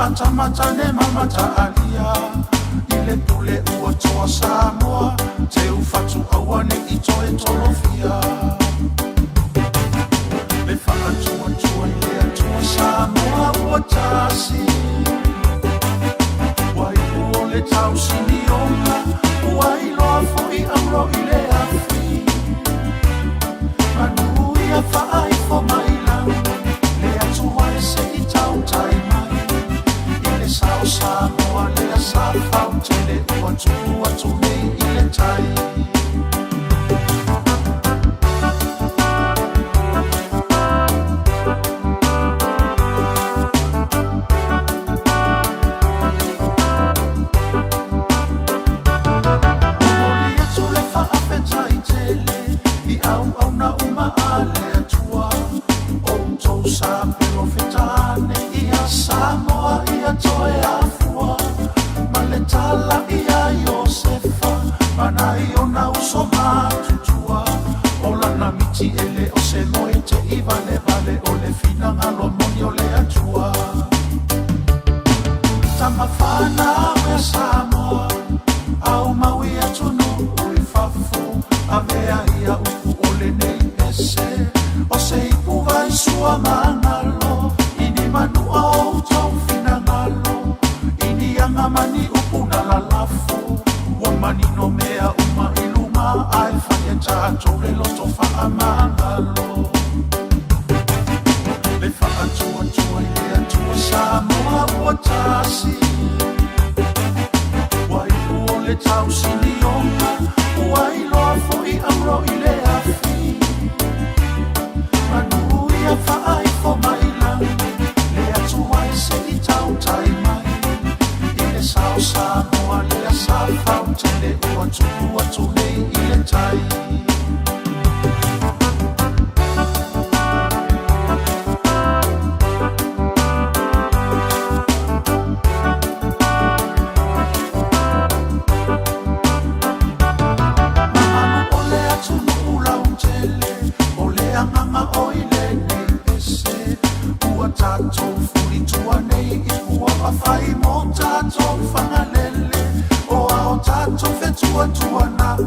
Matane mamata alia ile tule uotoa Samoa te ufatu awane ito e tolofia me whakatua tua ile atua Samoa uotasi wai uole tau sinionga wai loa foi auro ile afi manu ia whaai fo maila le atua e se i tau taima Sao Samoa le sa fautele atu nei ile tai Molia tule fa apetai tele I au na uma ale atua O to sa pero fetane ia Samoa ia toe afua Maletala ia Iosefa Manai ona uso matutua Ola na miti ele o se moete I vale o le fina ngalo moni o le atua Tamafana me Samoa Au maui atunu ui fafu Avea ia uku ole nei ese O se ipu vai sua mangalo Ini manu au tau fina ngalo Ini anga mani upuna la lafu Wamani no mea uma iluma Ai fanya tato le loto faa mangalo Le faa tua ile atua Samoa uotasi Wai uole tau sinionga Wai loa foi auro ile afi Manu ia faa ifo mailang Le atua e se I tau tai mai Ile sao Samoa le a sa fautele atu nei ile tai Mamanu ole atu no ula untele Ole anganga o ile nei ese Ua tato furi tua nei Ua wafai mo tato whangalele O ao tato fetua tua nai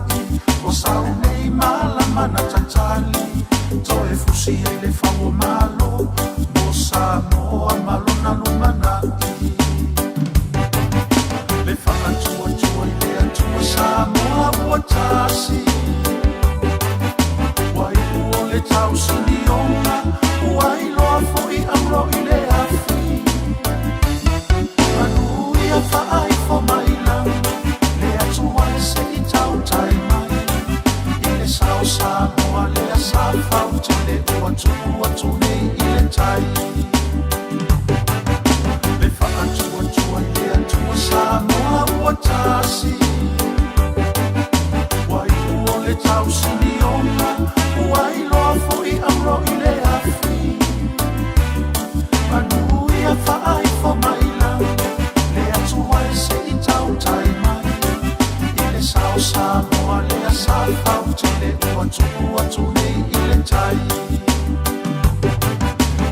O sau nei malamana tatali Toe fusi ele fawo malo Mo Samoa malona lumanai Le whakatua ile atua Samoa uotasi Wai uole tau sinionga Wai loa foi auro ile afi Manu ia whaai fo mailang Le atua e se I tau tai mai Ile sao Samoa le a sa fautele atu nei ile tai Le whakatua ile atua Samoa uotasi Wai uole tau sinionga Wai loa foi auro ile afi Manu ia whaai fo mailang Le atua e se I tau tai mai Ile sao Samoa le a sa fautele atu nei ile tai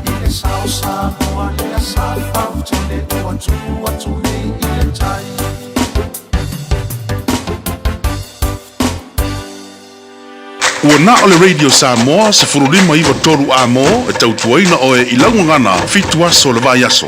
Ile sao Samoa le a sa fautele atu nei ile tai Ua na o le Radio Samoa se furulima iwa toru a mo e tautuaina o e ilangu ngana fitu aso le vai aso.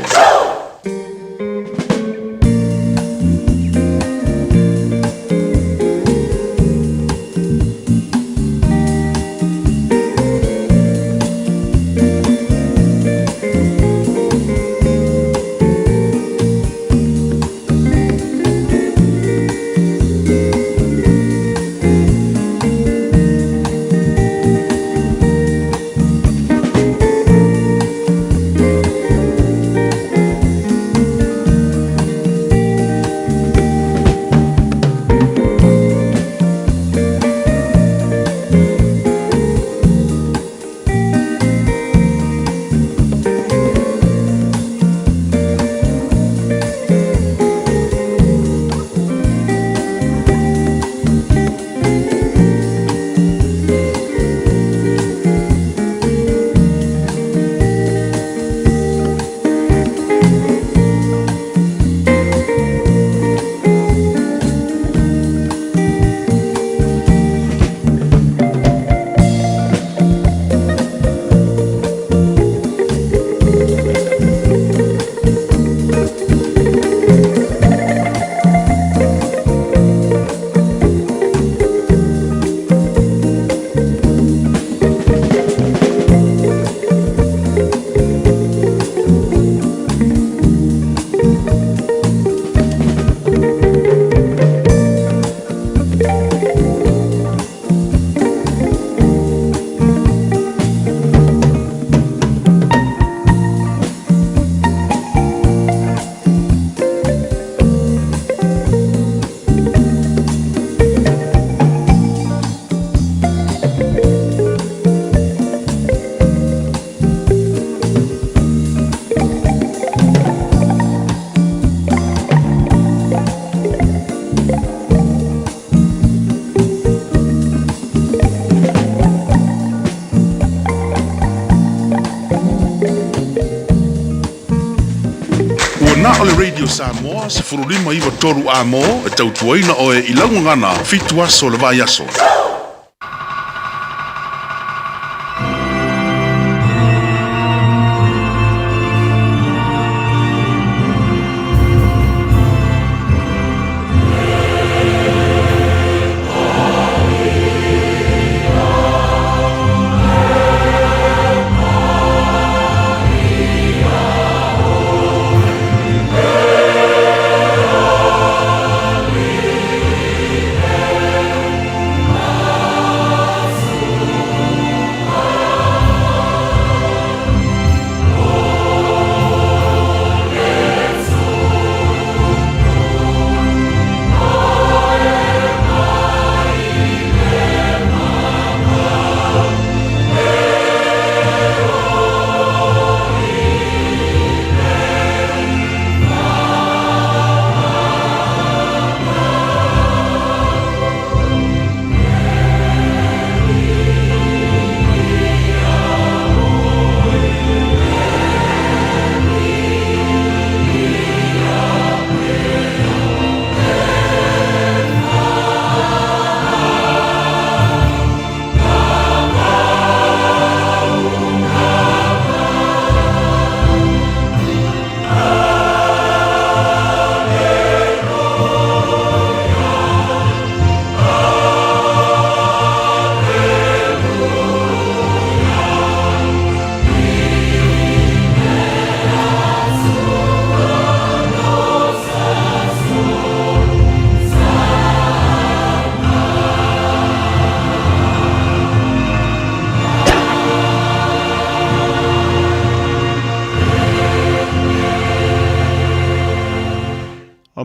o le Radio Samoa se furulima iwa toru a mo e tautuaina o e ilaungangana fitu aso le vai aso.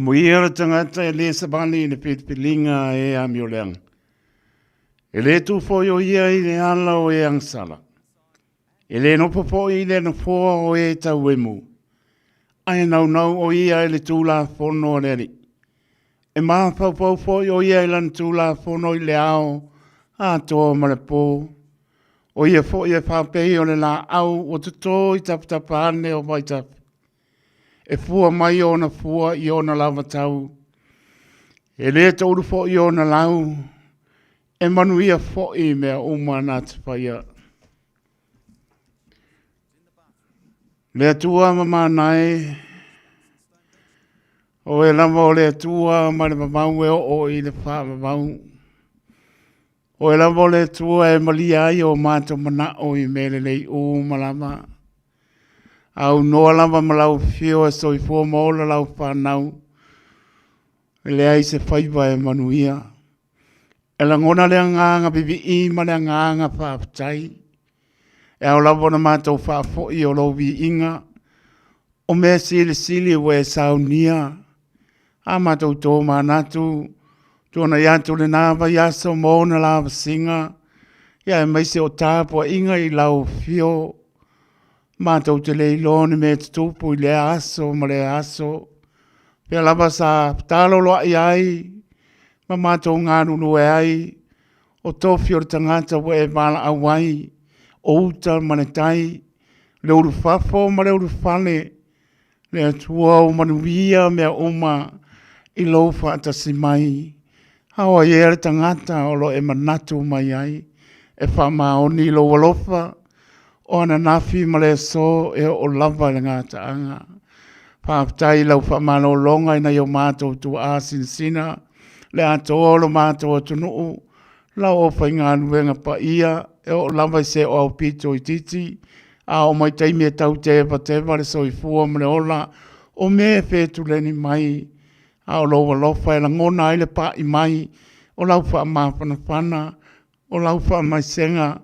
Muira tangata e le sabani ne pitpilinga e amioleang. E le tu fo yo ia i le ala o e angsala. E le no popo i le no fo o e tau emu. Ai nau o ia i le tūla fono reri. E maa pau fo yo ia i lan tūla fono i le ao a toa ma le pō. O ia fo ia whapei o le la au o tuto i taptapane o vai tapu. E fua mai o na fua i o na lava tau. E lea tauru fo i o na lau. E manuia fo i mea uma nā te whaia. Lea tua mama nai. O e lava o lea tua ma le mamau e o i le wha mamau. O e lava o lea tua e malia ai o mātou mana o i mele lei o malama. Au noa lava malau fio e soi fua maola lau whanau. E lea i se whaiva e manuia. E la ngona lea nganga bibi i ma lea nganga whaapatai. E au lava na mātou whaafoi o lau vi inga. O mea sili we saunia. A mātou tō mānatu. Tōna iatu le nāwa yaso mōna lava singa. Ia e maise o tāpua inga i lau fio. Mātou te leilone me te tupu i le aso, ma le aso. Pea lava sa tālolo ai, ma mātou ngārunu e ai, o tofi o tangata wa e wala awai, o uta manetai, le uru fafo ma le uru fale, le atua o manuia mea uma i lofa atasi mai. Hawa iere tangata o lo e manatu mai ai, e whamaoni lo walofa, o ana nafi ma le so e o lava le ngata anga. Whaapatai lau whamano longa ina yo mātou tu āsin sina, le ato lo mātou atu nuu, lau o whainga nuenga pa ia, e o lava se o au pito i titi, a o mai taimi e tau tewa le so i fua mle ola, o me e whetu leni mai, a o loa lofa e la ngona ile pa i mai, o lau wha mawhanawhana, o lau wha mai senga,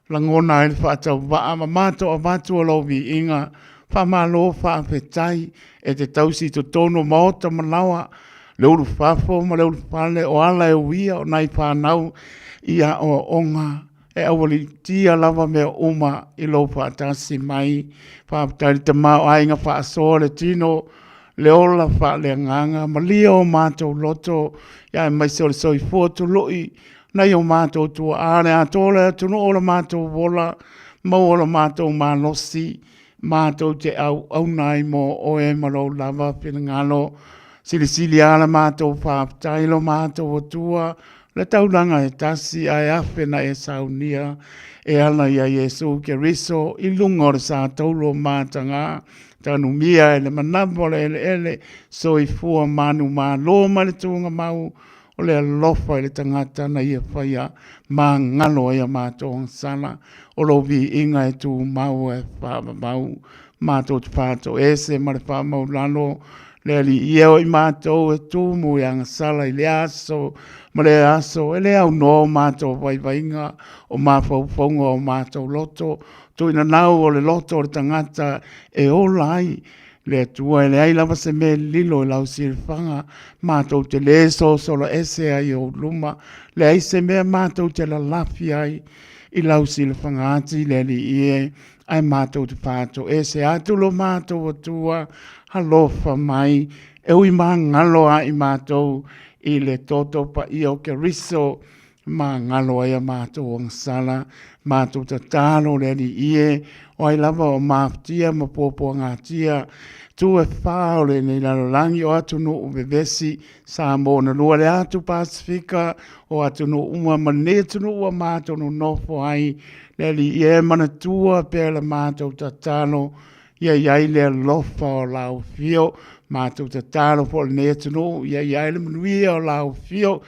la ngona ele whaatau waa ma mātou a mātou a lobi inga whamalo whaafetai e te tausi to tono maota malawa le uru whafo ma le uru whale o ala e uia o nai whanau ia o onga e awali tia lava mea uma i lo whaatasi mai whaafetai te mao ainga whaasoa le tino le ola whaale nganga ma lia o mātou loto ia e maise o le soi fuotu loi Nei o mātou tua āre a tōle tunu o la mātou wola, mau o la mātou mālosi, mātou te au nai mo o e malo lava pina ngalo, sili ala mātou whāptailo mātou atua, le tauranga e tasi ai awhena e saunia, e ala ia Yesu ke riso, i lungor sa taulo mātanga, tanu mia ele manapole ele, so i fua manu mā loma le tunga mau, o le alofa le tangata na ia whaia mā ngalo ia mātou sana o lo vi inga e tu mau e whaama mau mātou te pātou ese ma le whaamau lano le ali ieo i mātou e tu mu i anga sala i le aso ma le aso e le au no mātou vai vainga o mawhauwhaunga o mātou loto tu ina nau o le loto o le tangata e o lai le atua e le ai lava se me lilo e lau sirifanga mātou te le so solo ese ai o luma le ai se mea mātou te la lafi ai i lau sirifanga ati le li ie ai mātou te pātou ese atu lo mātou atua halofa mai e ui mā ngalo ai mātou i le toto pa i o ke riso mā ngalo ai a mātou ang sala mātou te tālo le li ie o ai lava o māftia ma pōpua ngātia tu e whao le nei lalo langi o atu no uvevesi Samoa na lua le atu Pasifika o atu no uma manetu no ua mātou no nofo ai le li ie mana tua pe le mātou tatalo ia iai le lofa o lau fio mātou tatalo po le netu no ia iai le manuia o lau fio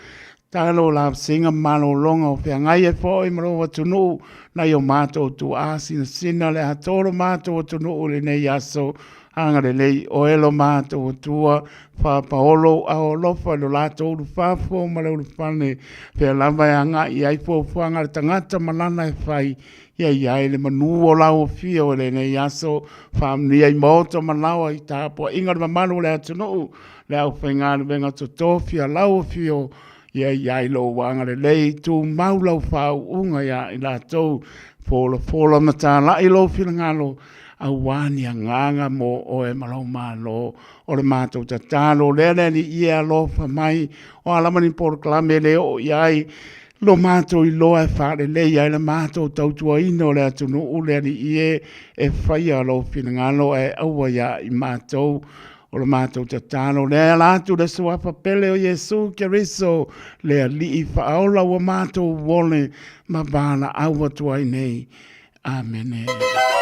talo la singa malo longa o fea ngai e fo i maro atu no na yo mātou tu asi na sina le atoro mātou atu no le nei aso anga le lei o elo mātou tua wha paolo a o lofa lo lātou uru whāfo ma le uru whane pia lava e anga i ai fuanga le tangata malana e whai ia iai le manu o lau fio le nei aso whamni ai moto malawa i tāpua inga le mamanu le atu no le au whainga le venga to tofia lau fio ia iai lo wanga le lei tu maulau whau unga ia i lātou fola mata la i lo fina ngalo a wani a nganga mo o e malau malo o le mātou ta tālo lele ni ia lofa mai o alamani porklame le o iai lo mātou i loa e whare le iai le mātou tautua ino le atunu u le ni ie e whaia lo fina ngalo e aua ia i mātou o le mātou ta tālo le alatu le suapa pele o Yesu Keriso le ali i whaola wa mātou wole ma bāna aua tuai nei. Amen. Yeah.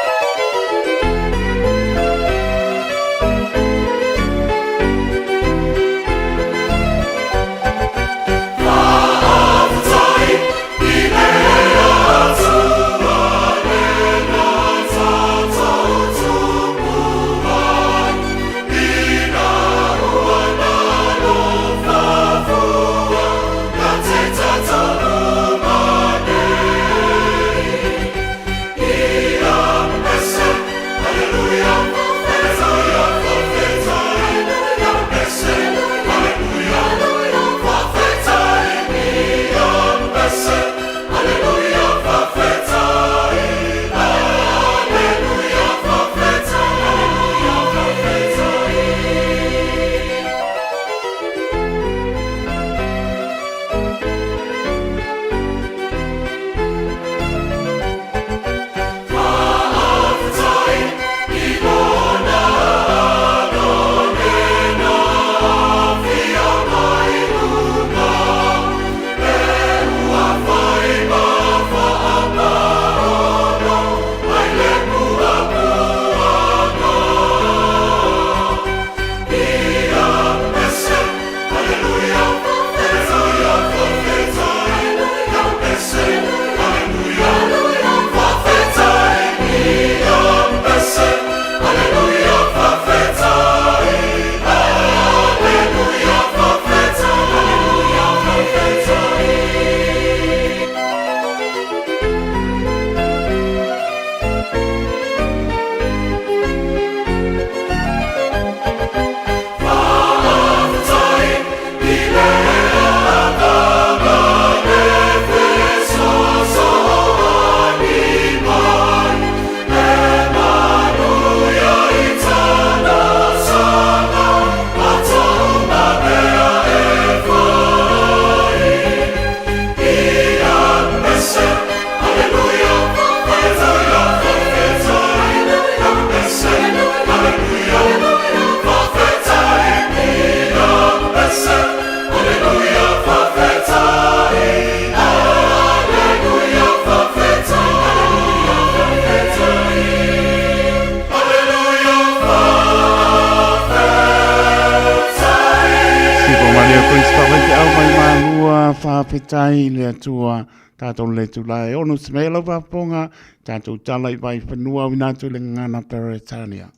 petai le atua tātou le tūlai. Ono se mea lau whaponga, tātou talai vai whanua winatu le ngana Peretania.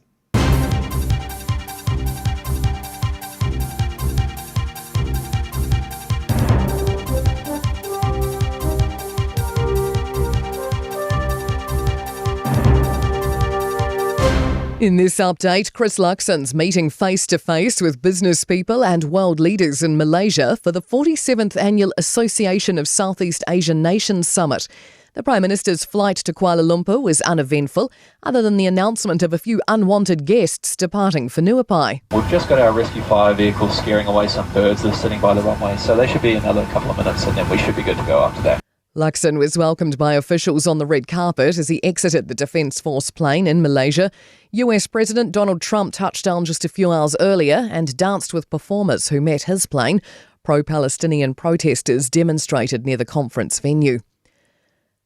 In this update, Chris Luxon's meeting face-to-face with business people and world leaders in Malaysia for the 47th Annual Association of Southeast Asian Nations Summit. The Prime Minister's flight to Kuala Lumpur was uneventful, other than the announcement of a few unwanted guests departing for Nuapai. We've just got our rescue fire vehicle scaring away some birds that are sitting by the runway, so they should be another couple of minutes and then we should be good to go after that. Luxon was welcomed by officials on the red carpet as he exited the Defence Force plane in Malaysia. US President Donald Trump touched down just a few hours earlier and danced with performers who met his plane. Pro-Palestinian protesters demonstrated near the conference venue.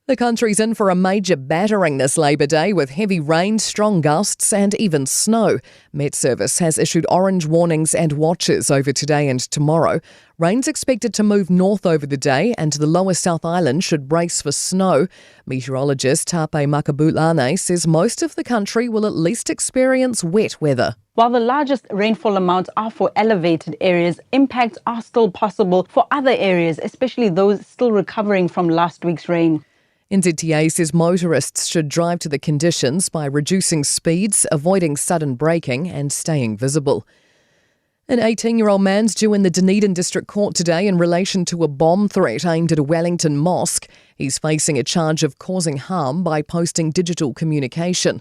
The country's in for a major battering this Labour Day with heavy rain, strong gusts and even snow. Met Service has issued orange warnings and watches over today and tomorrow. Rain's expected to move north over the day and the lower South Island should brace for snow. Meteorologist Taeao Makabulane says most of the country will at least experience wet weather. While the largest rainfall amounts are for elevated areas, impacts are still possible for other areas, especially those still recovering from last week's rain. NZTA says motorists should drive to the conditions by reducing speeds, avoiding sudden braking and staying visible. An 18-year-old man's due in the Dunedin District Court today in relation to a bomb threat aimed at a Wellington mosque. He's facing a charge of causing harm by posting digital communication.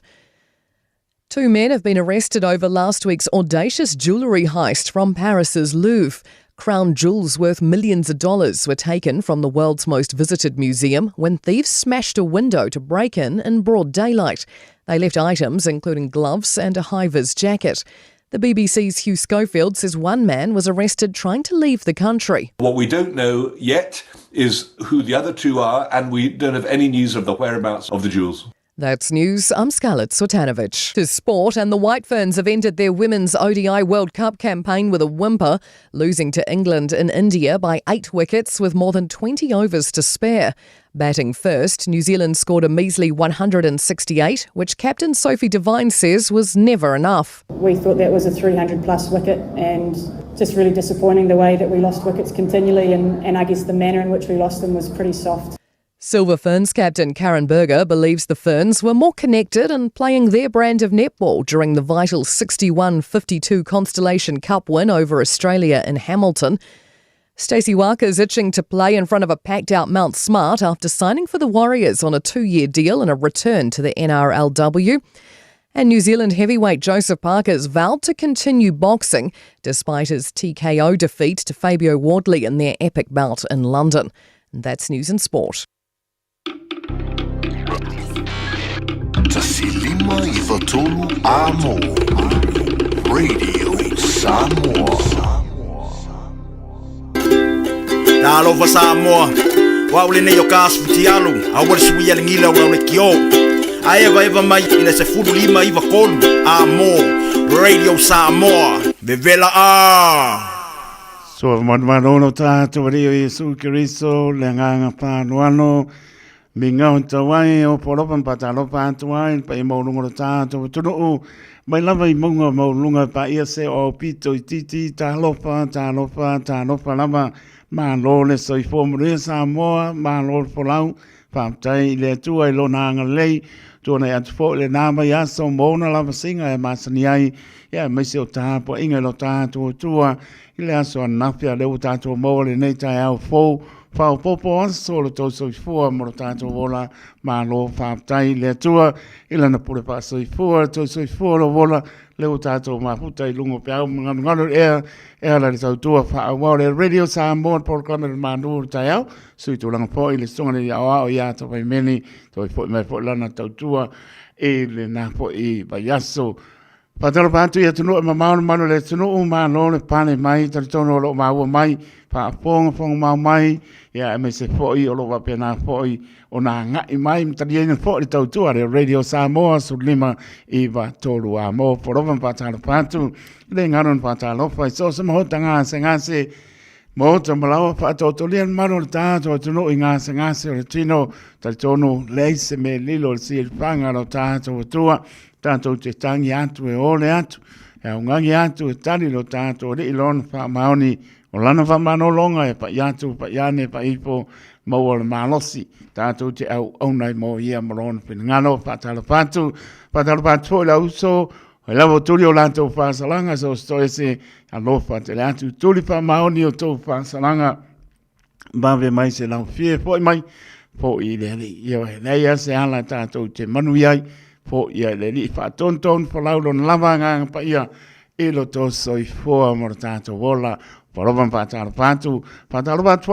2 men have been arrested over last week's audacious jewellery heist from Paris's Louvre. Crown jewels worth millions of dollars were taken from the world's most visited museum when thieves smashed a window to break in broad daylight. They left items including gloves and a high-vis jacket. The BBC's Hugh Schofield says one man was arrested trying to leave the country. What we don't know yet is who the other two are, and we don't have any news of the whereabouts of the jewels. That's news. I'm Scarlett Sotanovic. To sport, and the White Ferns have ended their Women's ODI World Cup campaign with a whimper, losing to England in India by 8 wickets with more than 20 overs to spare. Batting first, New Zealand scored a measly 168, which captain Sophie Devine says was never enough. We thought that was a 300-plus wicket, and just really disappointing the way that we lost wickets continually, and I guess the manner in which we lost them was pretty soft. Silver Ferns captain Karen Berger believes the Ferns were more connected and playing their brand of netball during the vital 61-52 Constellation Cup win over Australia in Hamilton. Stacey Walker's itching to play in front of a packed-out Mount Smart after signing for the Warriors on a 2-year deal and a return to the NRLW. And New Zealand heavyweight Joseph Parker's vowed to continue boxing despite his TKO defeat to Fabio Wardley in their epic bout in London. And that's news and sport. Tasilima Ivatolu Amo Radio Samoa. Nalova Samoa. Waulene yo kasfutialu. Awal suya lingila wale kio. Eva mai ina se fudu lima iva kolu. Amo Radio Samoa. Bevela a. So manono tātou reo Yesu Kiriso le nganga pānuano minga o tawai o poropan patalopa tuai pa i maulunga tātou tunu mai lava I munga maulunga pa ia se o pito I titi tālopa lava malo le soifo mre Samoa malo polau whamtai le tuai lo nanga lei tuana atu fo le nama yaso mona lava singa e masani ai ia mai se o tāpo inga lo tātou tua Ile aso anapia leo tātou maua le nei Taeao fōu whao popo aso lo tau soifua moro tātou wola malo whaptai le atua ila na pure pa soifua tau soifua lo wola leo tātou mafuta I lungo piao nganu ea la le tau tua wha le Radio Samoa por kona le manu Taeao sui tu langa po ile songa le awa o ia tau pai meni tau I mai po lana tau tua le na po I bayaso Patalo patu ia tunu mano le tunu mano le pane mai taritono lo maua mai pa ponga mau mai ia me se foi o lo va pena foi ona ngai mai mtadiena foi tau tua le Radio Samoa sulima iva tolu amo porovan patalo patu le ngaron patalo fai so se mo tanga se ngase Mo te malawa pa to lian mano ta to no inga sanga se tino ta tono leise me lilo si il panga no ta to tua tanto te tangi atu e ole atu e ungangi atu e tani lo ta to ri lon fa maoni o lana fa mano longa e pa yatu pa yane pa ipo mo o malosi ta to te au onai mo ia malon pin ngano pa tala patu la uso e lavo tuli o lanto fa salanga so sto ese alofa te lanto tuli pa maoni o to fa salanga bave mai se lau fie foi mai po i le io e nei se ala tato te manuiai po ia le li fa tonton fo laulon lavanga pa ia e lo to soi fo mortato vola porovan pa tar patu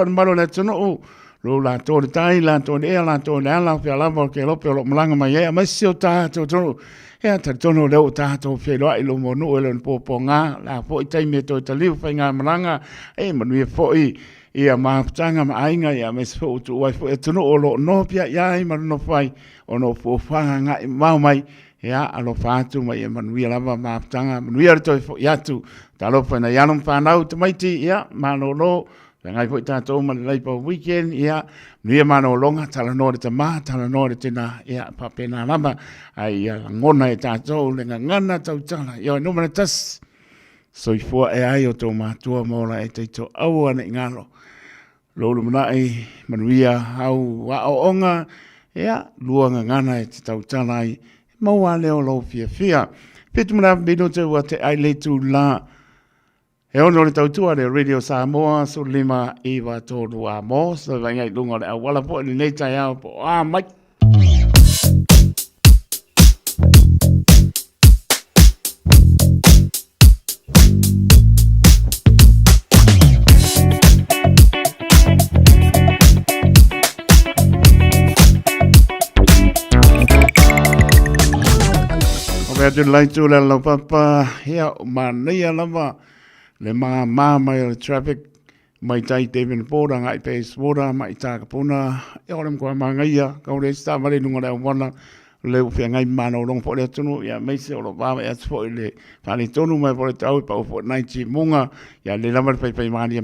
malo le tono lo la to tai la to e la to la fa la vo ke lo pe lo mlanga mai e mai sio tato to e ta tono le tato fe lo ai lo mo no le po nga la po i tai me to ta liu fa nga mlanga e manui fo ia maafutanga mainga ia mesfo utu wai fo etuno olo no pia ia ima no fai ono fo fanga nga mau mai ia alo fatu mai e manuia lava maafutanga manuia to fo yatu talo fa na yanum fa na ut mai ti ia manolo ngai fo tato ma lai po weekend ia nuia manolonga tala no te ma tala no te na ia pa pena lava ai ngona e tato le ngana tau tala ia no mana tas so i fo e ai o to matua mola e te to au ana ngalo lolo manai manuia au wa onga ia luanga ngana e te tau tanai maua leo lo fia pitu mana bino te wa te ai le tu la e ono le tau tua le Radio Samoa so lima iwa tolu a mo so vangai lunga le awala po ni nei Taeao po mai Te lai tu le lau papa hea ma neia lava le ma mai o traffic mai tai David Boda ngai pe Boda mai ta kapuna e ora mo ma ngaia ka ore sta vale nunga le wana le u fia ngai mano long po le tunu ya mai se o ba ya fo le fali tonu mai po le tau pa fo nai chi munga ya le lava pe mai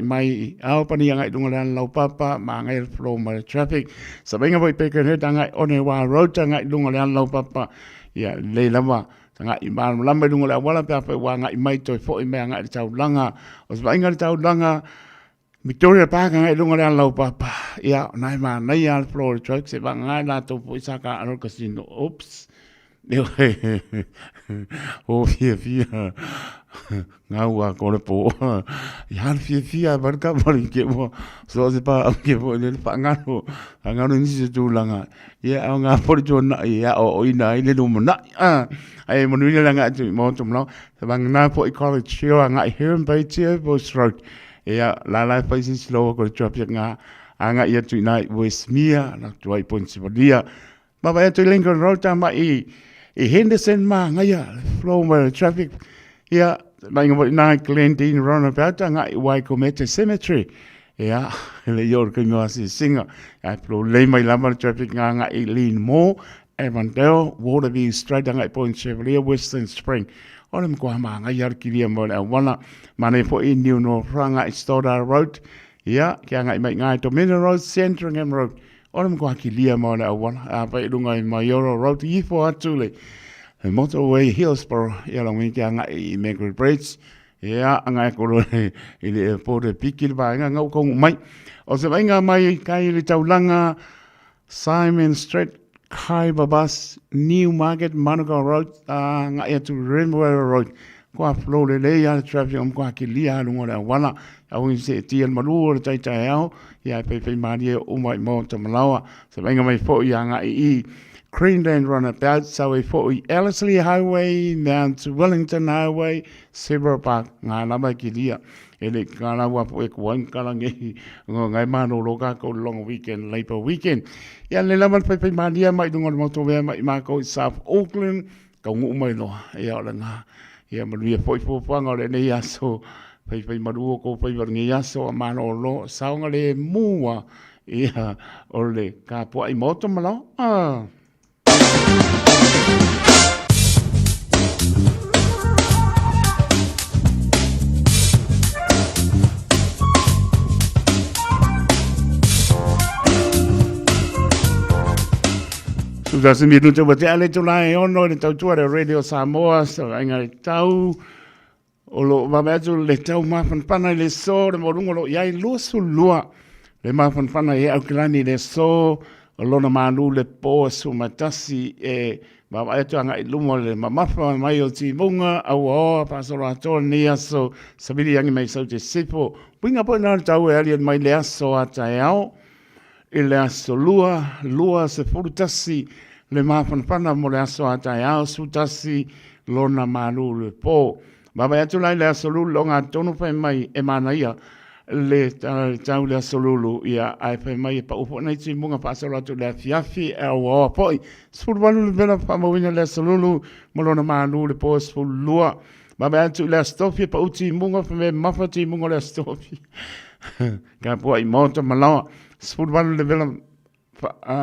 mai au pa ni ngai dunga le lau papa ma ngai flow mai traffic sa venga voi pe ke ngai one wa road ngai dunga le lau papa ia le lava tanga i man lamba dunga la wala pa wa nga i mai to fo i me nga tau langa o sa inga tau langa Victoria Park nga i dunga la lau papa ia nai ma nai al floor truck se va nga la to po saka al casino oops o fia nga wa ko le po ia fia barka mari ke mo so se pa ke mo le pa nga no ni se tu langa ia nga por jona ia o ina ile no na ai mo ni langa tu mo tu mo se bang na po college chio nga here in bay tie bo road ia la pa si slow ko drop nga anga ia tu na west mia na tu ai point dia ma ba tu Lincoln Road ta ma i Henderson ma nga ia flow my traffic ia mai ngo na Glendine roundabout nga i Waikato Cemetery ia le yor ke ngo si singa ai flow le mai la traffic nga i lean mo Avondale Waterview straight nga i Point Chevalier Western Spring ona mo ma nga ia ki ria mo la wana mane fo in New North nga i Stoddard Road ia ki nga i mai nga to Mineral Road Centringham Road ona mo ki lia mo la wana a pa lunga i Mayoro Road i fo atule motorway Hillsborough ia la ngi nga i Margaret Bridge ia nga ko i le po de pikil ba nga ko mai o se vai nga mai kai le taulanga Simon Street Kai Babas New Market Manuka Road nga ia to Rainbow Road ko flow le ia traffic ko ki lia lunga la wala au se ti al Malu tai Taeao ia pe mari o mai mo te malawa se vai nga mai fo ia nga i Greenland roundabout, so we fought Ellerslie Highway, down to Wellington Highway, Silver Park, ngā lama ki lia. Ele ngā lawa po e kuang kalangi, ngai mano loka ko long weekend, Labour weekend. Ia le lama pe maria mai dunga moto vea mai mako i South Auckland, ka ngu mai loa, ia o ngā. Ia manuia fo whanga le nei aso, pe maruo ko pe ngi aso, a mano lo, saunga le mua, ia o le ka po ai moto malo. Sudah sembilu tu berarti ale tu lai ono le tau tua le Radio Samoa so inga tau o lo mama tu le tau mawhanwhana le so le morungo lo iai lua su lua le mawhanwhana e au kilani le so o lona Malu le po su matasi e mama e tu anga i lumo le mamafa mai o ti munga au oa pasoro ato ni aso sabili yangi mai sau te sipo winga po na tau e alien mai le aso a Taeao i le aso lua se furutasi le mawhanwhana mo le aso a Taeao su tasi lona Malu le po Baba ya tulai le asolulu longa tonu fai mai e mana ia le tau le asolulu ia ai fai mai pa upo nei ti munga pa asolo atu le fiafi e awa poi sfuru walu le vela pa mawina le asolulu molona Malu le po sfuru lua Baba ya tu le astofi pa uti munga fa me mafa ti munga le astofi ka pua i mota malawa sfuru walu le vela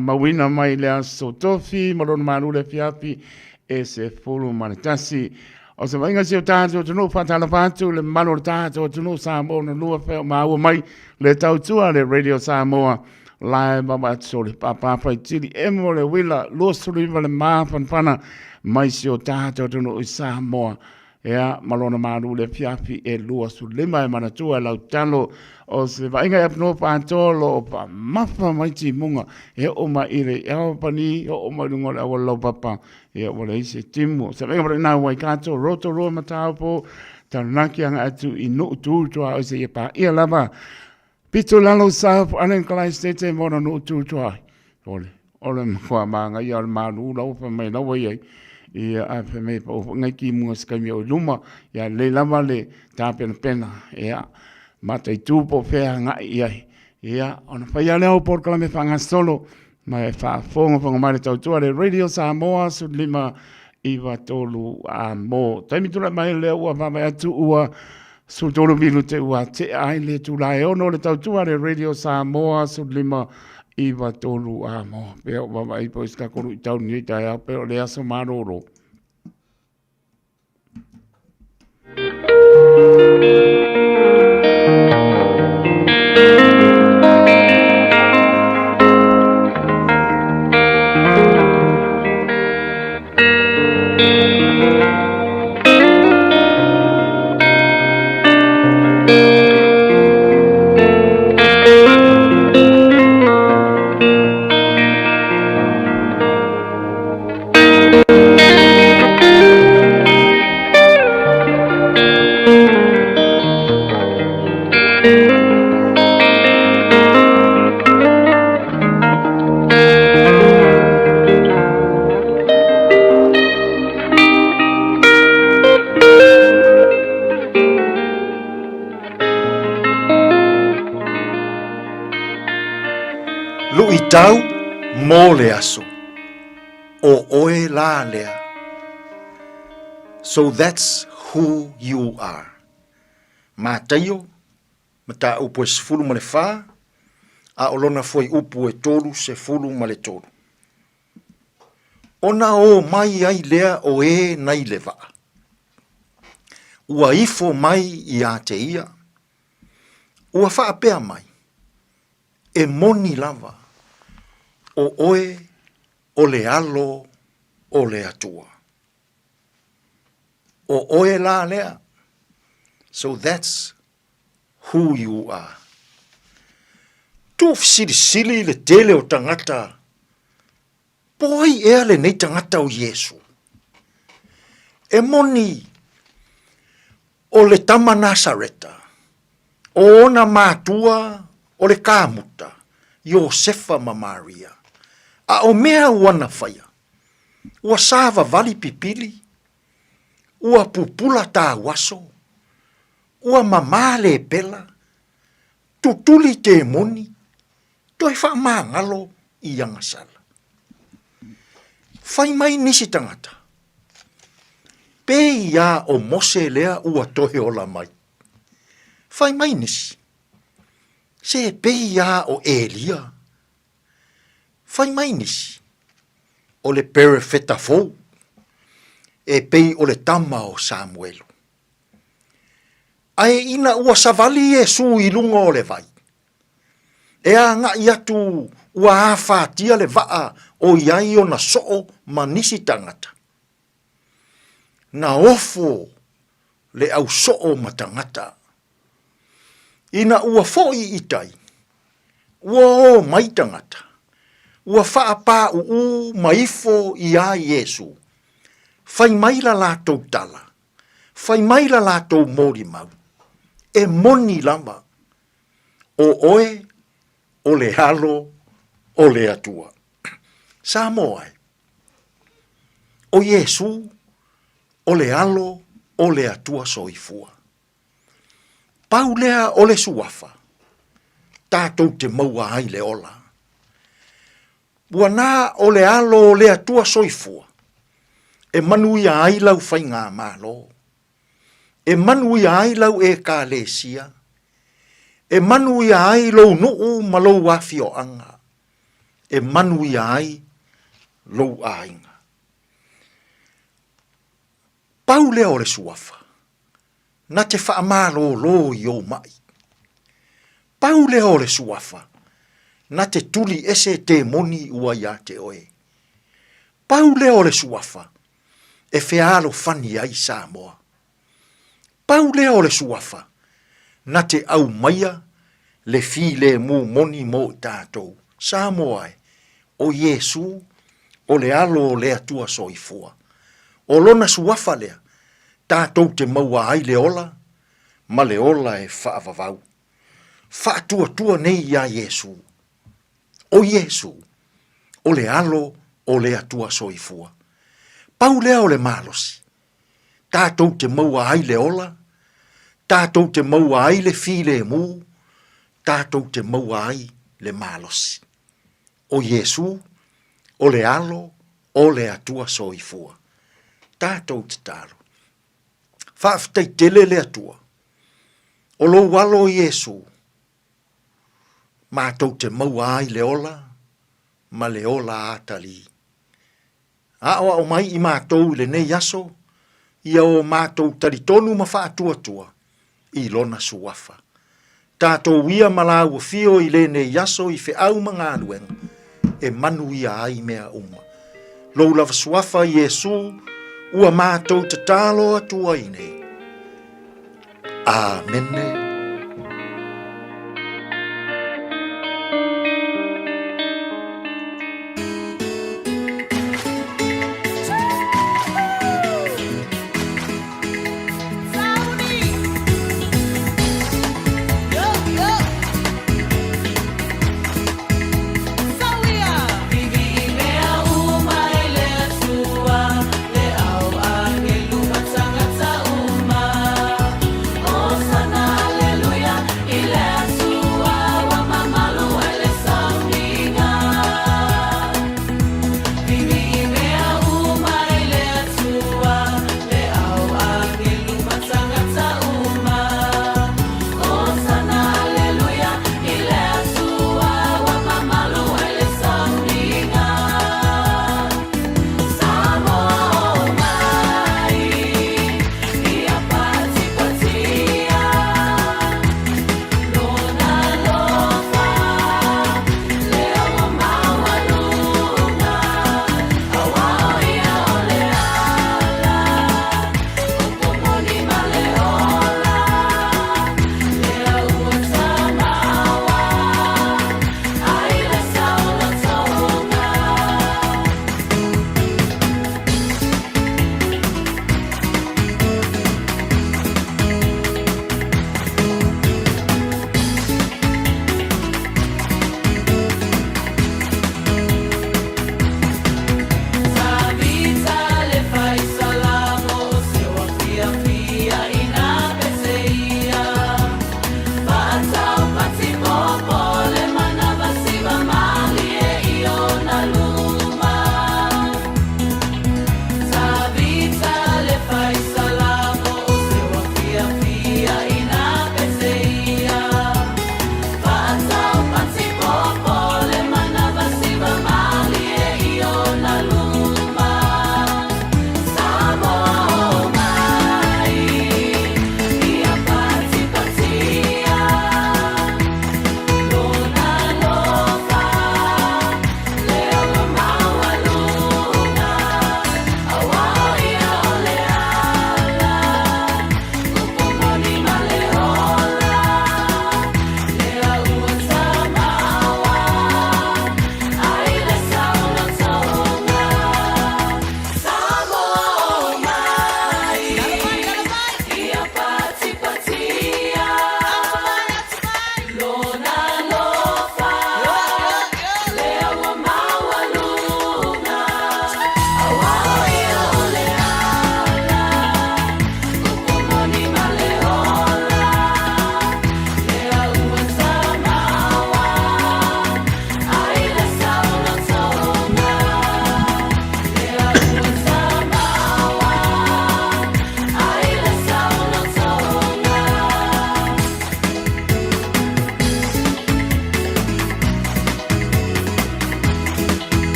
mawina mai le asotofi molona Malu le fiafi e se fulu manitasi o se vainga si o tātou tunu whatala pātu le mano tātou tunu Samoa na lua wheo maua mai le tautua le Radio Samoa lai mama atsori pāpāpai tiri emo le wila lua suriva le māwhanwhana mai si o tātou tunu i Samoa ea malona Malu le fiafi e lua su lima e manatua lau talo o se vainga e apno pātolo o pa mawha mai ti munga e o ma ire e o pani o ma lungo le awa lau papa e o le ise timu se vainga pare nā wai kato roto roa matao po taranaki anga atu i no utuutua o se e pa ia lava pito lalo sa anen kalai stete mona no utuutua ole mkua maanga i al Malu lau pa mai lau iei ia a fe me pa o ngai ki mua skami o luma ia le lava le ta pena pena ia mata i tu po fea ngai ia ona fa ia leo por kala me fanga solo mai fa fonga mai tau tua le Radio Samoa su lima iwa tolu a mo taimi tula mai leo ua mai atu ua su tolu milu te ua te ai le tula e ono le tau tua le Radio Samoa su lima iwa tolu a mo peo mama i po iska koru i tau ni Taeao peo le aso maroro Tau mo le aso o oe la lea. So that's who you are. Ma taio, ma ta upo e sefulu ma le wha, a olona foi upo e tolu se fulu ma le tolu. Ona o mai ai lea o e nai le vaa. Ua ifo mai I a te ia. Ua wha pea mai. E moni lava. O oe, o le alo, o le atua. O oe la lea. So that's who you are. Tu sili le tele o tangata. Poi ea le nei tangata o Yesu. E moni o le tama Nasareta. O ona mātua o le kāmuta. Iosefa ma Maria. A o mea wana whaia. Ua sāwa vali pipili. Ua pupula tā waso. Ua mamale pela. Tutuli te moni. Toi wha mangalo I yangasala. Whai mai nisi tangata. Pe ia o mose lea ua tohe ola mai. Whai mai nisi. Se pe ia o Elia. Whai mai nisi. O le perefeta fou. E pei o le tama o Samuelu. Ai ina ua savali e su I lunga o le vai. E a nga iatu ua awhatia le vaa o iai o na soo manisi tangata. Na ofo le au soo matangata. Ina ua foi itai. Ua o mai tangata. Ua whaapa uu maifo ia Yesu. Whai maila lātou tala. Whai maila lātou mōri mau. E moni lama. O oe, o le halo, o le atua. Samoa. O Yesu, o le halo, o le atua soifua. Paulea o le suafa. Tātou te maua ai le ola. Buana o le halo, o le atua soifua. E manuia ai lau whai ngā mālo. E manuia ai lau e kā lesia. E manuia ai lau nuu malau wafio anga. E manuia ai lau ainga. Paule o le suafa. Na te whaamalo lo i o mai. Paule o le suafa. Na te tuli ese te moni ua ia te oe. Paule o le suafa. E fealo fani ai Samoa. Paule o le suafa. Na te au maia le file mu moni mo tātou. Samoa o Yesu o le alo o le atua soifua. O lona suafa lea. Tātou te maua ai le ola. Ma le ola e whaavavau. Whaatua tua nei ia Yesu. O Yesu o le alo o le atua soifua. Paulea o le malosi. Tātou te maua ai le ola. Tātou te maua ai le file mu. Tātou te maua ai le malosi. O Yesu, o le alo, o le atua soifua. Tātou te talo. Whaaftai tele le atua. O lo walo Yesu. Mātou te maua ai le ola, ma le ola atali. Aoa o mai I mātou le nei aso, ia o mātou taritonu ma whaatua tua, I lona suafa. Tātou ia malau fio I le nei aso I fe au mga aluenga, e manu ia ai mea uma. Lou lava suafa Yesu, ua mātou te talo atua I nei. Amene. Sana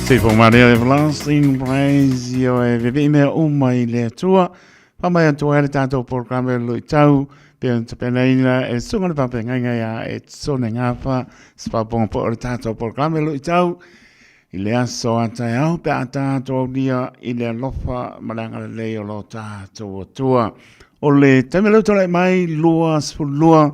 Stay for my everlasting praise. Yo e vivi me umai le tua. Pamai antua e tato programa lui tau. Pe te penaina e sunga le pape ngai ya e sone ngafa. Spa bon po le tato programa lui tau. I le aso a Taeao pe a tato dia i le lofa malanga le leo lo tato tua. O le temelo tole mai lua spulua.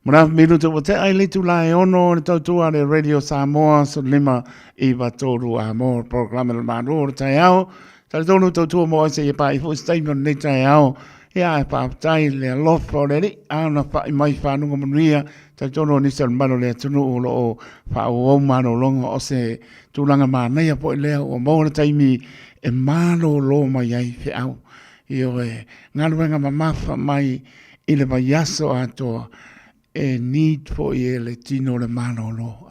Mara minuto o te ai le tu lai ono le tautua le Radio Samoa so lima i watoru a mo programa le manu Taeao. Tal tonu tautua mo se e pa i fu statement le Taeao. Ia e pa tai le lofa le li ana pa i mai whanunga manuia. Tal tonu ni sal mano le tunu o lo o pa o mano longa o se tūlanga mānei a po i lea o maura taimi e malo lo mai ai fe au. Io e ngaruenga mamafa mai i le vai aso atoa. E need for ye le tino le manolo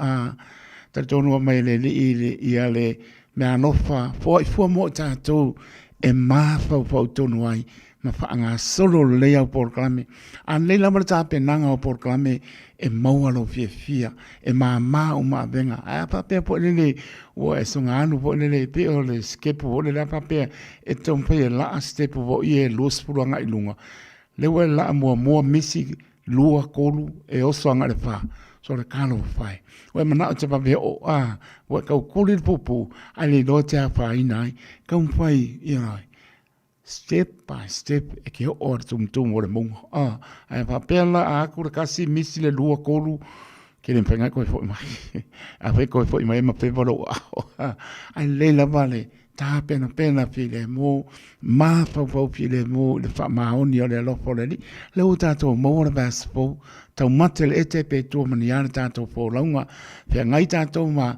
tonu mai le ia le me anofa fo mo tatou e ma fa tonu ai ma fa nga solo le au programe an le la marta penanga o programe e mau alo fia e ma o ma venga a pa pe po le o e songa anu po le pe o le skip o le la pa pe e tom pe la step o ye los pulanga ilunga le we la mo misi lua kolu e oso anga le wha. So le kano whai. Oe mana o te pape o oe kau kuli pupu, ai le do te a whai nai, kau whai, step by step, e ke o ar tum o le munga. Ai papela a kura kasi misi le lua kolu, ke le mpenga koe fwoi mai. A whai koe fwoi mai ma peparo ai le la vale. Tā pena pile mo ma pau pile mo le fa maoni o le lofo le li le o tātou mo le baspo tau matel ete pe tō maniana tātou po launga pe ngai tātou ma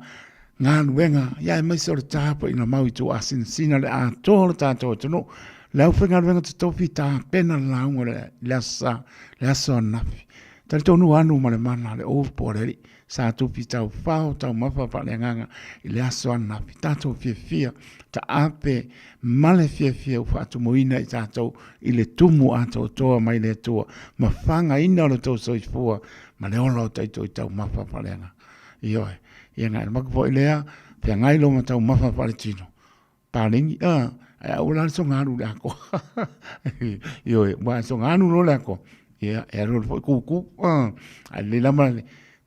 ngā nuenga ia e maise o le tāpo ina mau i tō asin sina le a tō le tātou tano le au whenga nuenga te topi tā pena launga le asa nafi tari tonu anu ma le mana le o po le li sa tupi tau whao tau mawhapa le nganga i le aso anapi tātou fia ta ape male fia whaatu moina i tātou i le tumu ato toa mai le toa ma whanga ina o le tau soifua ma le ola o taito i tau mawhapa le nganga ioe ia ngai makapo i lea pia ngai lo ma tau mawhapa le tino pāringi ai ula le so ngāru le ako ioe wa so ngāru lo le ako ia e ro fo kuku ai le lama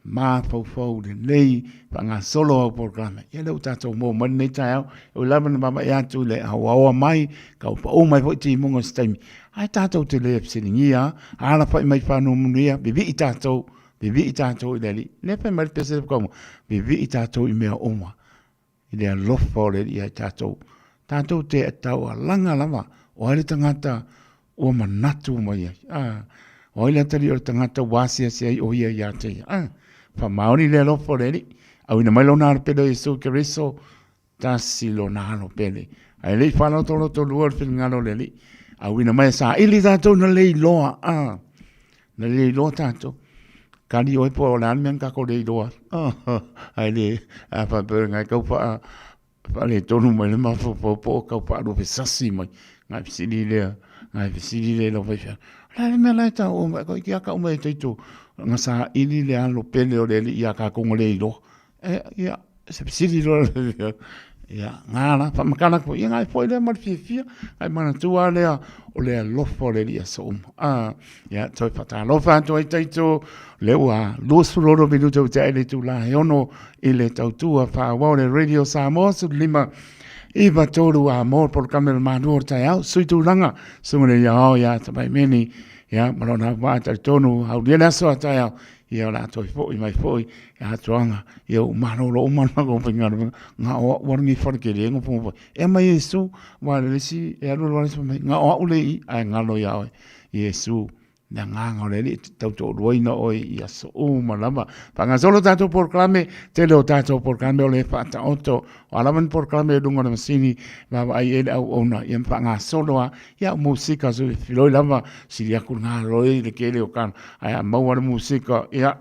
ma fau de lei pa nga solo o programa ia le tatou mo man nei Taeao o lama na mama ia tu le awa mai ka o mai fo ti mongo stemi ai tatou te le psiningia ala fa mai fa no munia bibi i tatou i le pe mal pese como bibi i tatou i mea oma i le lofo le ia tatou te tau langa lama o ale tangata o manatu mai o ile tari o tangata wasia se o ia te fa maoni le lo foreli au ina mai lona pelo Yesu Kristo tasi lona no pele ai le fa no to luor fil ngalo leli au ina mai sa ili tato na le loa na le loa tato kani oi po lan men ka ko le loa ai le a fa per ngai ka fa le tonu mai le ma po ka pa do sasi mai ngai sili le lo fa la me la ta o ko ki ka o mai te nga sa ili le alo pele o le ia ka kongo le ilo ia se sili lo ia ngana pa makana ko ia ngai foi le mar fia ai mana tua le o le lofo le ia so ia toi pata lo fa toi taito le wa los loro minuto te ele tu la ono ile tautua fa wa le Radio Samoa su lima iva toru a mor por camel manor Taeao sui tu langa sumele ia tabai meni ia marona wa tonu au dia so Taeao ia la toi foi mai foi ia tuanga ia mano lo mano ko pinga nga o warngi forke le ngo e mai Yesu wa le si e alo lo nga o le ai nga lo ia Yesu na nga le tau to roina oi ia so malama panga solo tanto proclame te lo tanto proclame le fata auto alaman proclame dunga na sini va ai e au ona ia panga solo ia musika so filo lama si ia ku nga roi le ke le o kan ai mau wa musika ia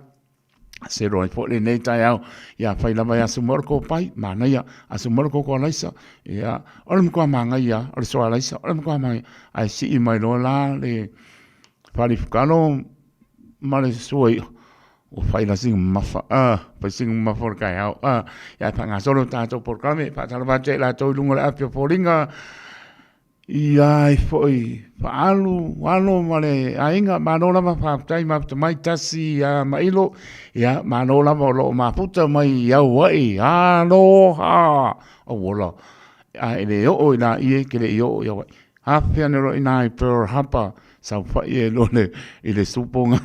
se roi po le nei Taeao ia fai lama ia sumorko pai mana ia asumorko ko laisa ia olm ko manga ia o so laisa olm ko mai ai si mai lo la le Parifikano male soi o fai la sing mafa pa sing mafa kai au ya pa nga solo ta to programe pa tala ba che la to lunga la pio poringa ia foi pa alu male ainga manola ma pa tai ma mai tasi ya mailo ya manola mo lo ma puta mai ya wai aloha o wola ele o ina ie ke le yo ya wai hapia ne ro ina per hapa sa fa ye lo le supo nga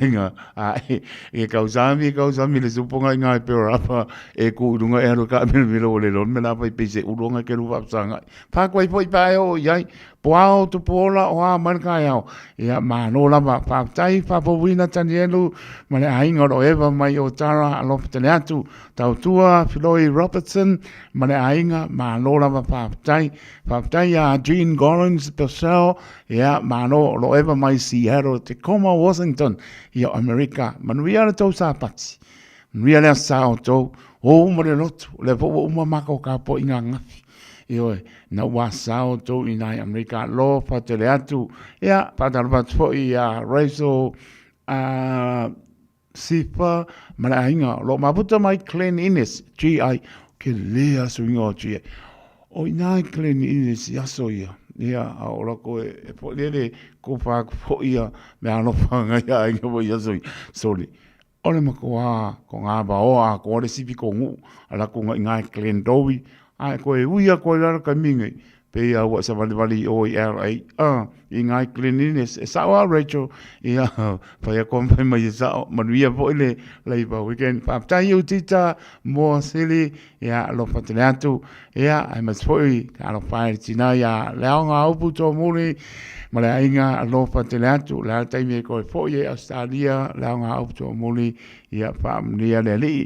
e kausami le supo nga per hapa e ku dunga e ro ka me lo le me la pa pese u longa ke lu va sanga pa koi foi pa o yai poao tu pola o a man ka ya ya ma no la ma pa tai pa po wina tanielu ma le ainga ro eva mai o tara alo taniatu tau tua Floyd Robertson ma le ainga ma no la ma pa tai ya Jean Collins Purcell ya ma no lo eva mai Seattle Tacoma Washington ya America manuia to sa pati manuia le sa to o mo le lot le po o ma mako ka po inga ngafi io na wasao to ina America lo patele atu ya padal bat fo ya raiso sifa malainga lo mabuta mai cleanliness GI ke lea swingo GI o ina cleanliness ya so ya ora ko e po le ko pa fo ya me ano fanga ya inga bo ya so sorry ole makoa ko nga ba o a ko le sipi ko ngu ala ko nga clean dowi ai ko e uia ko la ka mingi pe ia wa sa vali o LA i ngai cleanliness e sa wa Rachel ia pa ia kom pe mai sa manuia po le labor weekend pa tai u tita mo sili ia lo patleatu ia ai mas foi ka lo pa tina ia la nga upu to muli ma le inga lo patleatu la tai me ko fo ia Australia la nga upu to muli ia pa mlia le li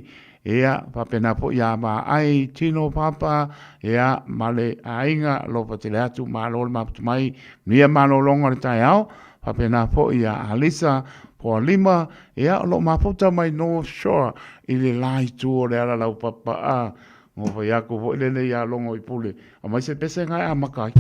ia papena po ia ma ai tino papa ia male ainga lo patele atu ma lo ma mai mia ma lo longa le Taeao papena po ia Alisa po lima ia lo ma puta mai North Shore ile lai tu le ala lau papa ngo fa ia ko vo le ia longo i pule a mai se pese ngai a makai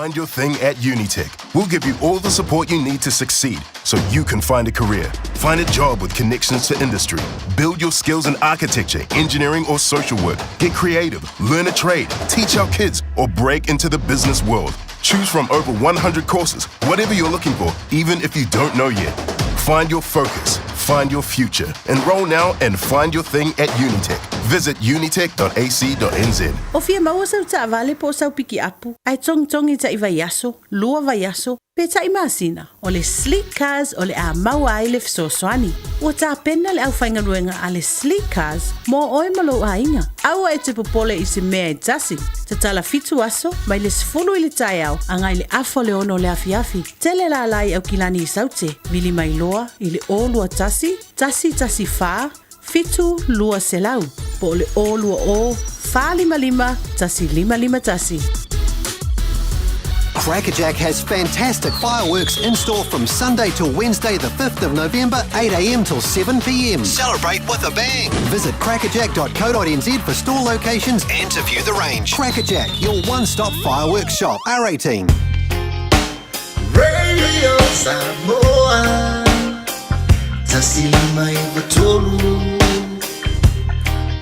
Find your thing at Unitech. We'll give you all the support you need to succeed so you can find a career. Find a job with connections to industry. Build your skills in architecture, engineering, or social work. Get creative, learn a trade, teach our kids, or break into the business world. Choose from over 100 courses, whatever you're looking for, even if you don't know yet. Find your focus, find your future. Enroll now and find your thing at Unitech. Visit unitech.ac.nz. O fia maua sau ta vale po sau piki apu. Ai tong i ta iwa yaso, lua va yaso. Pe ta imasina, o le sleek cars o le a maua ai le fsoswani. O ta pena le au whainga ruenga a le sleek cars, mo oe malo a inga. Au e te popole i se mea e tasi. Te tala fitu aso, mai le sfulu i le Taeao, angai le afo le ono le afi. Tele la lai au kilani i saute, vili mai loa, i le o lua tasi fa, fitu lua selau. Po le o lua o, fa lima, tasi lima tasi. Crackerjack has fantastic fireworks in store from Sunday till Wednesday the 5th of November, 8 a.m. till 7 p.m. Celebrate with a bang. Visit crackerjack.co.nz for store locations and to view the range. Crackerjack, your one-stop fireworks shop. R18. Radio Samoa, tasilima ibatolu,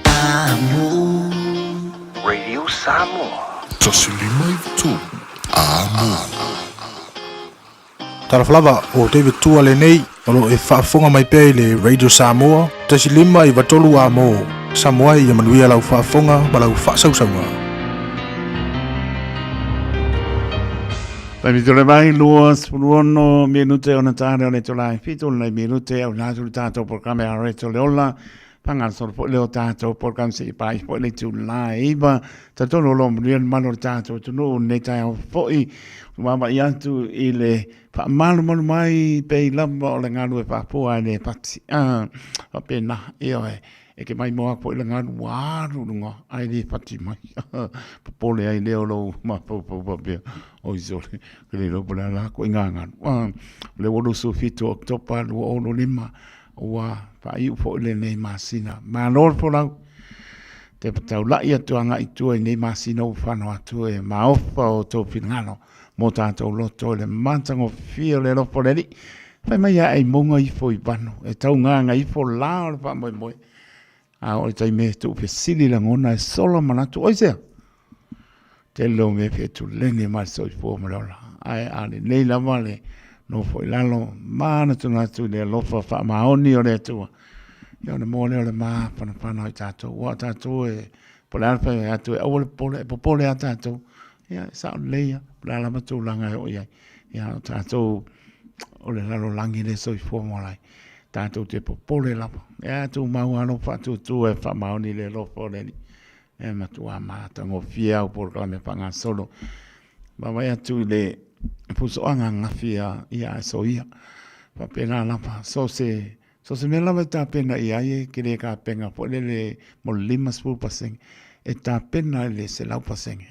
amo. Radio Samoa. Tasilima ibatolu. Taraflava o David Tua le nei, alo e whaafonga mai pēi le Radio Samoa, tasi lima i watolu a mō, Samoa i amanuia lau whaafonga, ma lau whaasausanga. Pai mitole mai lua spuluono minute o natare o le tolai fitu le minute o natu tato programe a reto le ola pangan sol po leo tato program se pai po le tu live tato no lo mrien malo tato tu no ne Taeao foi mama yantu ile pa malu mai pe lamba o le ngalu e pa po ai pati pa pena e ke mai moa po le ngalu waru lunga ai le pati mai po le ai leo lo ma po pe o isole ke le lo pula la ko inganga le wolo so fito oktopa lo o lo lima wa pa i fo le nei masina ma lor po la te tau la ia tu anga i tu nei masina o fano atu e ma ofa o to finalo mo tato lo to le mantango fio le lo po le fa mai ai monga i fo i pano e tau nganga i fo la pa moi a o tai me tu pe sili la ngona e solo manatu o se te lo me pe tu le ne ma so i fo mo la ai ale nei la vale no foi lalo mana tu na tu le lofa fa maoni o le tu yo ne mo le ma pana i tato wa tato e pola fa atu e o pole tato ya sa le ya la ma tu langa o ya tato o le lalo langi le so i fo mo lai tato te pole la ya tu mau ano fa tu e fa maoni le lofa le e ma tu ama tango fia o por me panga solo ma vai tu le puso anga ngafia ia so ia pa pena la pa so se me la ta pena ia e kire ka penga po le mo lima sul paseng e ta pena le se la paseng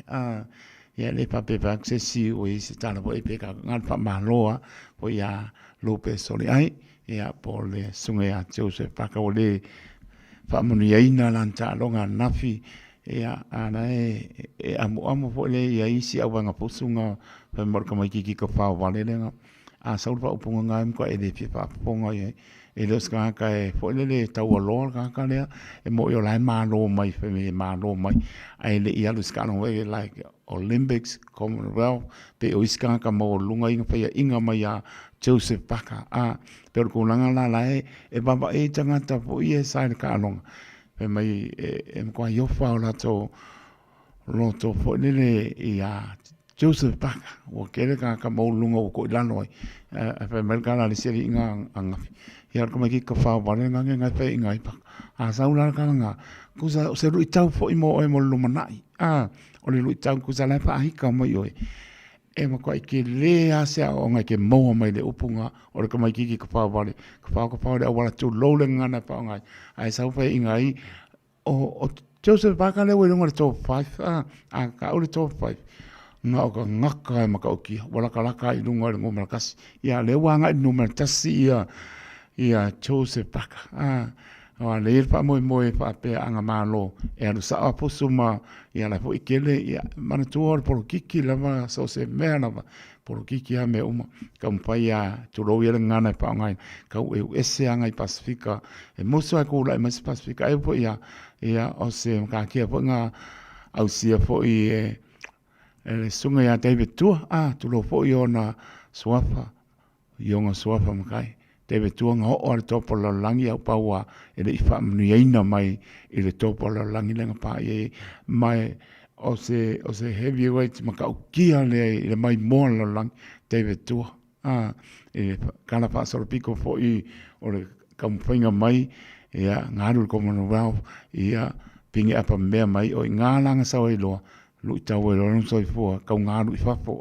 ia le pa pe pa accessi o i se ta po e pe ka ngal pa maloa po ia lope soli ai ia po le sunga ia Joseph pa ka o le fa mo ia ina lanta longa nafi ia ana e amo po le ia isi au nga pusunga pe mor ka mai ki ka fa vale lenga a saul pa upunga ngam ko e le pa ponga e le ska ka e po le tau lo ka le e mo yo lai ma lo mai fe ma lo mai ai le ia lu ska no we like Olympics Commonwealth pe o ska ka mo lunga inga mai a Joseph Paka pero ko langa la e baba e tanga ta po ie sai ka longa pe mai e ko yo fa la to lo to po le ia Joseph Paka o kere ka mo lunga ko la noi pe mer ka la seri inga anga ia ko mai ki fa ba nga nga pe inga pa a saula ka nga ku sa se ru tau fo mo lumanai o le lu tau ku sa la pa hi ka mo yo e ma ko ki le ase o nga ke mo mai le upunga o le ko mai ki fa ba le ko fa le wala tu lo le nga pa nga ai sa fa inga i o Joseph Paka le we ngor top 5 ka o le top 5 ngaka e maka oki wala kalaka i lunga le ngoma kasi ia le wanga i numero tasi ia Joseph Paka Wa le fa mo fa pe anga malo e alu sa po suma ia la po ikele ia mana tuor por kiki lava so se mea lava por kiki a me uma ka mpai a turo ia ngana pa ngai ka u ese anga i Pasifika e muso a kula i mas Pasifika e po ia o se ka kia po nga au sia po i e sunga ia David Tua tulo po i ona suafa ionga suafa makai David Tua nga o le topo la langi au paua e le ifa mnuiaina mai i le topo la langi lenga pa i mai o se heavyweight maka ukia le mai moa la langi David Tua e kana pa soropiko fo i o le kampinga mai ia ngaru le Commonwealth ia pingi apa mea mai o i ngālanga sawa i loa lui tau e lorong soi fua kau ngaru i fafo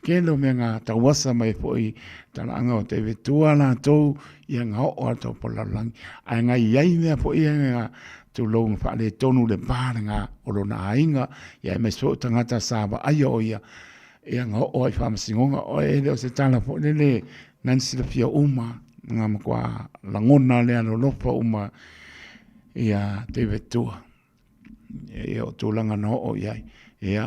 ke lo mea ngā tauasa mai fo i tala anga o David Tua la tau ia ngā o ato po la langi ai ngā iai mea fo i ngā tu long fa le tonu le pāranga o lo na ainga ia me so tangata saba ai o ia ngā o i whamasingonga o e leo se tala fo le nansi la fia uma ngā makua langona le ano lopa uma ia David Tua ia o tūlanga no o iai ia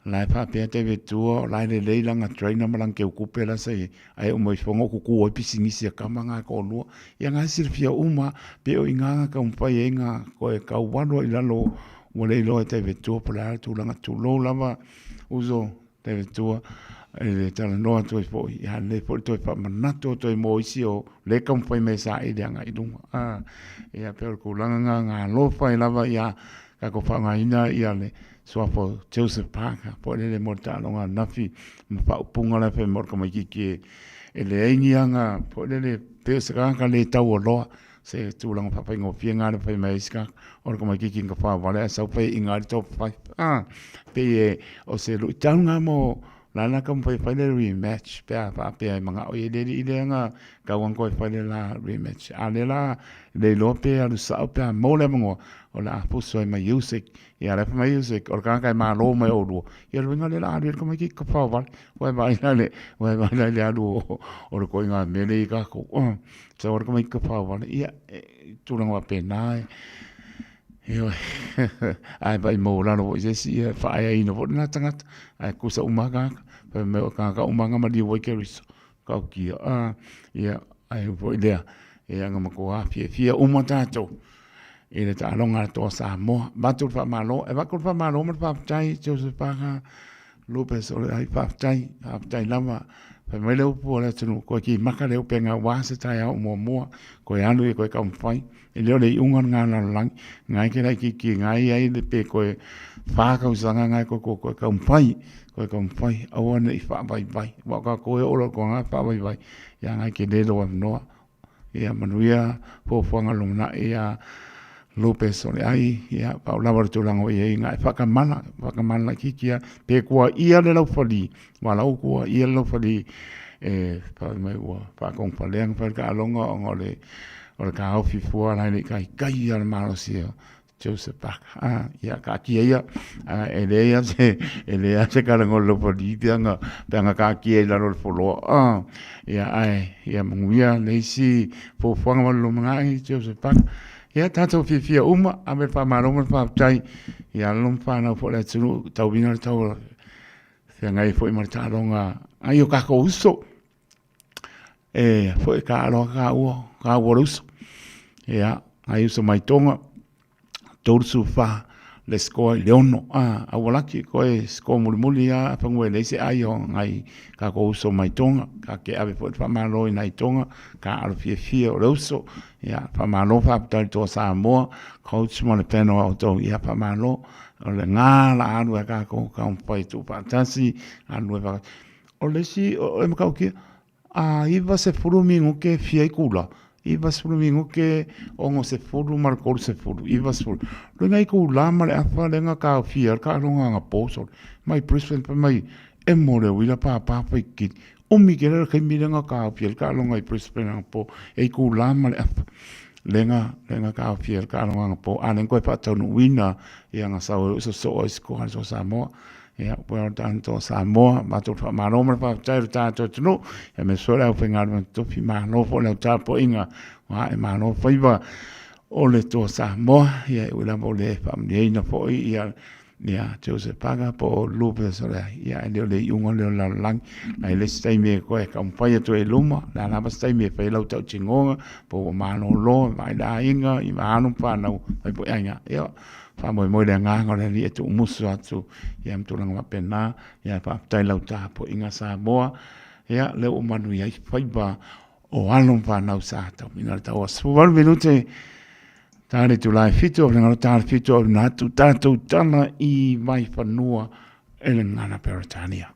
lai whapea David Tua lai le leilanga trainer malang ke ukupe la sei ai umoi whongo kuku o pisingisi a kamanga ko lua ia ngā sirfia uma pe o inganga ka umpai e ngā koe kau wano i lalo o le ilo e David Tua pala tūlanga tūlo lava uzo David Tua e tala noa toi po ia le po toi pa manato toi mo isi o le kampai me sa i leanga i dunga ia pe o kulanga ngā lofa i lava ia ka ko whanga ina ia le suapo Joseph Parker po le morta longa nafi mpa upunga la pe morka mai ki e le aingianga po le pe se ka le tau loa se tūlanga papai ngo pienga le pe mai ska or ko mai ki ka fa vale sa pe inga top 5 pe o se lu tanga mo lana kam pai le rematch pe pe manga o ile ile nga ka wan ko pai la rematch ale la le lope alu sa pe mo le mo o la puso mai music ia le mai music or ka ma lo mai o do ia le ngale la ale ko mai ki ka fa val wa mai le alu o ko nga mele ka ko so or ko mai ka fa val ia tu lang wa pe nai ai vai mo la no je si fa ai no na tangat ai ku sa umaga pe me ka umaga ma di wo ke riso ka ki ia ai vo idea ia ngam ko a fia umata to ele ta longa to Samoa batul fa malo e va kul fa malo ma fa tai Joseph Parker Lopez o ai fa tai lama pe me le upo le tunu ko ki maka le upenga wa se Taeao mo ko anu ko ka mfai e le unga ngana lang ngai ke lai ki ngai ai le pe ko fa ka usanga ngai ko ka mfai awana i fa bai wa ka ko o lo ko nga fa bai ya ngai ke le lo no ia manuia po fanga luna ia Lopez o le ai ia pa la war tu lango ia ngai fa ka mana ki kia pe ko ia le lo fali wala ko ia lo fali pa mai wa pa kong pa leng pa ka longa ngole o ka au fi fu ala ni kai ia malo sia Joseph Parker ia ka kia ia ele se ka ngol lo fali pianga ka kia la lo folo ia ai ia mungia le si fo fanga lo ngai Joseph Parker ia tato fia uma a me fa maroma fa tai ia lom fa na fo le tsu tau vina tau se ngai fo i marta longa ai o ka ko uso fo ka lo ka wo uso ia ai uso mai tonga torsu fa le sko leono a wala ki ko e sko muli a fa ngwe le se ai o ngai ka ko uso mai tonga ka ke ave fo fa malo i nai tonga ka al fia o uso ia fa malo fa tal to Samoa coach mo le peno auto ia fa malo o le nga la anu ka ko ka un pai tu pa tasi anu va o le si o me ka ki i va se furumi ngo ke fia kula i va se furumi ngo ke ongo se furu mar ko se furu i va furu lo ngai ko la ma le afa le nga ka fia ka lo nga poso mai Brisbane pa mai e mo le wila pa ki o mi ke le ke mi nga ka fia ka lo ngai Brisbane po e ko la ma le afa lenga ka fia ka lo nga po ane ko pa tonu wina ia nga sa so ko so Samoa ia well done to Samoa ma to fa maroma fa tai ta to no e me so la fenga to fi ma no fo la ta po inga wa e ma no fa iba o le tō Samoa, ia e ula mo le whamneina po ia Joseph Paga po lupe sore ia e leo le iunga leo la lang ai le stai me koe ka mpaya to e luma la lava stai me pe lau tau chingonga po mano lo mai da inga I maanu whanau ai po inga ia whamoi moi le nganga le li e tu umusu atu ia mturanga mapena ia whaptai lau ta po inga Samoa ia leo umanu ia whaiba o anu whanau sa tau mina le tau asu walu minute Tāre tu lai fito, o ngaro tāre fito, o nā tu tātou tana I mai whanua e le ngana Peritania.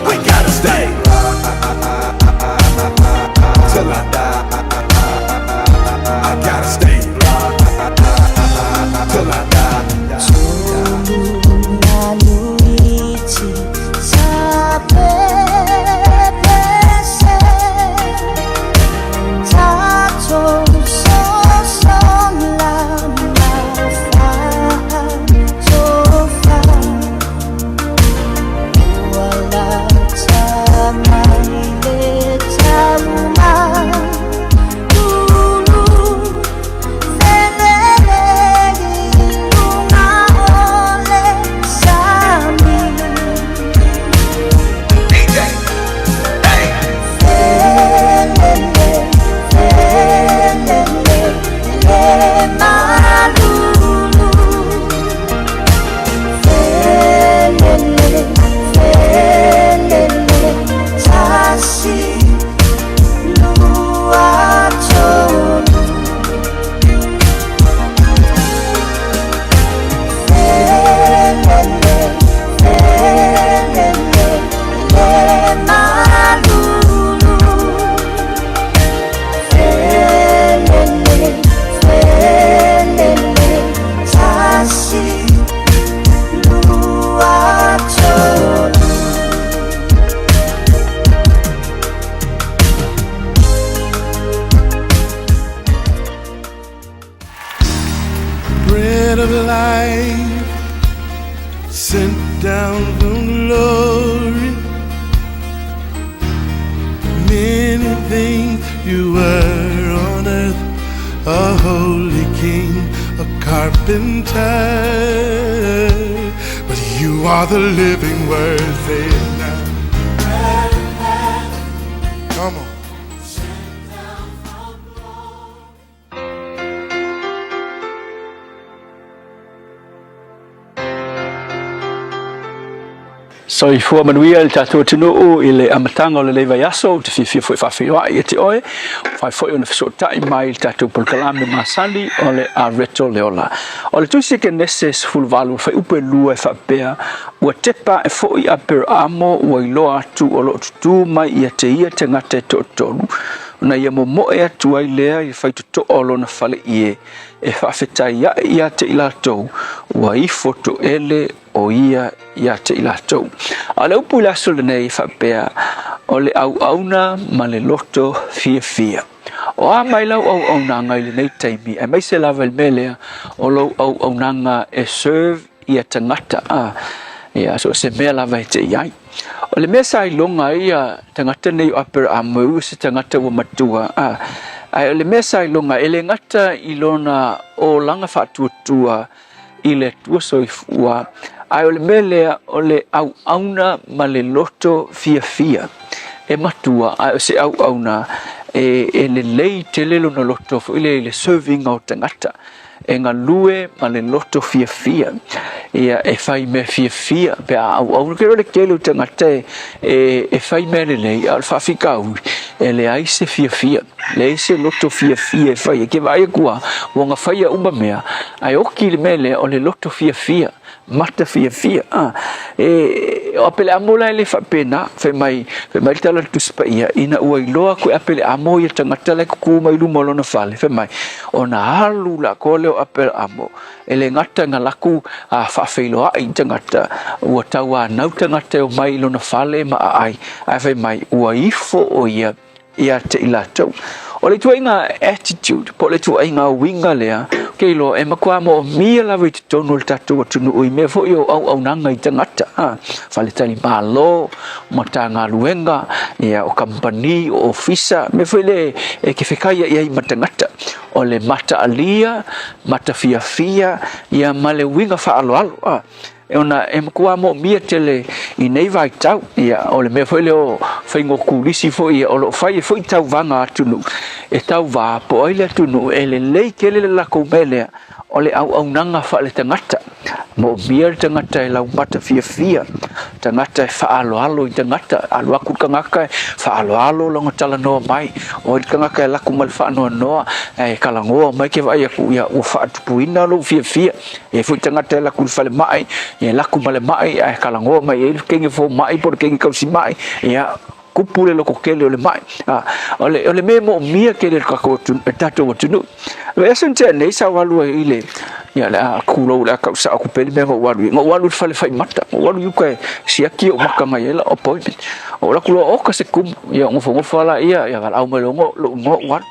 We gotta stay till I die. I gotta stay till I die. been tied, but you are the living word there now. Come on. So I fua manuia le tatou tunu i le amatanga o le leva yaso te fifia foi whawhiwa i te oe whai foi o na whasotai mai le tatou polkalame masali o le a reto leola o le tusi ke neses fulvalu whai upe lua e whapea ua tepa e foi a per amo ua iloa atu o lo tutu mai i a te ia te ngate to tonu na ia mo e atu ai lea i whai tuto o lo na whale ie e whawhetai i a te ilatou ua i foto ele o ia te ilatou. A le upu la sole nei whapea o le auna ma le loto fia. O a mai lau au nanga i le nei taimi, e mai se lava il melea o lau au nanga e serve ia tangata. Ia, so se mea lava e te iai. O le mea sa ilonga ia tangata nei o apera a mau se tangata ua matua. Ai o le mea sa ilonga ele ngata ilona o langa whatuatua i le tua soifua. Ai o le melea o le auna ma le loto fia. E matua, ai o se auna e le lei te lelo na loto fo le serving o tangata. E ngā lue ma le loto fia. Ia e whai me fia. Pe auna kero le kelo tangata e whai me le lei al whawhikau. E le aise fia. Le aise loto fia e whai. E ke vai kua, wonga whai a mea. Ai oki le mele o le loto fia. Mata fia e o apele amola le fa pena fe mai tala tu spa ia ina ua iloa ko apele amo ia tangata le ku mai lu molo na fale fe mai ona halu la ko le apele amo ele ngata ngalaku a fa feiloa i tangata ua tawa nau tangata o mai lo na fale ma ai fe mai ua ifo o ia te ilatou o le tuainga attitude po le tuainga winga lea keilo e makua mo mia la wit tonu le tatu tunu ui me fo yo au nanga i tangata fale tali malo matanga luenga ia o company o ofisa me fo le e ke fekaya ia i matangata o le mata alia mata fia ia male winga fa alo e ona e makua mo mia tele i nei vai tau ia o le me fo le o faingo kulisi fo ia o lo fai fo i tau vanga tunu e tau va po ile tunu ele lei kele la ko mele o le au nanga fa le tangata mo mia tangata e lau mata fia tangata fa alo i tangata alo aku kangaka fa alo longa tala no mai o kangaka la ku mal fa no e kalango mai ke vai aku ia o fa tupuina lo fia e fo tangata la ku fa le mai e la ku mal mai e kalango mai e kenge fo mai por kenge kausi mai ia kupule lo kokele le mai ole me mo mia ke le kako tato tunu e sente nei sa walu ile ya la kulo la ka sa ku pele me ngo walu fale fai mata walu yu ka sia ki o maka mai la appointment o la kulo o ka se kum ya ngo fala ia ya val au me lo ngo wat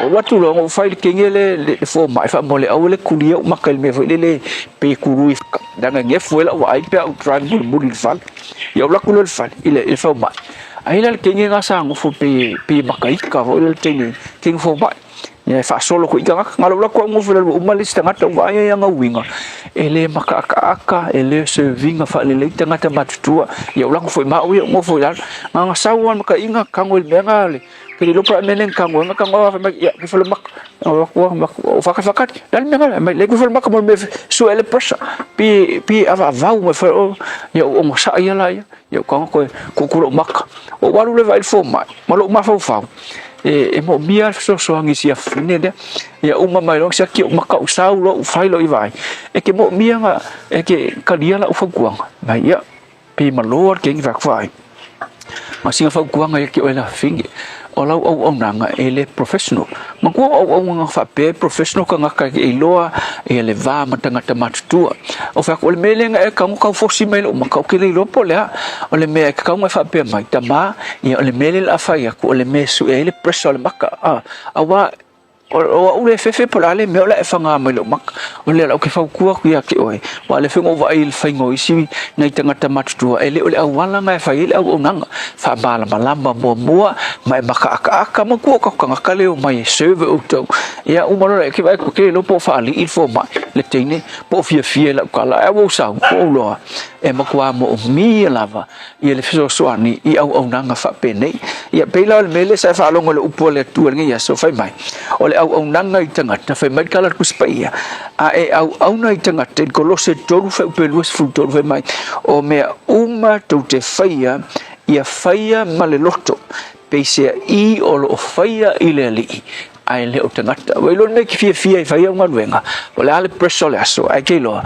o watu lo ngo fai kengele le fo mai fa mole au le kulia maka me fo le pe kuru danga nge fo la wa ai pe au triangle bul fal ya la kulo fal ile fo mai ai la kengi nga sa ngo fo pe makaika ho le tene king fo mai ya fa solo ko ikanga ngalo la ko ngo fo le umalis tanga to wa ya nga winga ele makaka ele serving fa le tanga ta matutua ya la ko fo ma ngo fo la nga sa wan maka inga kangol menga kiri lo pra menen kango fa ya ke fo le mak o fa dan menga mai le ko fo mak mo me so ele pressure pi ava vau me fo ya o mo sa ya la ya ko ko mak o walu le vai fo mai malo ma fa e mo mia so angi sia fine de ya uma mai long sia ki maka usau lo fai lo i vai e ke mo mia nga e ke kalia la ufa kuang mai ya pi malor ke ngi vai masinga fa kuang ya ki ola fingi ola au nanga ele professional mako au nga fa pe professional ka ngaka e loa e le va matanga tamatutua o fa ko le melenga e ka ngo fosi mele o maka ke le lo polea o le me ka ngo fa pe mai tama e o le mele la fa ya ko le me su ele pressure le maka awa o ule fefe pola le me ola e fanga mai lo mak o le o ke fa ku ku ya ke oi wa le fengo va il faingo isi nei tanga tamatu ele ole au wala ngai fa ile au nanga fa bala malamba bo mo mai maka aka ma ku ka ka le o mai serve o to ya o mo ke vai ku ke lo po fa li il fo mai le tene po fia la kala e wo sa po lo e ma ku mo mi lava ia le fiso soani I au nanga fa pene ia pela le mele sa fa longo le upo le tu ngi ya so fa mai ole au nanga I tangata fa mai kala ku spaia a e au na I tangata ko lo se toru fa pelu fu toru fa mai o me uma to te faia ia faia male loto pesia I o lo faia ile li ai le o tangata we lo me ki fia faia nga wenga ole ale presso le aso ai ke lo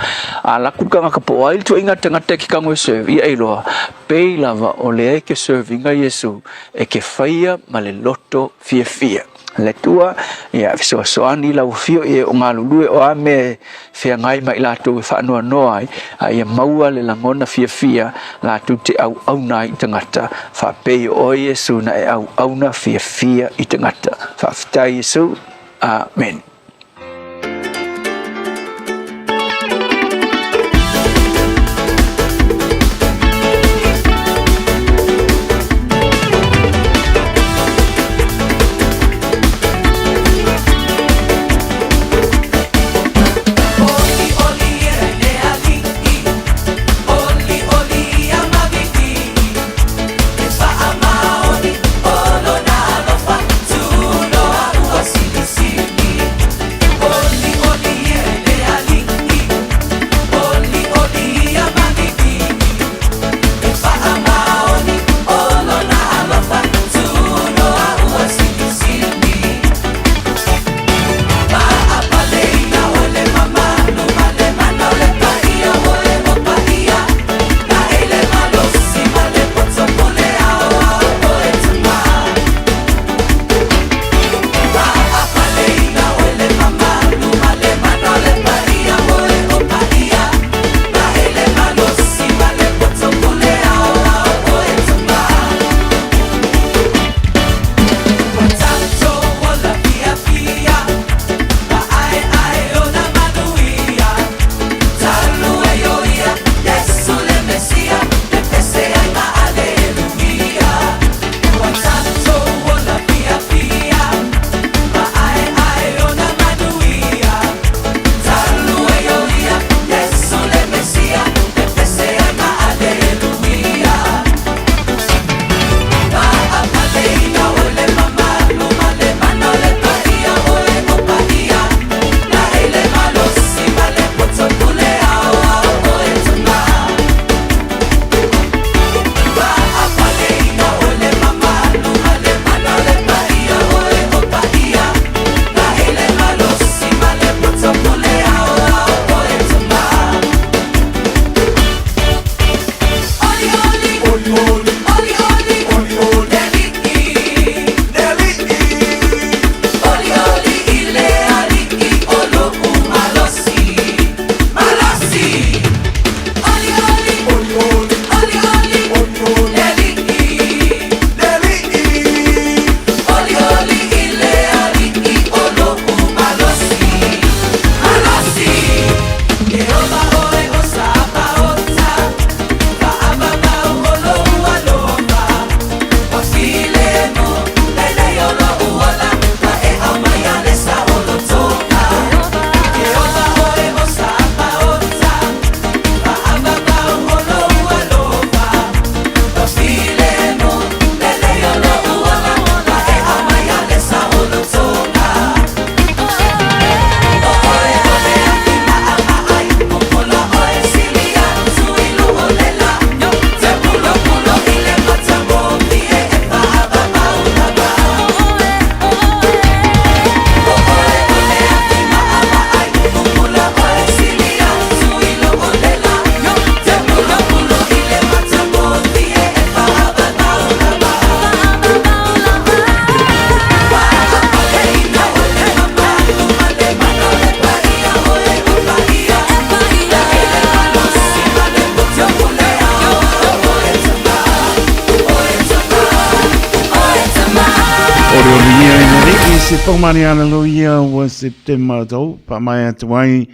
ala ku ka ka po ai to inga tangata ki ka ngo serve ai lo pe lava ole ke serving a Yesu e ke faia male loto fia le tua ia so ani la fio e o ngalulu o ame fe ngai mai la tu fa no ai ia maua le langona fia la tu te au nai tangata fa pe o Yesu na e au na fia I tangata fa fta Yesu amen. pongmani hallelujah was September tau, pa mai atuai.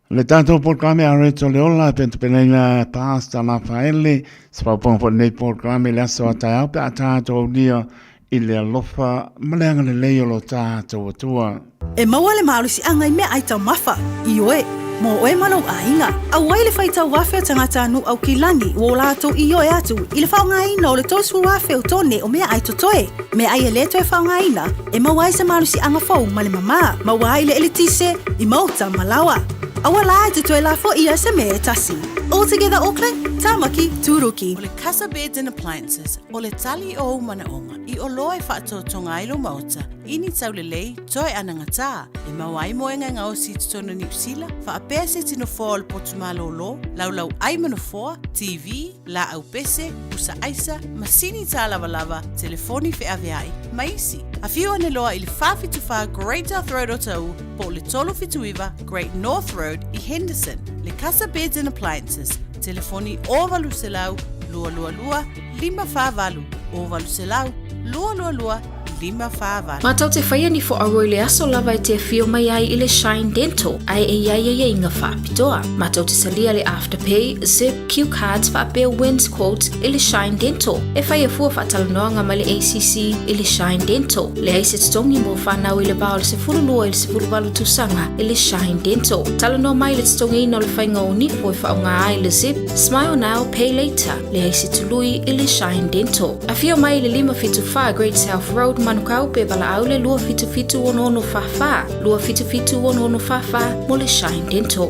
Le tātou programe a reto le ola, penta penela pasta na faele, spapong po nei programe le aso a Taeao, pe a tātou dia i le alofa, maleanga le leo lo tātou atua. E maua le maulusi angai mea ai tau mafa, i oe, mo oe malau a inga. A wai le whai tau wafe o tangata anu au kilangi, o lātou i oe atu, i le whaonga ina o le tosu wafe o tone o mea ai totoe. Mea ai e le toe whaonga ina, e maua ai sa maulusi anga fau ma le mama, maua ai le elitise, i mauta malawa. Awa la te toe la fo i asa mea tasi. All Together Auckland, Tamaki, Turuki. O le Casa Beds and Appliances, o le tali o umanaonga, i o loe whaatotonga ilo mauta, ini tau le lei, toe anangata, e mawai moenga ngao si tutono New Zealand, whaapea se tino fōa le potumalo lo, lau ai manofoa, TV, la au pese, usa aisa, masini tā lava, telefoni fe aveai, maisi. A whiu ane loa i le whawhituwha Great North Road o tau, po le tolo fituiva Great North Road i Henderson, le Casa Beds and Appliances, telefoni o valu se lau, lua, 5 o valu se lau, lua, 5 whāwara. Mātau te whaia ni fo aroi le aso lava e te whio mai ai i le Shine Dental, ai e iai inga whāpitoa. Mātau te salia le Afterpay, Zip, Q Cards, whāpea Wins Quotes i le Shine Dental. E whaia fua whātalanoanga ma le ACC i le Shine Dental. Le aise tongi mo whanau i le bao le se furulua i le se furuwalu tusanga i le Shine Dental. Talanoa mai le tongi ina o le whainga o nipo i whaonga ai le Zip, Smile Now, Pay Later. Le aise tului i le Shine Dental. A whio mai le 5 Great South Road, manukau pe wala aule lua fitu ono whawha. Lua fitu ono whawha mo le Shine Dental.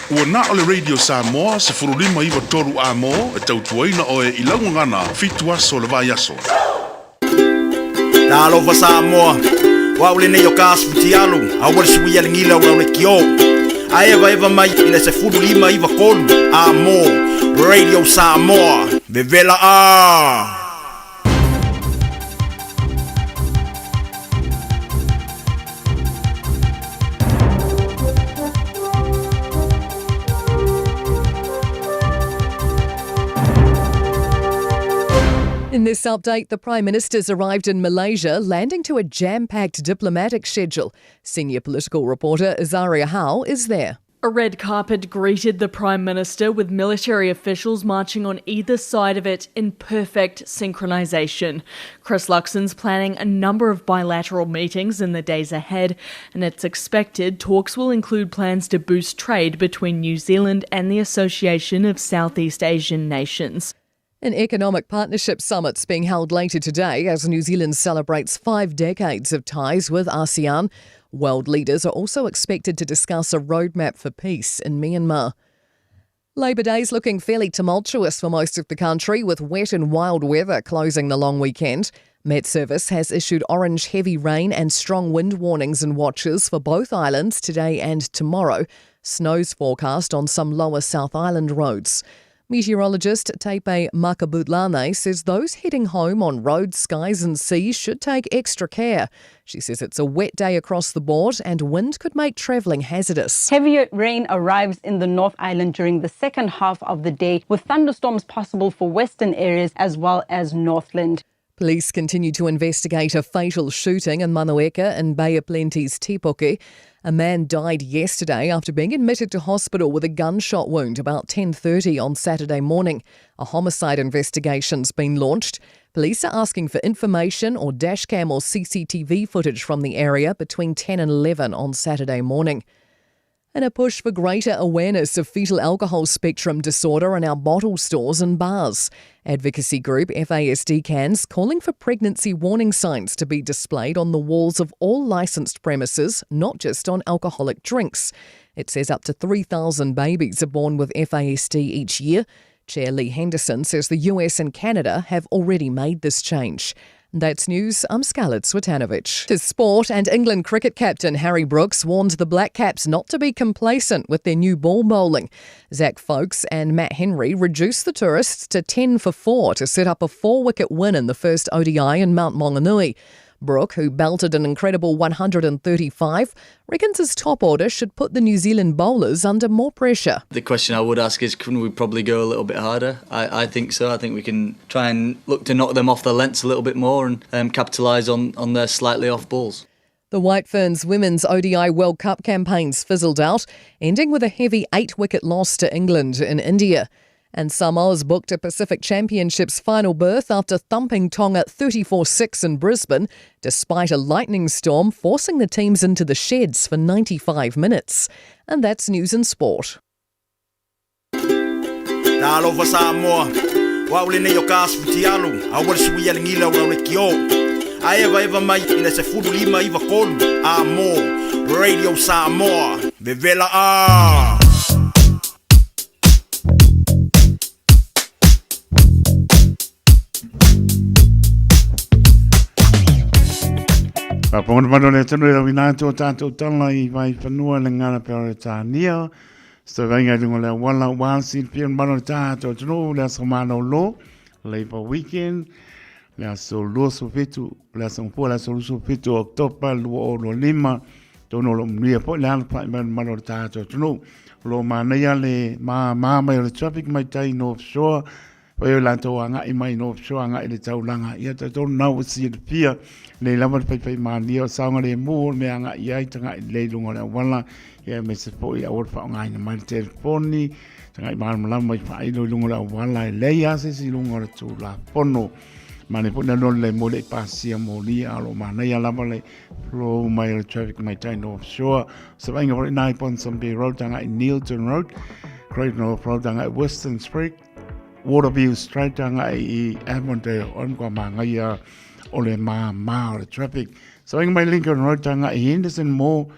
Ua na o le Radio Samoa se furulima iwa toru a mo e tautuaina oe i laungangana fitu aso le vai aso. Talo fa Samoa, wa ule ne yo kasputi alu, awal suia le ngila ula le kio. A eva mai ina se furulima iwa kolu a mo Radio Samoa. Bevela a. In this update, the Prime Minister's arrived in Malaysia, landing to a jam-packed diplomatic schedule. Senior political reporter Azaria Howe is there. A red carpet greeted the Prime Minister with military officials marching on either side of it in perfect synchronisation. Chris Luxon's planning a number of bilateral meetings in the days ahead, and it's expected talks will include plans to boost trade between New Zealand and the Association of Southeast Asian Nations. An economic partnership summit's being held later today as New Zealand celebrates 5 decades of ties with ASEAN. World leaders are also expected to discuss a roadmap for peace in Myanmar. Labour Day's looking fairly tumultuous for most of the country, with wet and wild weather closing the long weekend. Met Service has issued orange heavy rain and strong wind warnings and watches for both islands today and tomorrow. Snow's forecast on some lower South Island roads. Meteorologist Taeao Makabutlane says those heading home on roads, skies and seas should take extra care. She says it's a wet day across the board and wind could make travelling hazardous. Heavier rain arrives in the North Island during the second half of the day, with thunderstorms possible for western areas as well as Northland. Police continue to investigate a fatal shooting in Manueka in Bay of Plenty's Tipoke. A man died yesterday after being admitted to hospital with a gunshot wound about 10:30 on Saturday morning. A homicide investigation's been launched. Police are asking for information or dashcam or CCTV footage from the area between 10 and 11 on Saturday morning. And a push for greater awareness of fetal alcohol spectrum disorder in our bottle stores and bars. Advocacy group FASD Cans calling for pregnancy warning signs to be displayed on the walls of all licensed premises, not just on alcoholic drinks. It says up to 3,000 babies are born with FASD each year. Chair Lee Henderson says the US and Canada have already made this change. That's news. I'm Scarlett Swetanovic. To sport, and England cricket captain Harry Brooks warned the Black Caps not to be complacent with their new ball bowling. Zach Folkes and Matt Henry reduced the tourists to 10 for 4 to set up a 4-wicket win in the first ODI in Mount Maunganui. Brooke, who belted an incredible 135, reckons his top order should put the New Zealand bowlers under more pressure. The question I would ask is, couldn't we probably go a little bit harder? I think so. I think we can try and look to knock them off their lengths a little bit more and capitalise on their slightly off balls. The White Ferns women's ODI World Cup campaigns fizzled out, ending with a heavy 8-wicket loss to England in India. And Samoa's booked a Pacific Championships final berth after thumping Tonga 34-6 in Brisbane, despite a lightning storm forcing the teams into the sheds for 95 minutes. And that's news and sport. Taeao for Samoa. Wauline yo Taeao. Awal suya ngila wala kio. Eva mai ina se fudu lima iva kolu. Amo Radio Samoa. Vevela a. Paponga madone tanu la winato tato tala I vai fanua le ngana peoritania. Sto venga dungo le wala wansi pion madone tato tanu le somano lo le pa weekend le so lo so fitu le so po la so fitu october lo lima tono lo mia po le pa madone tato tanu lo manaya le ma mai le traffic mai tai no offshore. Poi la toa nga I mai no offshore nga I le taulanga ia ta to na si de pia le lava pai mani o saunga le mu me nga ia I tanga le lunga le wala ia me se po ia or fa nga I mai telefoni tanga I mal mala mai fa I lunga le wala le ia se si lunga le tu la pono mane po na no le mo le pasia mo li alo mana ia lava le flow mai le traffic mai tai no offshore so vai nga 9.some road tanga I Neilton Road Great North Road tanga Western Street Waterview Straight tanga I Avondale on kwa manga ia ole ma le traffic so ing mai Lincoln Road tanga I Henderson Mall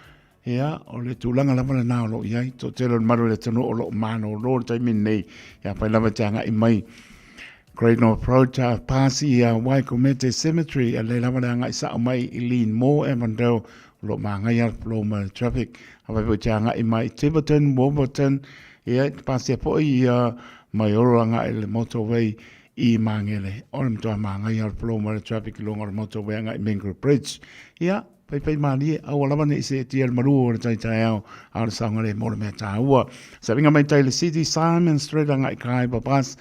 ia ole tulanga lava na lo ia to telo maru le tano o lo mano lo tai minei ia pai lava tanga I mai Great North Road ta pasi ia Waikomete Cemetery le lava nga I sa mai Eileen Mall Avondale lo manga ia flow ma traffic ava po tanga I mai Tiverton Wolverton ia pasi po ia mai ora nga I le motorway I mangele on to manga ia flow ma traffic long or motorway nga I Mingle Bridge ia pai mani awala mani se tiel maru o Taeao ar sangale mo me taua sabinga mai tai le City Simon Street nga I kai babas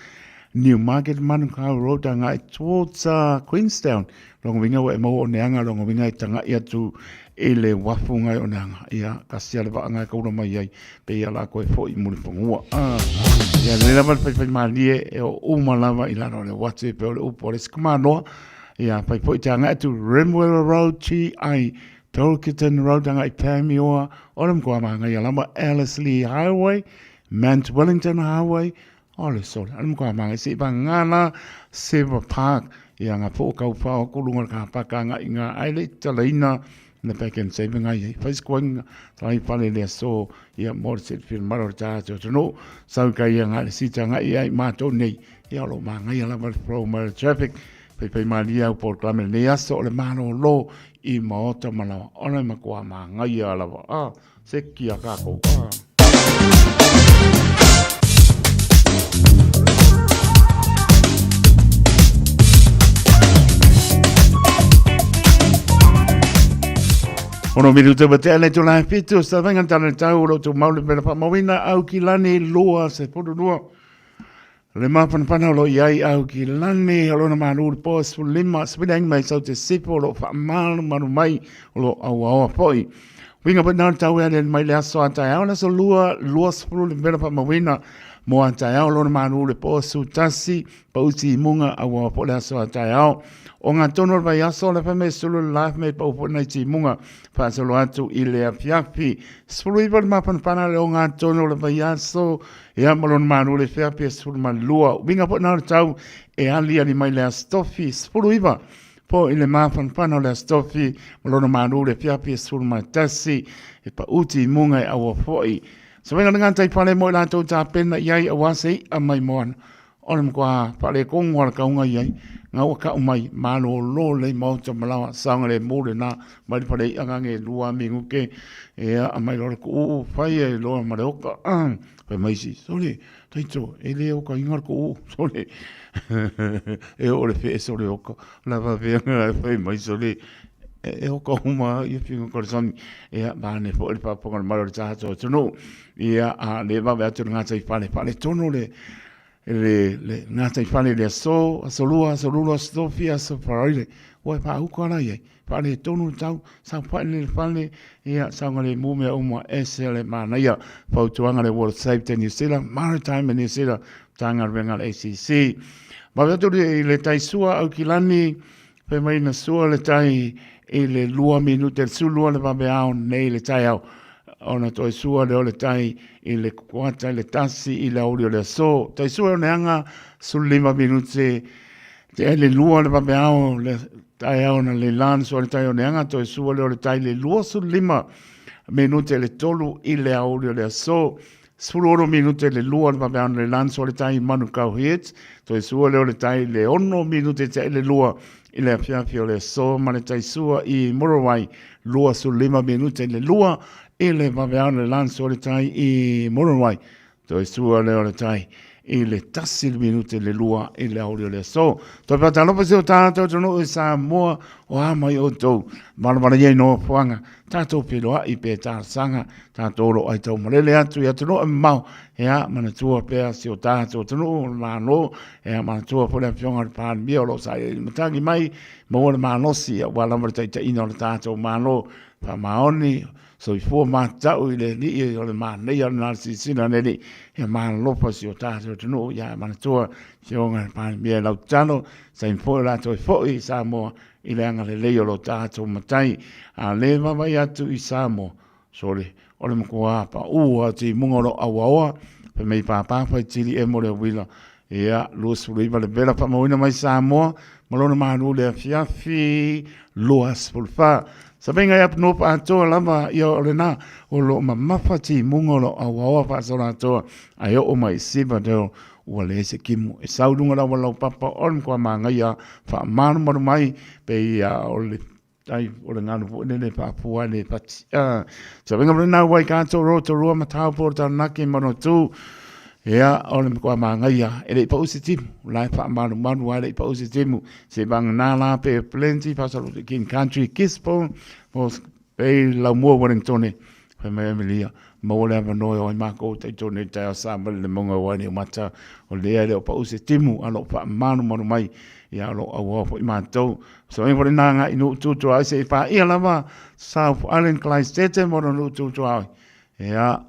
New Market Manukau Road nga I towards Queenstown long winga we mo o neanga long winga tanga ia tu ele wafunga o nanga ia kasia le nga ko mai ai pe ia la ko fo I muli fongua ia le lava pai mani e o umalava I la no le WhatsApp o le upore skamano ia pai po tanga tu Rimwell Road I Tolkien Road tanga I Pamioa olam ko manga ia lama Ellerslie Highway Mount Wellington Highway ole sol alam ko manga si bangana Silver Park ia nga po ka pa ko lunga ka pa ka nga inga ai le talaina na peken saving ai fais kwang tai pale le so ia more set film maro ta to no sau ka ia nga si tanga ia ma to nei ia lo manga ia la pro mar traffic pai malia por clame ne aso le mano lo I mota mana ona ma kwa manga ia la se kia ka ko Ono minuto batele to la fito sta venga tale tau lo to maule per pa mawina au kilani loa se podo loa le mapa pana lo iai au kilani lo na manu po su lima spidang mai so te sipo lo fa mal manu mai lo au poi winga pa na tau ya mai le so Taeao na so lua spulu le per pa mawina mo Taeao lo na manu le po su tasi pa uti munga au po le so Taeao o ngā tono vai aso le whame sulu life me pau po nei ti munga pa solo atu I le afiafi sulu iwa le mapan pana le o ngā tono le vai aso e amalon manu le fiafi sulu malua winga po nā tau e ali mai le astofi sulu iwa po I le mapan pana le astofi malona manu le fiafi sulu matasi e pa uti munga e awa foi so winga le ngantai pale mo la tau ta pena iai awase a mai moana o le mkwa pale kongo ala kaunga iai nga o ka umai malo lo le mau te malawa sanga le mole na mai pale anga nge lua mingu ke e a mai lo ko fai e lo ma o ka pe mai si sole taito e le o ka ingar ko sole e o le fe sole o ka la va ve fai mai sole e o ka uma i fingo korzon e ba ne fo le pa ponga malo ta to no e a le va va tu nga sai pale tono le ngata i whane le solua, stofia, so paraile. Wai pa ukara ye. Whane tonu tau, sa whane le whane, ia sanga le mumea umwa le mana ia, pautuanga le World Safety New Zealand, Maritime New Zealand, tanga renga le ACC. Ma vetu le tai sua au kilani, pe mai na sua le tai i le lua minute, le sulua le vabeao nei le Taeao. Ona toi sua le ole tai i le kuata i le tasi i le auri o le so. Tai sua o neanga su 5 minute te le lua le papeao le Taeao na le lan so le tai o neanga toi sua le ole tai le lua su 5 minute le tolu i le auri o le so. Sfuroro minute le lua le papeao le lan so le tai manu kau hit. Toi sua le ole tai le 1 minute te le lua i le afiafi o le so. Ma le tai sua i Morowai lua su 5 minute le lua i le vaveao le lanso le tai i Morowai, toi sua leo le tai i le tasi le minute le lua i le auri o le so. Toi patalopa si o tātou tono i Samoa o amai o tau. Malamara iei no fuanga, tātou piloa i pe tāsanga, tātou lo ai tau marele atu i atu no e mau, ea manatua pea si o tātou tono mano, ea manatua pole a fionga le pāni mia o lo sa i matangi mai, maua le manosi, wala mara taita ina o le tātou mano, pa maoni, so i fua mātau i le ni i o le mānei o le nasi sina neri e mālopa si o tātou tunu ia manatua si o ngā pāni mea lau tano sa i fua rātou i fua i Samoa i le anga le leo lo tātou matai a le mawai atu i Samoa sore o le mkua pa ua ti mungoro awaoa pe mei pāpāpa i tiri e mo le wila ia lua suriva le bela pa mawina mai Samoa malona mānu le fiafi lua spulfa sa venga ia no pa to lama ia o le na o lo mafati mungolo a wa pa so na to ai o mai siba de o le se kimu e saudunga la wala papa on ko manga ia fa manu manu mai pe ia o le ai o le nganu po le pa pu le pati sa venga na wai ka to ro mata porta na ke mano tu ia o le ko manga ia e le pa OCT lai fa manu le pa OCT se bang na la pe plenty fa so kin country kispo mos pe la mo Wellington pe me Emilia mo le no o ma ko te tone te sa le monga wani mata o le pa OCT alo fa manu mai ia lo awa fo ma to so e vor nanga inu tu ai se pa ia lava South Island Christchurch mo no tu ai ia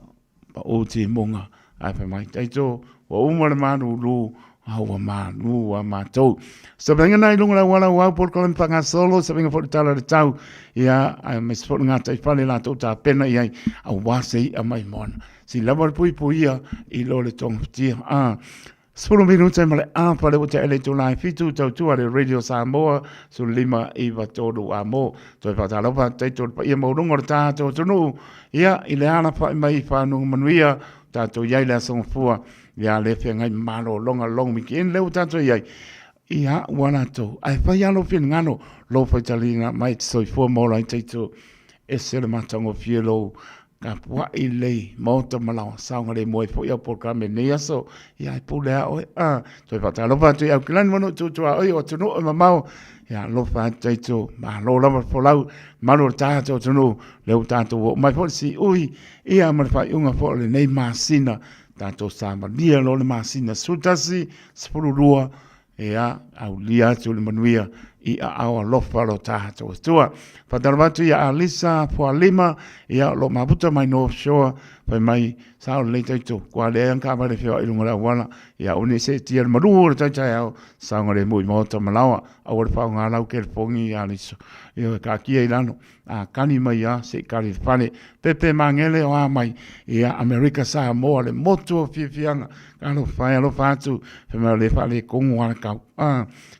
pa OCT monga ai pe mai taito o umar manu lu hawa manu wa matou so venga nai lunga wala wa por ko panga solo so venga for tala de tau ia ai mes for nga tai fale la to ta pena ia a wase a mai mon si lava pui ia i lo le tong ti solo minuto male pale o te ele to live fitu tau tu ale radio Samoa so lima i va todo amo to fa tala pa taito pa ia mo lunga ta to no ia i le ana fa mai fa no manuia tato iai la song fua ia le fe ngai malo longa long mi kin le tato iai ia wana to ai fa ia lo fin ngano lo fa talina mai so fua mo lai taito e se le matango fielo ka pua i le mota malawa saunga le moi fo ia por kame ne so ia pu le o to fa talo fa to ia klan mono tu oi o tu no mamau ia lo fa taito ma lo la fo lau malo tato tu no le tato mai fo si ui ia ma fa unga fo le nei masina tato sama dia lo le masina sutasi spurua ia au lia tu le manuia i a lo fa lo tato tua fa dalvatu ia alisa fo lima ia lo mabuta mai no shore pa mai sa le taito kwa le an ka ba le fio i lunga wala ia oni se tia maru taito sa ngore mo mota malawa au le fa nga lau ke fongi aliso ia ka kia ilano kani mai ia se kari fane pepe mangele o mai ia America Samoa le moto fianga kano fai lo fatu pe me le fale kongo ka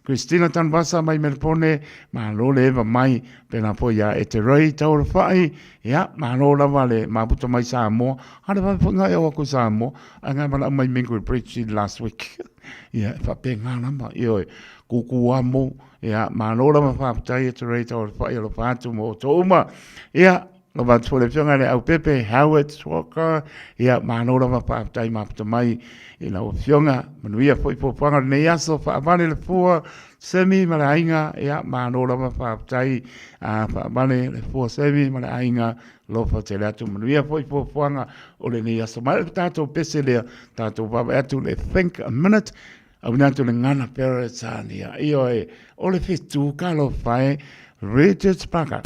Christina tan basa mai merpone ma lo le va mai pe na po ia e te rei tau fai ia ma lo la vale ma puto mai Samoa ana va fonga e o ko Samoa anga ma mai mingo preach last week ia fa pengana ma io kuku amo ia manora ma fa tai to rate or fa io fa tu mo to ma ia lo va tu le fionga le au pepe Howard Walker ia manora ma fa tai ma mai ina o fionga manuia foi po panga nei aso fa vale le fua semi malainga ia manora ma fa tai a fa vale le fua semi malainga lo fa te la tu manuia foi po panga o le nei aso ma tato pese le tato va atu le think a minute au natu le ngana pere tania io e o le fitu kalo fai Richard Parker.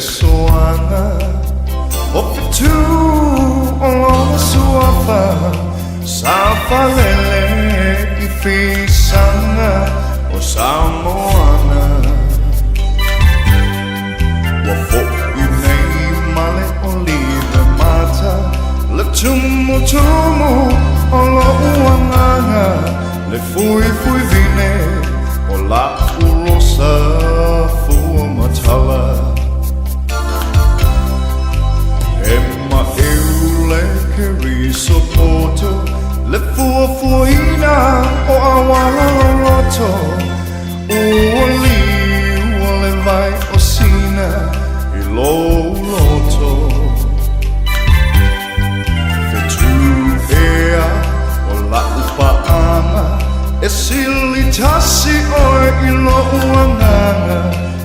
Soana o fitu o lona suafa Safalele I fisanga o Samoana Wa fo'i nei male o live mata Le tumu o lo uanganga Le fui vine o la urosa fua matala Emma eule keri sopoto Le fuina o awala roto Uoli uole vai o sina I lo loto Fetu ea o la upaanga E sili tasi oi I lo uanganga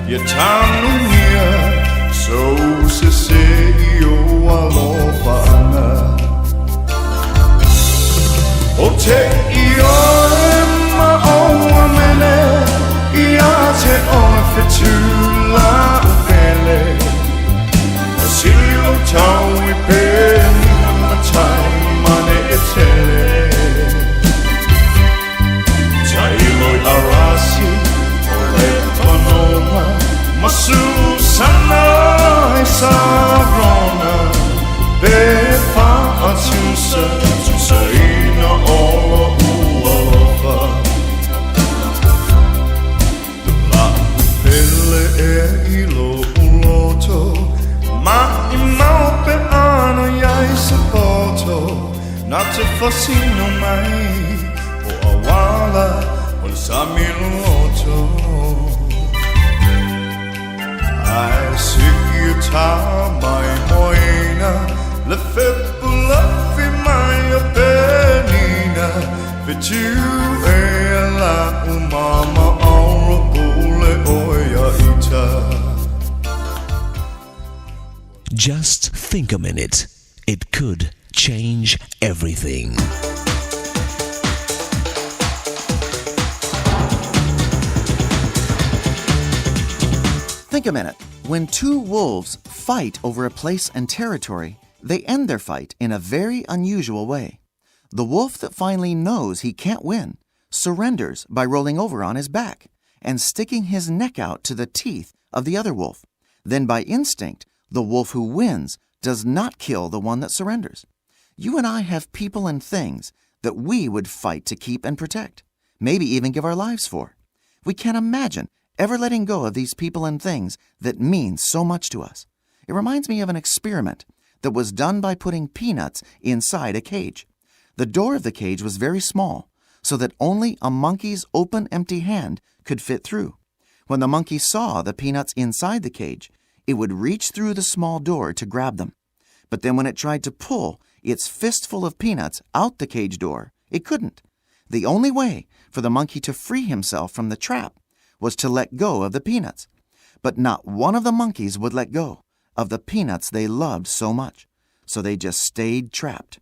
Ia tanu nia So se io alofana O te io ma o amene Ia te o fetula ufele O silo tau I peni matai mane e tele Tailo arasi o le panoma Masu sana Savrona Befa atusa Tusaina ola ualofa La pele e ilo uloto Ma I maupe ana yai sapoto Na te fascino mai O awala O samiloto I seek you mai moina Le fepula fi mai penina Fitu e la umama aura pule oya ita Just think a minute. It could change everything. Think a minute. When two wolves fight over a place and territory, they end their fight in a very unusual way. The wolf that finally knows he can't win surrenders by rolling over on his back and sticking his neck out to the teeth of the other wolf. Then by instinct, the wolf who wins does not kill the one that surrenders. You and I have people and things that we would fight to keep and protect, maybe even give our lives for. We can't imagine ever letting go of these people and things that mean so much to us. It reminds me of an experiment that was done by putting peanuts inside a cage. The door of the cage was very small, so that only a monkey's open, empty hand could fit through. When the monkey saw the peanuts inside the cage, it would reach through the small door to grab them. But then when it tried to pull its fistful of peanuts out the cage door, it couldn't. The only way for the monkey to free himself from the trap was to let go of the peanuts. But not one of the monkeys would let go of the peanuts they loved so much, so they just stayed trapped.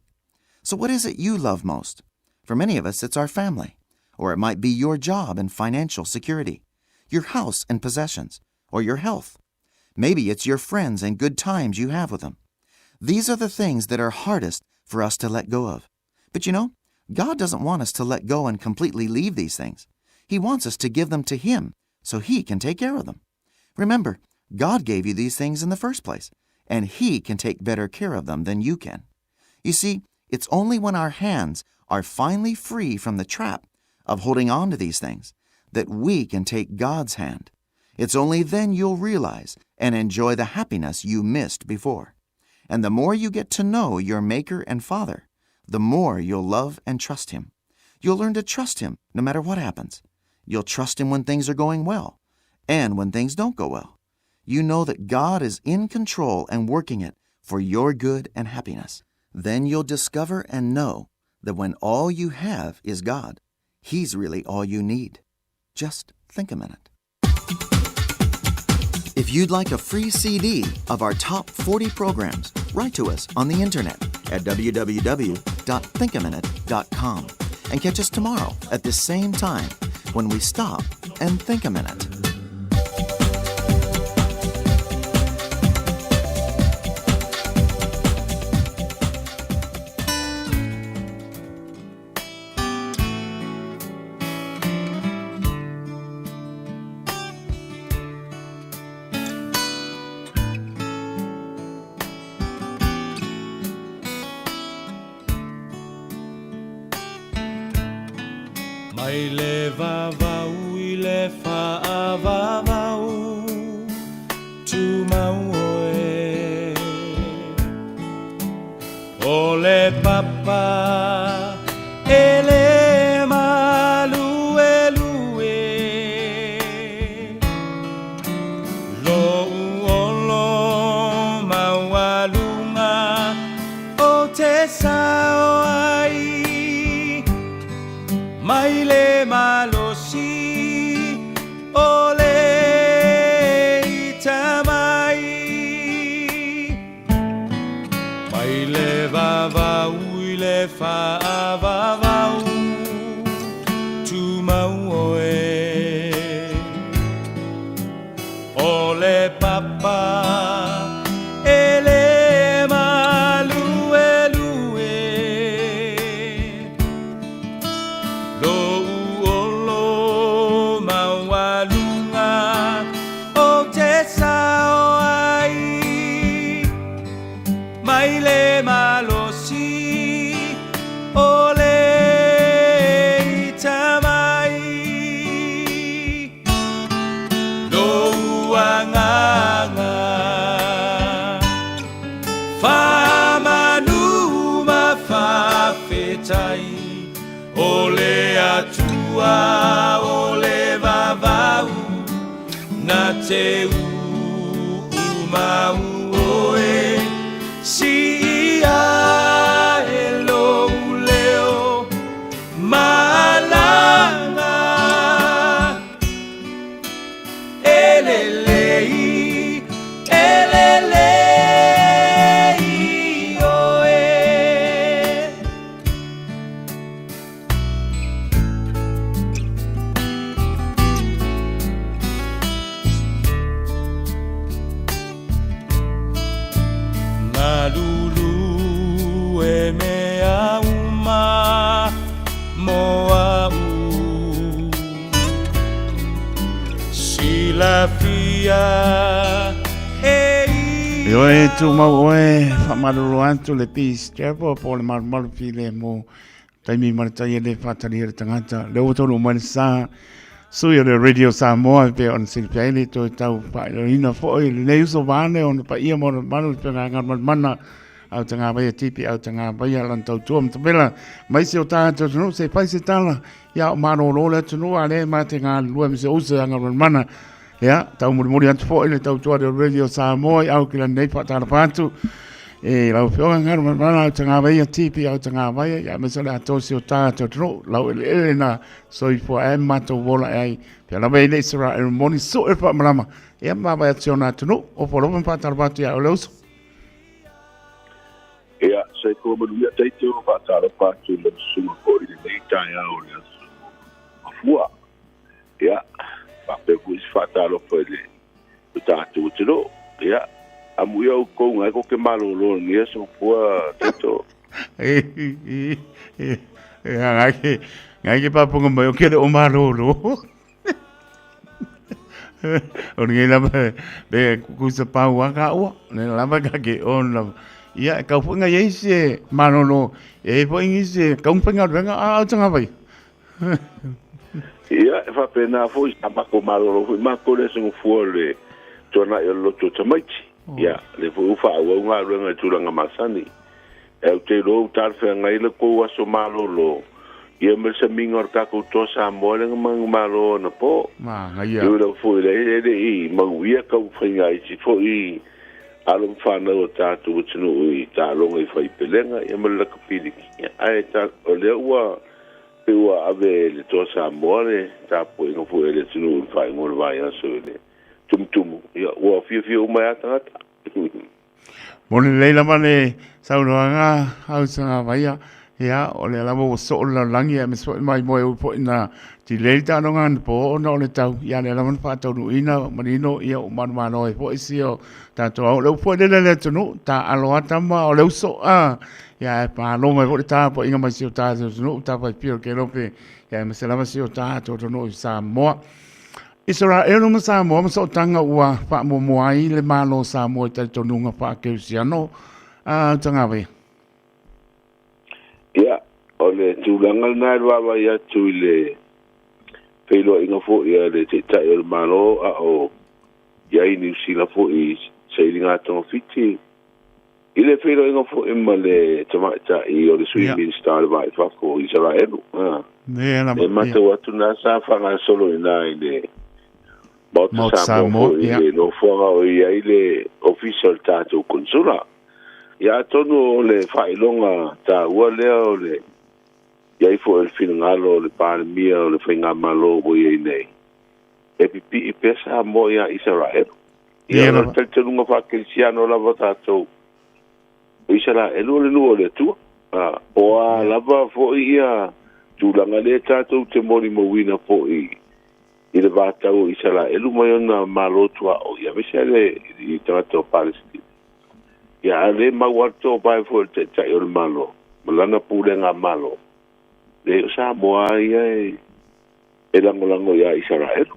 So what is it you love most? For many of us, it's our family, or it might be your job and financial security, your house and possessions, or your health. Maybe it's your friends and good times you have with them. These are the things that are hardest for us to let go of. But you know, God doesn't want us to let go and completely leave these things. He wants us to give them to Him so He can take care of them. Remember, God gave you these things in the first place, and He can take better care of them than you can. You see, it's only when our hands are finally free from the trap of holding on to these things that we can take God's hand. It's only then you'll realize and enjoy the happiness you missed before. And the more you get to know your Maker and Father, the more you'll love and trust Him. You'll learn to trust Him no matter what happens. You'll trust Him when things are going well and when things don't go well. You know that God is in control and working it for your good and happiness. Then you'll discover and know that when all you have is God, He's really all you need. Just think a minute. If you'd like a free CD of our top 40 programs, write to us on the internet at www.thinkaminute.com and catch us tomorrow at the same time when we stop and think a minute. Mai le vavau I le whaavavau tu mau oe o le papa e le malu e lue lo uolo maualunga o te sao ai mai le malosi o le itamai mai le vavau I le whaavavau tu mau oe o le papa e le malu e lue lo uolo maualunga o te sao ai mai le malosi o le itamai lo uanganga whamanu mawhawhetai o le atua o le vavau na te umau oe si ia e lo leo malanga elelei elelei oe Malulu e mea uma moa u silafia e Yo e tu mau oe whamaruru antu le Peace Chapel po le marumaru pi le mo taimi maratai e le whatari e le tangata le otoro mani sa sui o le Radio Samoa pe on silpiaile to tau pa ina fo e le uso vane on pa ia mo manu pe nga mana au tanga vai tipi au tanga vai lan tau tuam tabela mai se o ta to no se pai se tala ya mano lo le tunu ale ma te nga lua mi se usa nga mana ya tau muri atu fo le tau tua de Radio Samoa au kila nei pa ta patu e lau fio nga mana au tanga vai tipi au tanga vai ya me se le ato se o ta to no lau ele na so i fo e mato vola ai pe la vai le sera e moni so e pa malama e ma vai aziona tunu o fo lo pa ta patu ya o uso Ia, sai ko manuia teite o whaatara pātu le sunga kori nei Taeao le afua. Ia, pape kui si whaatara pa le tātu utino. Ia, amu ia u kou ngai ko ke malolo ni e so pua teto. Ngai ke papunga mai o kere o malolo. O ngi la be ku sa pa wa ka o ne la ba ka ke on la ia ka fu nga ye se manono e po ngi se ka un penga venga a tanga vai ia fa pena fo sta ma ko malo fo ma ko le sung fuole tona yo lo to tamaiti ia le fo fa wa nga renga tulanga masani e te lo tar fe nga ile ko wa so malo lo ia me se mingor ka ko to sa mo le mang malo na po ma nga ia yo lo fo le i ma wi ka fa nga i fo i alum fa na o ta tu tunu i ta lo ngai fa i pelenga ia me la ka pili ai ta o le wa ua ave le tosa amore ta po no fu ele tunu fai mo vai aso le tum ia ua fio mai ata moni leila mane sauroanga hausa vai ia o le lavo so la langi me so mai mo e po ina ti le ta no ngan po no le tau ia le lavo fa tau ina manino ia o mano e po isio ta to o po le tunu ta alo ata ma o le so ya pa lo mai po ta po inga mai sio ta no ta pa pio ke lo pe ya me se lava sio ta to no Samoa Israel no Samoa mo so tanga ua pa mo ai le malo Samoa ta to nunga pa ke siano tanga ve ya o le tulanga na wa ya tu le pelo inga fo ya le te ta el malo o ya ini sila fo i se inga to fiti ile fero inga fo le tamata I o le swimming star vai fa ko Israel ne na e mate watu na sa fa na solo ina ile Mot Samoa ile no fora o ia ile official tato consula ya tonu le fa ilonga ta ua leo le ia fo el finalo le pandemia le finga malo bo ia nei e pipi pesa mo ia Israel ia no telu nga fa cristiano la votato Israel le no le tu o la va fo ia tu la ngaleta tu te moni mo wina fo ile vata o Israel mo na malo tu o ia mesele I trato Palestina ya le mawato bai fo te o malo malana pule nga malo le Samoa ia e lango ia Israel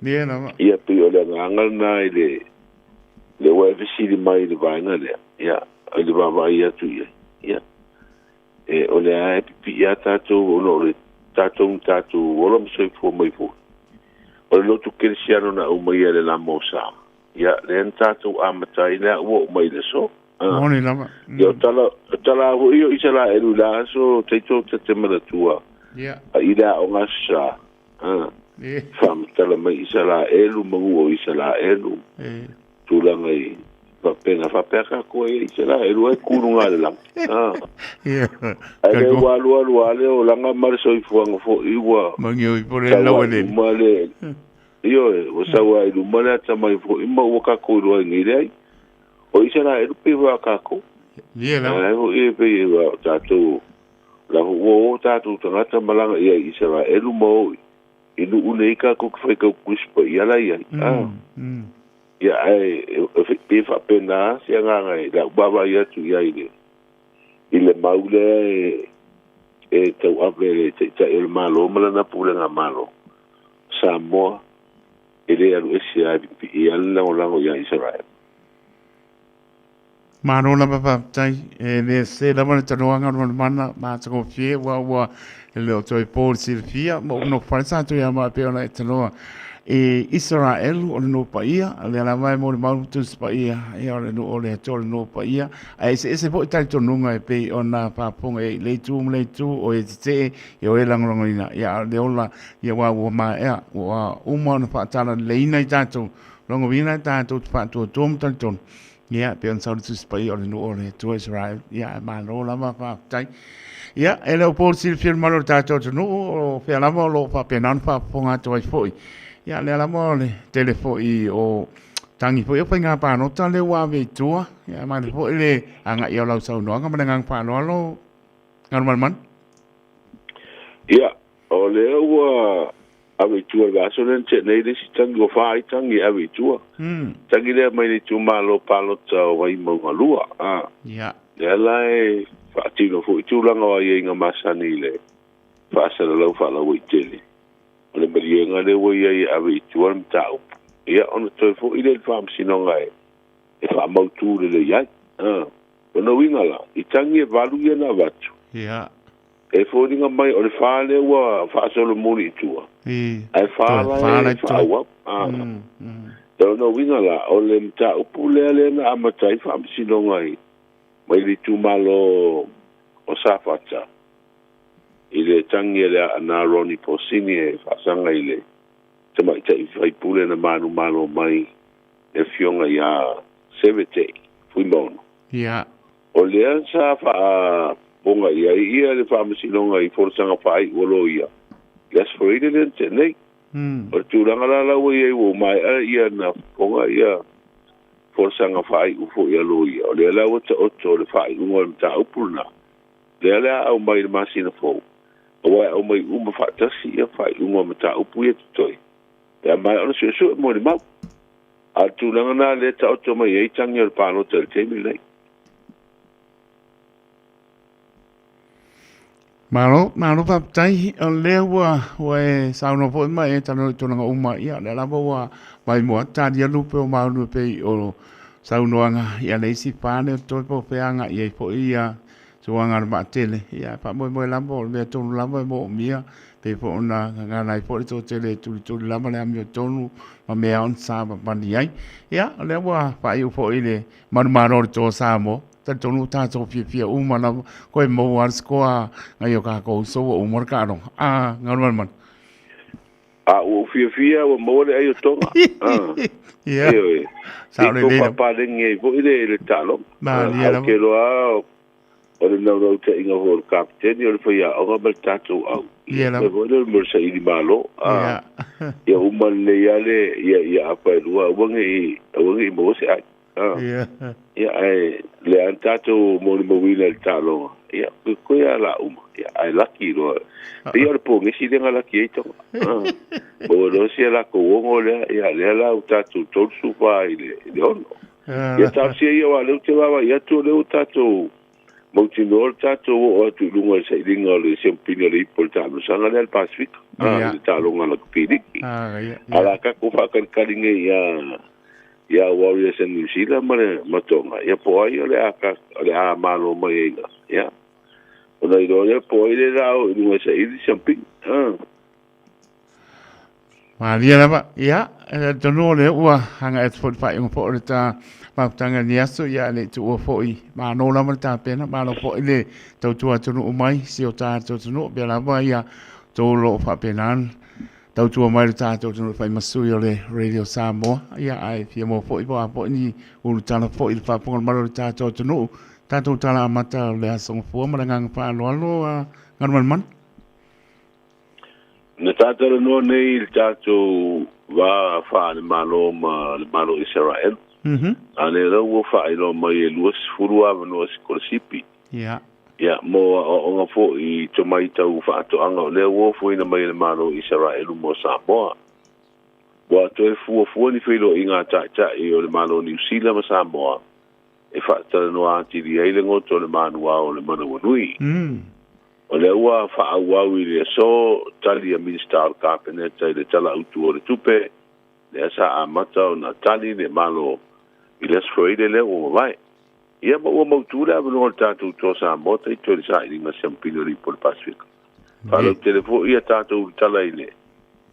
bien na ia pio le ngal na ile le wa visi mai le vai na le ia le baba ia tu ia e o le ai pia tato no le tato o lo so fo mai fo o lo tu cristiano na o mai le la mosa ia le tato amatai le o mai le so moni lama yo tala o io isala elu la so te mala tua ia ida o ngasa fam tala mai isala elu mangu o isala elu tulangai fa pena fa peka ko isala elu e kurunga le lang ia ai walu ale o langa mar so I fuanga fo iwa mangi o por el lawa le male io o sawa ilu mala tama fo imma o ka ko ro ngi dai o isala elu pe wa ka ko ia la ai o e pe wa tato la o tato tanga malanga ia isala elu mo ilu uneika ko fa ka kuspa ia la ia ia ai e fa pena se nga la baba ia tu ia ile maule e tau avere te el malo malana pula nga malo Samoa ele alu esia I ala lango ia Israel mano la papa tai e le se la mana tano anga no mana ma tko fie wa le o toi por silfia mo no falsa to ya ma pe ona tano e Israel o no paia le la mai mo ma tu paia e o no o le to no paia ai se po tai to nunga e pe ona pa ponga e le tu o e te e o lang ina ya le ola ya wa ma ya wa uma no fa tala le ina tato longo vina tato fa to tom tanton ia pe on sa tu spai o no o to Israel ia ma no la ma fa tai ia e le por silfia malo tato no o pe la mo lo fa pe nan fa ponga to foi ia le la mole telefoni o tangi po fa nga pa no ta le wa ve tua ia ma po le anga ia lau sau no nga ngang pa no lo ngal man ia o le wa ave tua ga so len te nei de tangi o fa tangi ave tua tangi le mai tu malo palo ta wai mo malua ia le lai fa tino fu tu langa wa ye nga masani le fa sa lo fa la wi tele le merienga le wo ia ave tua mtau ia ona toi fo ile fam sinonga e fa mau tu le ia ona winga la I tangi valu ia na vatu ia e fo dinga mai o le fa le wa fa solo moni tua ai fa la fa wa no winga la o le mta upule le na amatai fam sinonga mai li tu malo o safata ile tangi le ana roni posini e fa sanga ile tama ita I pule na manu mai e fionga ia sevete fui mono ia o le sa fa bonga ia le fa masilonga I forsanga fai wolo ia yes for it in nei o tu langa la we wo mai ia na bonga ia forsanga fai u fo ia lo ia o le la o le fai u ta upuna le la au mai masina fo o mai uma fa tasi ia fai u ta upu ia toi ya mai ona su mo di mau a tu langa na le ta o mai e tangi o pano tel temi nei Malo pa tai o le wa sa no po mai e tano to nga uma ia le la wa mai mo ta dia lupe o Malu pe o sa no anga ia le si pa ne to po pe anga ia po ia so anga ma tele ia pa mo la mo le to la mo mia pe po na nga nai po to tele tu la ma le mi to ma me on sa pa ni ai ia le wa pa io po ile ma to sa mo ta tonu ta so pia uma na ko mo war skoa ngai ka ko so o mo ka no ngal man o fia o mo le ai to ia sa le le pa le ngai po ile le talo ke lo o le no te inga ho captain o le fia o ba tatu au ia o le mo sa I malo ia uma le ia pa lua o ngai mo se ai ia ai le antato mo wina il talo ia ko ia la ia ai lucky lo ia po ngisi de ngala ki to bo lo si la ko ngo le ia le la utato to su fa ile ono ia ta si ia wa le te wa ia to le utato mo ti no tato o tu lunga sai dinga le sempino le portano sana del pacific il talo ngala pidi ala ka ko fa kan kalinge ia warriors in New Zealand matonga ia po ai le aka le a malo mai ia ona I do le po ile la o no se I champing ma lia ba ia to no le wa hanga et for fa un po ta ma tanga ni aso ia le tu o fo I ma no la ma ta pena ma lo po ile to tu atu no mai si o ta to no be la ba ia to lo fa penan tau tua mai ta to no fai masu yo le radio Samoa ia ai fia mo fo I po ni u tala fo I fa ponga malo ta to no ta to tala mata le aso fo ma ngang fa lo ngan man na tata no nei il tato va fa le malo Israel ane lo fa ilo mai luas furua no skolsipi ia mo o nga fo I to mai tau fa to anga le wo fo ina mai le malo Israel mo Samoa wa to e fu ni filo inga ta I o le malo New Zealand mo Samoa e fa ta no anti di ele ngoto le manu wa o le manu nui o le ua fa wa wi le so tali a minister cabinet le tala utu o le tupe le sa amata na tali le malo I le sfoide le o vai ia mo tu la no tatu to sa mota I to sa I ma sampino ri por Pacific fa lo telefo ia tatu tala ile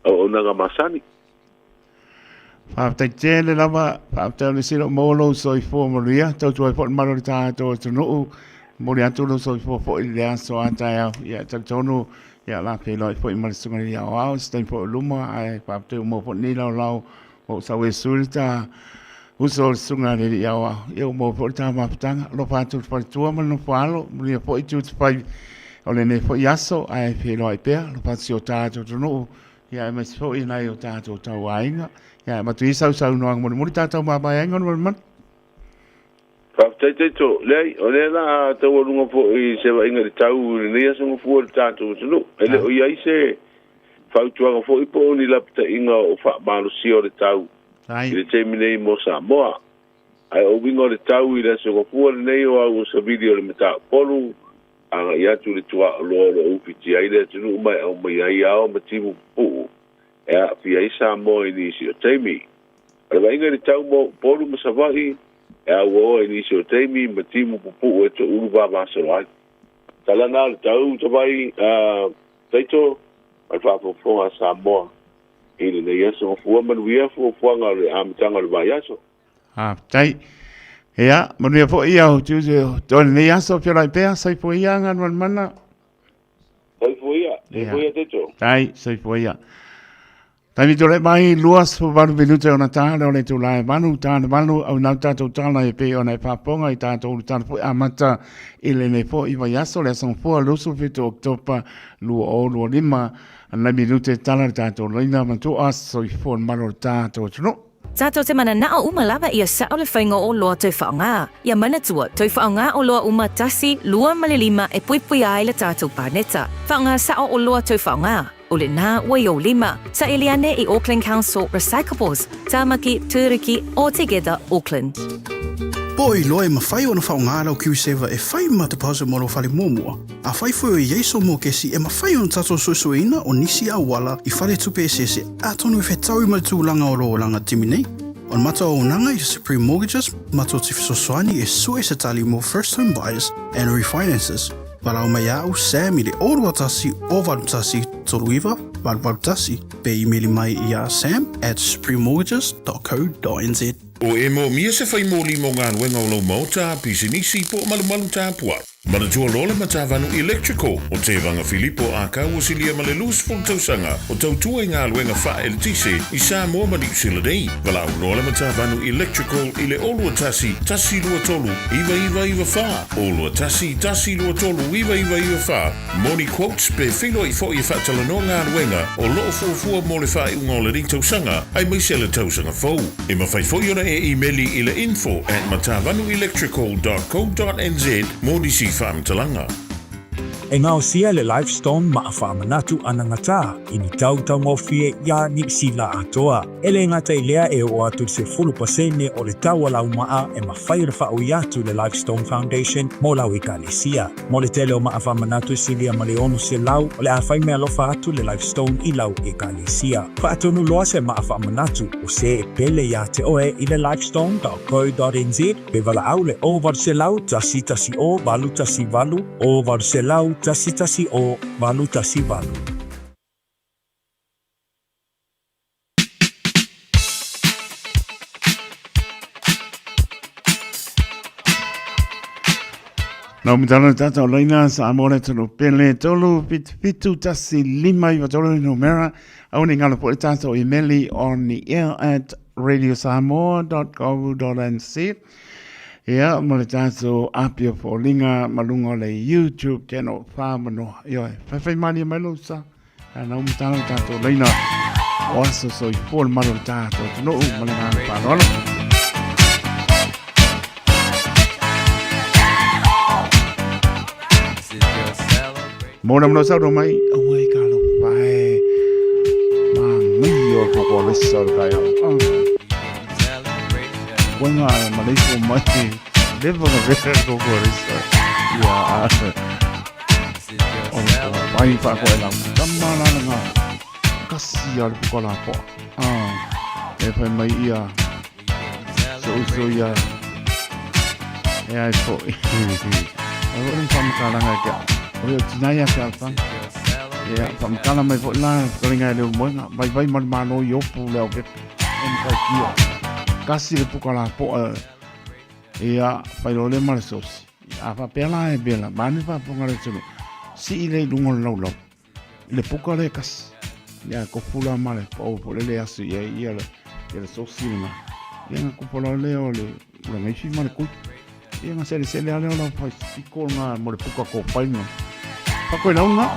o na ga masani fa ta tele lava fa ta le silo mo lo so I fo mo ria to po malo ta to no mo ria to lo so fo ile so ata ia ta tono ia la pe lo fo I ma so ngai au stai po luma ai fa te mo po ni lo o sa we sulta uso sunga le ia eu mo po ta ma tanga lo fa tu fa tu ma no falo ni po I tu fa o le ne fo yaso ai pe lo ai pe lo fa si o ta to no ia ma so I nai o ta to ta wainga ia ma tu isa no mo ta ta ma ba ngon man fa te to le o le la to o lungo fo I se va inga tau ni ya so fo ta to no ele o ia se fa tu fo I po ni la ta inga o fa ma lo si o le tau le terminei mo Samoa ai o wingo le tau I le so ko nei o au so video le meta polu anga ia tu le tua lo o piti ai le tu mai o mai ai ao matimu pu e a fi ai Samoa ni si o temi Ala mai ngari tau mo polu masawai e awo ni so temi matimu pupu e to uba basalai. Tala na tau tabai taito al fa fo Samoa. Ile ne yeso fo manuia fo ngale amtanga le bayaso. Tai. Ia, manuia fo ia o tuze tole ne yaso pio lai pea sai fo ia ngan mana. Sai fo ia taito. Tai, sai fo ia. Tai mi tole mai luas fo valu minuta ona tāle o le tu lai manu tāle manu au nau tātou tāla e pe ona e whaponga i tātou tāle fo amata ile ne fo iwa yaso le son fo lusu fito oktopa lua o lua lima anai minuta tāla tātou leina matu aso i fo maro tātou tuno. Tātou te mana nao umalawa ia sao le whainga o loa tau whaonga. Ia mana tua, tau whaonga o loa uma tasi, lua malilima e puipui ai le tātou pāneta. Whaonga sao o loa tau whaonga. O le nā wai o lima, sa Eliane i Auckland Council Recyclables, Tāmaki, Tūriki, All Together, Auckland. Po i loa e mawhai o na whaonga lau Q7 e whai matapasa mo lo whare mōmua. A whai fwoi e Yeiso mō kesi e mawhai o na tato soisuina o nisi a wala i whare tupe e sese a tonu e whetau i matūlanga o loo langa timinei. On mata o nanga i Supreme Mortgages, mato te fisosoani e sue se tali mo first home buyers and refinances. Wala o mai au Sam i le orua tasi o valutasi toluiva, valutasi, pe emaili mai i a sam@suprememortgages.co.nz. O e mo mia se fai mo limo ngā nuenga o lau mauta, pisinisi po malu tā pua. Mana tua lola matavanu electrical o te vanga Filipo a kau silia male lus ful tausanga o tautua i ngā luenga wha el tise i Samoa mani usila dei. Wala au lola matavanu electrical i le olua tasi lua tolu, iwa wha. Olua tasi lua tolu, iwa wha. Moni quotes pe filo i fo i whatala no ngā luenga o loo fuafua mo le wha i unga o le ring tausanga ai mai se le tausanga fau. E mawhai fo iona e emaili i le info@matavanuelectrical.co.nz mo disi whaamtalanga. E ngao sia le Lifestone maa whaamanatu anangata i ni tau ngofie ia ni sila atoa. Ele ngata i lea e o atu se 10% o le tau alau maa e mawhaira whao i atu le Lifestone Foundation mo lau i Kalesia. Mo le tele o maa whaamanatu silia ma le onu se lau o le awhai mea lofa atu le Lifestone i lau i Kalesia. Whaatonu loa se maa whaamanatu o se e pele ia te oe i le lifestone.co.nz pe wala au le over se lau tasi o valu tasi valu over se lau tasi o valu tasi valu. Nau mitana tata o leina sa amore tonu pele tolu fitu tasi lima i watolo i numera au ni ngana po tata o emaili on the air at radiosamoa.co.nz. Ia, mo le tātou apia po linga malunga le YouTube channel whamano. Ia, whai mani mai lousa. Nau mitana tātou leina o aso so i pōl maro tātou. Tino u malanga whanolo. Mōna mno sauro mai, awai kalo whae. Mangi o koko lisa o kai au. Wenga e maleipo mai, lewa ka veka koko lisa. Ia ase. O mai whako e lau. Tamana nga, kasi ale puko la po. E whai mai ia, so ia. E ai po. E whain whamkaranga kia. Oia tinaya ke alfan. Ia, whamkala mai po la, karinga e leo moenga. Vai mano i opu leo ke. Enkai kia. Kasi le puka la po. Ia, whairo le mare sosi. Ia, whapela e bela. Mani whaponga le tunu. Si i le lungo lau. Le puka le kasi. Ia, kopula mare. Po le asu. Ia le sosi nga. Ia, nga kopula leo le. Ura ngaifi mare kui. Ia, nga sele aleo lau pai. Iko nga mo le puka ko painga. Pakoi lau nga.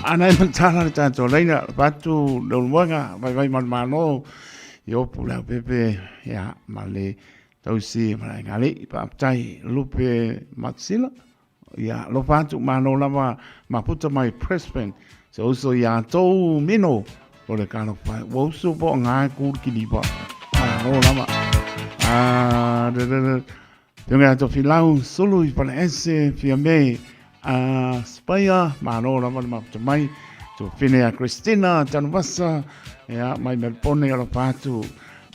Ana e mantana le tātou leina. Patu leo luanga. Vai mano. Yo pula pepe. Ia, male. Tausi malai ngali. Paaptai lupe matsila. Ia, lo patu mano lava. Maputa mai presspen. So uso ia tau mino. O le kano pai. Wausu po ngai kūr kilipa. Mano lava. Tunga to filau sulu I pala ese fia mei spaya mano lava maputa mai to finea Christina tanvasa ya mai melpone ala patu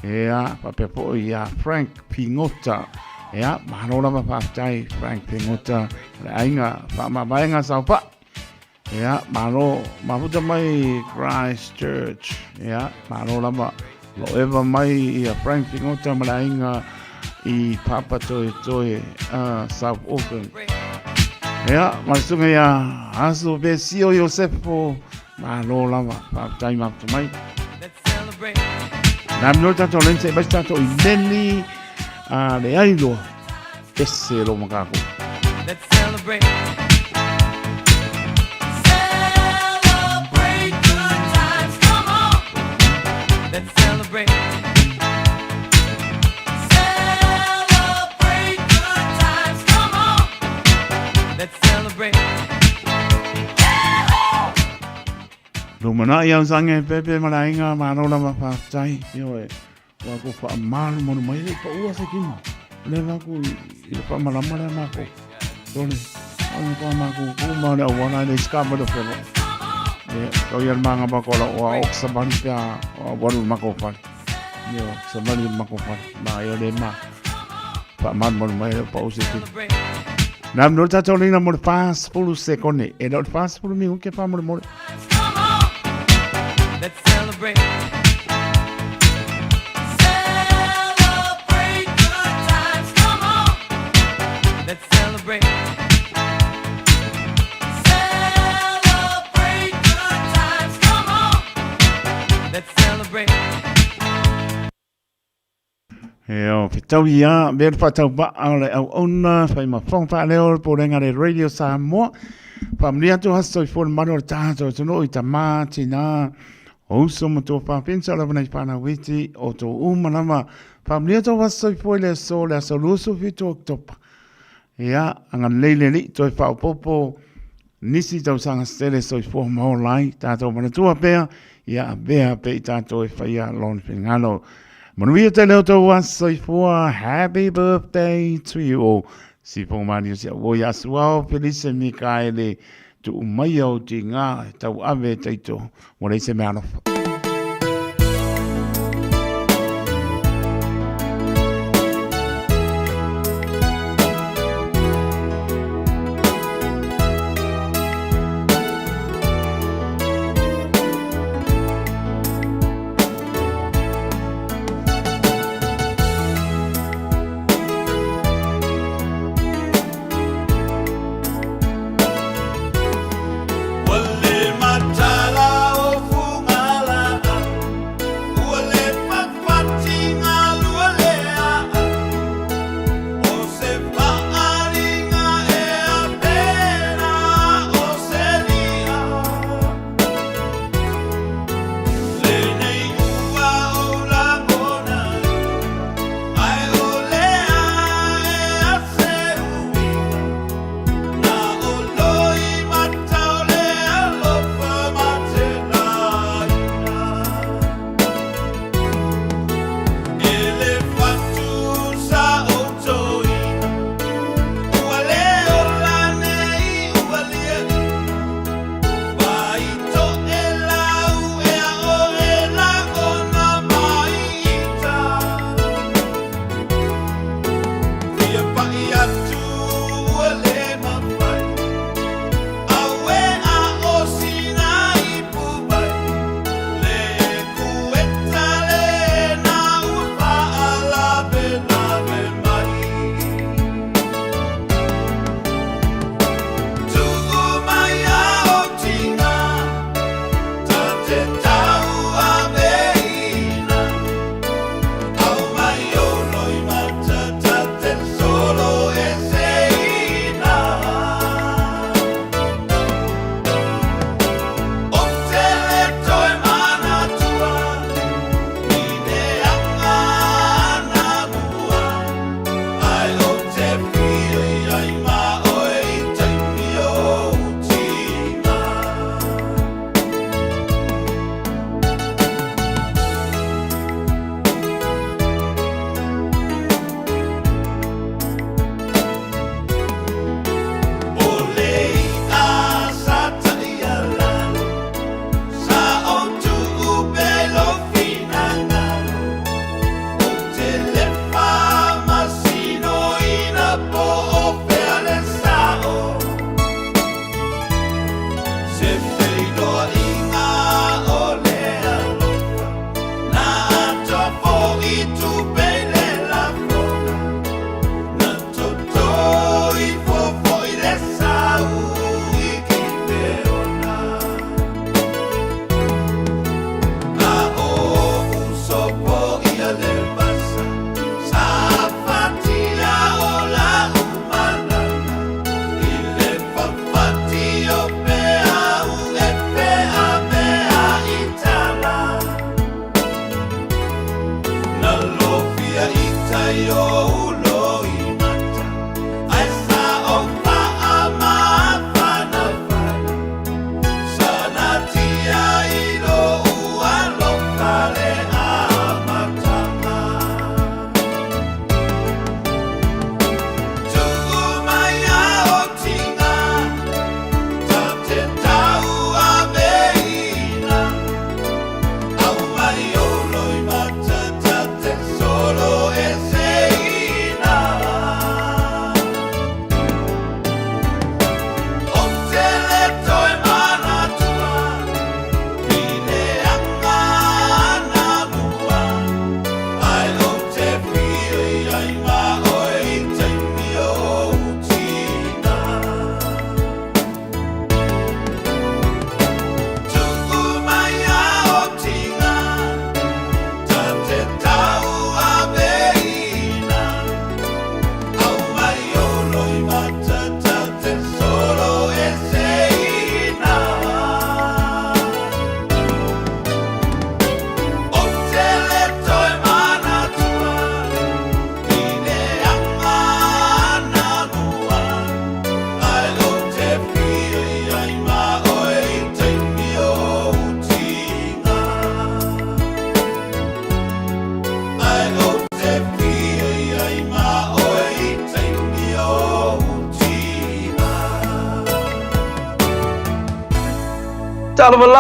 Ea, papepo ia Frank Pingota. Ea, mahalo lava whaatai Frank Pingota. Le ainga, whaamabaenga saupa. Ea, mahalo, mahuta mai Christchurch. Ea, mahalo lava. Lo eva mai ia Frank Pingota malainga I Papa Toi South Auckland. Ea, malisunga ia Aso Besio Yosefo. Mahalo lava, whaatai mahuta mai. Nam no tato lense ba tato I neni le ailo esse lo makako. Let's celebrate. Celebrate good times. Come on. Let's celebrate. Celebrate good times. Come on. Let's celebrate. Lumana ia sange pepe malainga manola mapatai yo wa ko fa mal mo mai le pa ua se kimo le va ku I pa malama le mako dole on ko mako ku ma le wana le skama le felo e to ia manga ba ko la wa oksa bantia wa mako fa yo sabali mako fa ma yo le ma pa mal mo mai le pa se kimo nam no ta tolina mo fast pulu seconde e no fast pulu mi ke pa mo Let's celebrate. Celebrate good times. Come on. Let's celebrate. Celebrate good times. Come on. Let's celebrate. Yo, pitau ia, ber patau ba ale au ona, fai ma fong pa leo po renga le radio Samoa. Pamlia tu hasto I for mano tato, tu no I tamati na. Oso mo to pa pensa la vana pana witi o to umanama. Pamlia tu hasto I for le so le soluso fito oktopa. Ya, angan leile li to fa popo nisi tau sanga stele so I for mo lai tato mana tu apea, ya bea pe tato fa ya lon fingalo. Manuia te leo tau aso I for happy birthday to you all. Si po mani sia wo ya suao Felice Mikaele tu mai o ti nga tau ave taito mo le se mano. Wale matala o fungala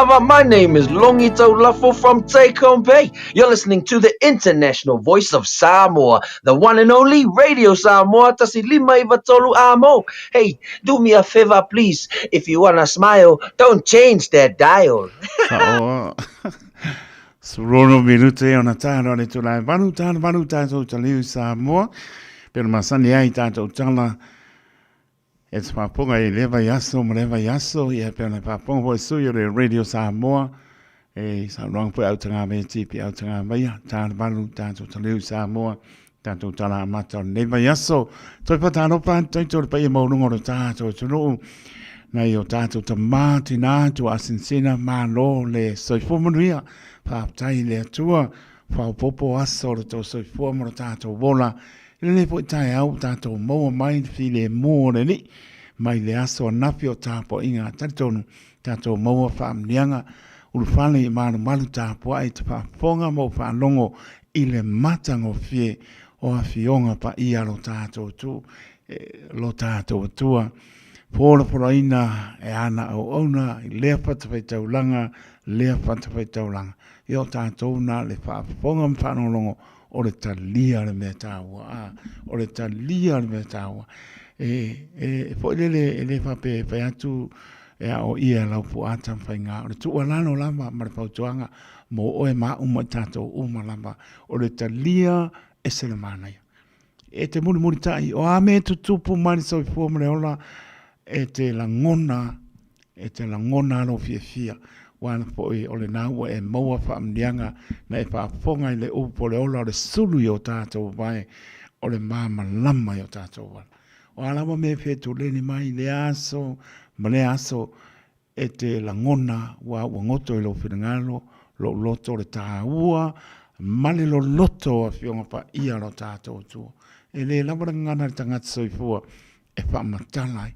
Lava, my name is Longito Lafo from Take-Home Bay. You're listening to the international voice of Samoa, the one and only Radio Samoa, Tasi Lima Ivatolu Amo. Hey, do me a favor, please. If you wanna smile, don't change that dial. Samoa. Surono minute ona tāna le tulai vanu tātou taliu Samoa. Pero masani ai tātou tala. E te whaponga I lewa yaso, ma lewa yaso, I pēna whaponga hoi sui o le Radio Samoa, e sa rangpui au tanga me tipi au tanga meia, tāna malu, tātou taliu Samoa, tātou tala amata o lewa yaso, toi pa tāno pan, toi tōre pa I maurunga o tātou tunu, nei o tātou ta māti nātu asinsina mālo le soifumanuia, whāptai le atua, whaupopo aso le tō soifumanu tātou wola, le po Taeao tātou maua mai while mōre ni, mai le aso napi o tāpo inga tātou maua whaamnianga, urufale I malu tāpo ai te whaafonga mo whaalongo I le matango fie o a fionga pa ia lo tātou tu, lo tātou atua, pōra ina e ana au auna, I lea patawai taulanga, lea patawai taulanga, I o tātou na le whaafonga mwhanolongo, o le talia le mea tāua, o le talia le mea tāua. Po ele whape atu o ia lau pu ata whainga, o le tua lano lama ma le pautuanga, mo oe maa uma tātou uma lama, o le talia e sele mānai. E te muri tai, o a me tutupu mani sau I fuamare ola, e te langona alo fia. Wana po o le nāua e maua whaamnianga na e whaafonga I le upo le ola o le sulu I o tātou vai o le māma lama I o tātou wala. O alawa me whetu leni mai le aso, ma le aso e te langona wa wangoto I lo whiringalo, lo loto le tāua, male lo loto a whionga pa ia lo tātou tua. E le lawara ngana tangata soifua e whaamatala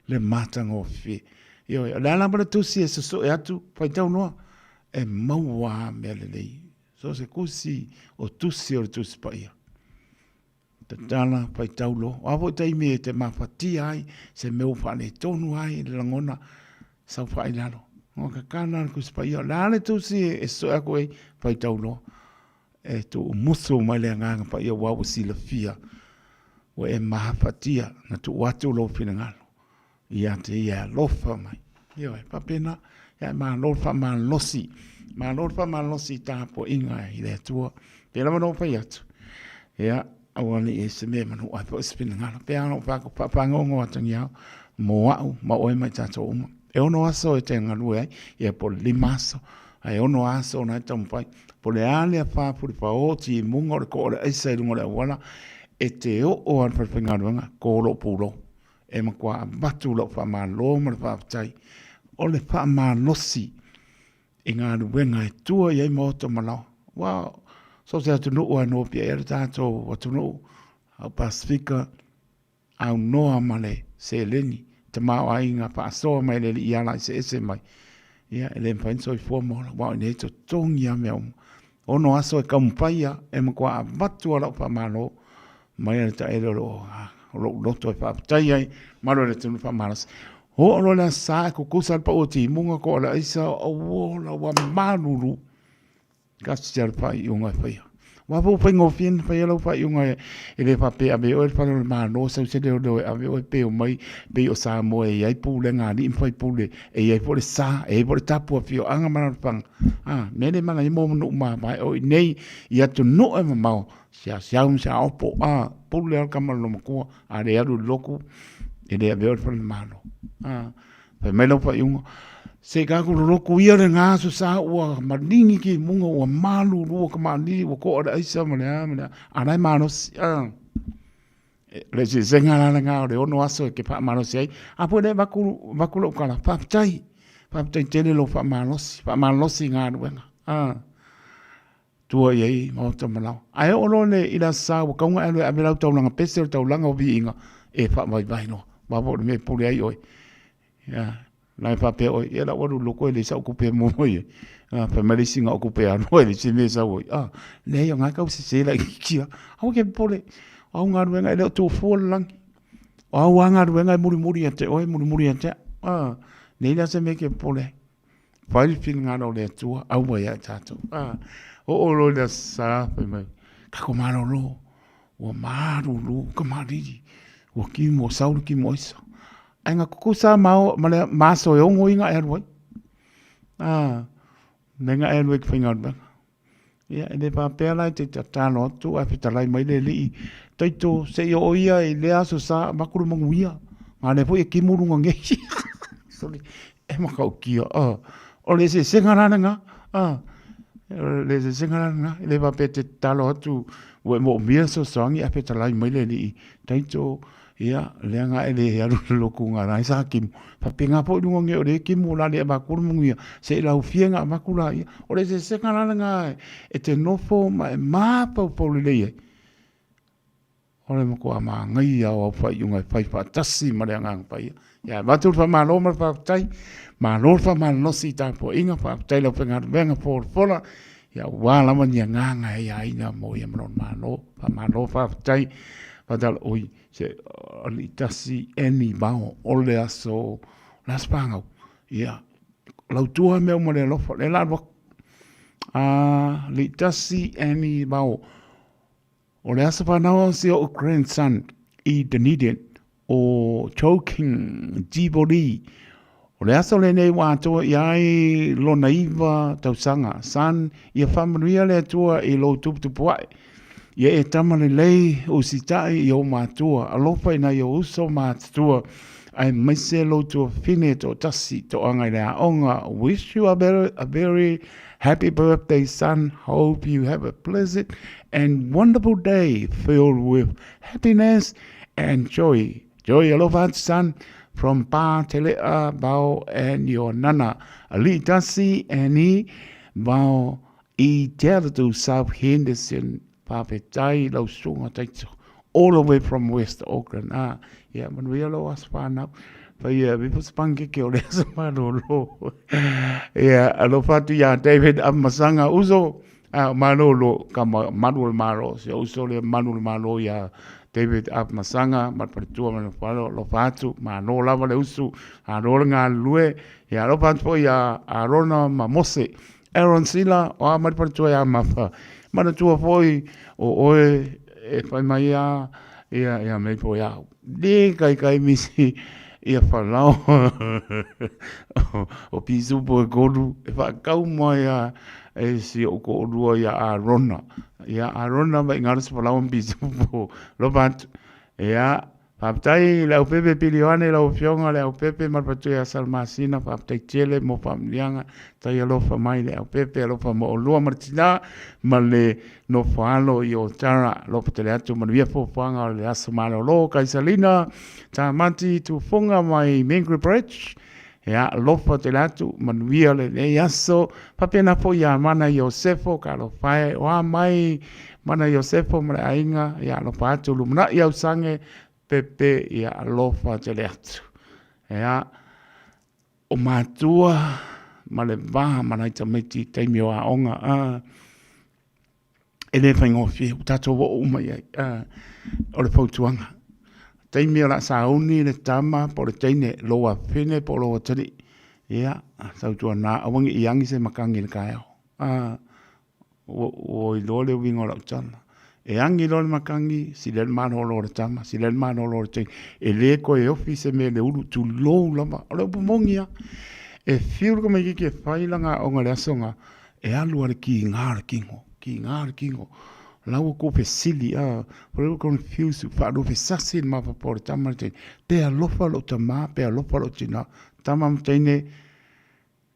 le matanga o whi. Yo, la lambra tusi e so e atu pai tau noa e maua me lei. So se kusi o tusi o tusi pai. Te tala pai tau lo. O apo tai me te mawhati ai se meu whane tonu ai le langona sau pai lalo. O ka kana kusi pai. La le tusi e so e koe pai tau lo. E tu muso mai le nganga pai o wawu si la fia. O e mahafatia na tu watu lo fina ngalo. Ia te ia lofa mai. Ia e papena, ia ma lofa ma losi. Ma lofa ma losi tāpo inga I le atua. Pela mano pa iatu. Ia, awani e se me manu ai po spina ngana. Pea ano whako papangongo atangi au. Mo au, ma oe mai tātou uma. E ono aso e te ngalue ai. Ia po limaso. Ai ono aso na e tampai. Po le ale a whapuri pa oti I munga o le ko o le eisa I lunga le wala. E te o an whapingaruanga ko lo pulo. E makua batu lo pa ma lo ma pa tai o le pa ma nosi e ngā ruenga e tua I moto ma lao wow so se atu no no pia e tato atu no au Pasifika, au noa male se leni, te mau ai ngā paasoa mai le li iala se ese mai. Ia, ele mfain soi fua mola, wau ne to tongi a mea umu. Ono aso e kamupaia, e makua a batu ala upa malo, mai ana ta ere lo loto e whaapatai ai, maro le tunu whaamaras. Ho alo le sa e kukusa pa o ti munga ko ala isa o wola wa maruru, kasi tia pa i unga e whaia. Wapo whaingo fien whai alau whai unga e le whape a me o e whano le mano, sau se leo leo e a me o e peo mai, peo Samoa e ai pūle ngā ni mwhai pūle, e ai pōle sa, e pōle tapua fio, anga mana pang. Mene mana i mō manu ma mai, o i nei, i atu no e mamau, sia siaum sia opo, pūle al kamara no makua, a re aru loku, e le a me o e whano le mano. Whai mai lau whai unga, se kako roku ia le ngā su sa ua maringi ki munga ua malu rua ka maringi ua ko ora isa manea anai manos le se senga la ngā o le ono aso ke pa manos ai apo le vakulu kala papai tele lo pa manos ngā ruenga tua iei mo tamalau ai ono le ila sa ua kaunga elu a melau taulanga pese o taulanga o vi inga e pa vai vai no wapo le me puli ai oi Lai pape oi, e la waru loko e le sa okupe mo oi. Pa malisi nga okupe ano e le se me sa oi. Le yo nga kau se la kia. Au ke pole. Au nga ruenga e leo tō fōla langi. Au nga ruenga e muri ate oi, muri ate. Ne ila se me ke pole. Whai pil ngā rau le tua, au mai a tātou. O lo le sa, pai mai. Kako maro lo. Ua maru lo, ka mariri. Ua ki mo sauru ki mo isa. Ai ngā kukusa male maso e ongo inga e ruai. Nenga e ruai ki whainga ruenga. Ia, e le pāpea lai te tātano atu, a pita lai mai le li. Taito se i o ia i le aso sa makuru mangu ia. Ngā ne po i ki murunga ngei. Sorry, e makau kia. O le se sengarana ngā. Le se sengarana ngā. I le pāpea te talo atu, ue mo mia so soangi, a pita lai mai le li. Taito, ia le nga ele aru loku nga rai sa kim pa pinga po lungo nge ore kim la le ba kur mungia se la ufienga makula ia ore se kana nga e te nofo ma pa po le ore mo ko ama ngai ya o fa yunga fa fa tasi ma le nga pa ia ba tu fa ma lo ma fa tai ma lo fa ma no si ta po inga fa tai lo penga venga por fola ia wala ma nga ia ina mo ia ma lo fa tai padal oi se ali tasi eni bao ole aso las pangau ia lautua me mo le lofa le la li tasi eni bao ole aso pa na si o grandson I Dunedin o choking Djibouti ole aso le nei wa to iai lo naiva tausanga san ia familia le tua I lo tupuai Ia e tamale lei o sitai I o mātua, alofa ina I o uso mātua, ai maise lo tua fine to tasi to angai rea onga. Wish you a very happy birthday, son. Hope you have a pleasant and wonderful day filled with happiness and joy. Joy alofa son, from Pa Telea, Bao, and your nana. Ali tasi and Bao I Teratu South Henderson. Papetai lau sunga taito all the way from West Auckland. Yeah, man we lo aspana. Pa ia we pus pange ke o le samano lo. Yeah, alo fatu ya David Amasanga uso manolo kama Manuel Maro. Se uso le Manuel Maro ya David Amasanga mat pertua man falo lo fatu mano lava le usu aro nga lue ya lo fatu ya Arona Mamose. Aaron Sila o mat pertua ya mafa. Mana tua foi o oe e whai mai ia mei po ia. Ni kai misi ia whanau o pisu po e koru e whakau mai e si o korua ia Arona. Ia Arona mai ngaras whanau o pisu po lo patu. Ia Whaptai lau pepe pilioane lau fionga lau pepe marpatu ia salmasina whaptai tele mo whamlianga tai alofa mai lau pepe alofa mo olua martina ma le no whaalo I o tara lopa tele atu manuia fōwhanga o le aso malo lo kaisalina ta mati tu whonga mai Mingri Bridge Ya lofa te latu manuia le aso papena po ya mana Yosefo ka lo fae wa mai mana Yosefo mara ainga ya lo patu lumna ya usange pepe ya lofa te latu ya o matua male va mana tameti taimi o onga ele faingo fi tato wo uma ya o le fautuanga taimi o la sauni le tama po le taine loa fine po loa tari ia sautua na awangi iangi se makangi le kaeo o i lole wingo la utana e angi lole makangi si le mano lo le tama si le mano lo le taine e le ko e ofi se me le ulu tu lou lama o le pumongia e fiur ko me ki ke failanga o ngale asonga e alu ale ki ngar kingo lau ko pe sili por confuse fa do fe sasi ma fa por tamate pe alofa lo tama pe alofa lo tina tamam tene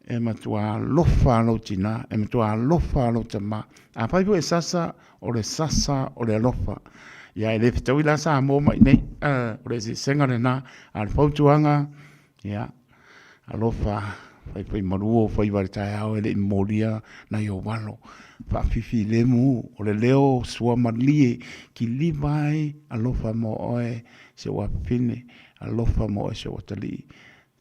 e matua lofa lo tina e matua lofa lo tama a pai po sasa o le lofa ya ele fitau la sa mo mai nei o le senga na al fautuanga ya alofa fai maruo fai Taeao ele molia na yo walo fa fifi lemu o le leo sua malie ki livai alofa mo oe se wa fine alofa mo e se wa tali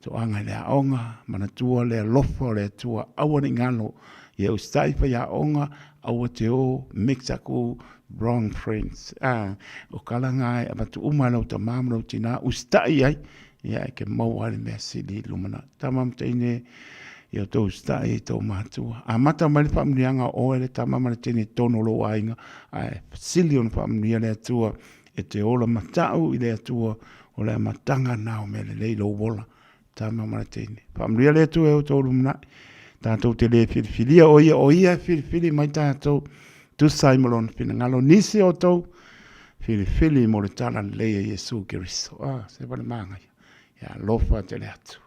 to anga le aonga mana tua le alofa le tua awa ni ngalo ye ustai fa ya onga awa te o mixaku wrong friends o kala ngai abatu umano ta mamro tina ustai ai ya ke mau ale me sili lumana tamam teine ia tau sta e tau matua. A mata mai whamnianga o ele ta mama tene tono lo ainga a silion whamnia le atua e te ola matau i le atua o le matanga nao me le leilo wola ta mama tene. Whamnia le atua e o tolu mna tātou te le whiriwhiria o ia whiriwhiri mai tātou tu saimalon whina ngalo nisi o tau whiriwhiri mo le tala leia Yesu Kiriso. Se wale maanga ia lofa te le atu.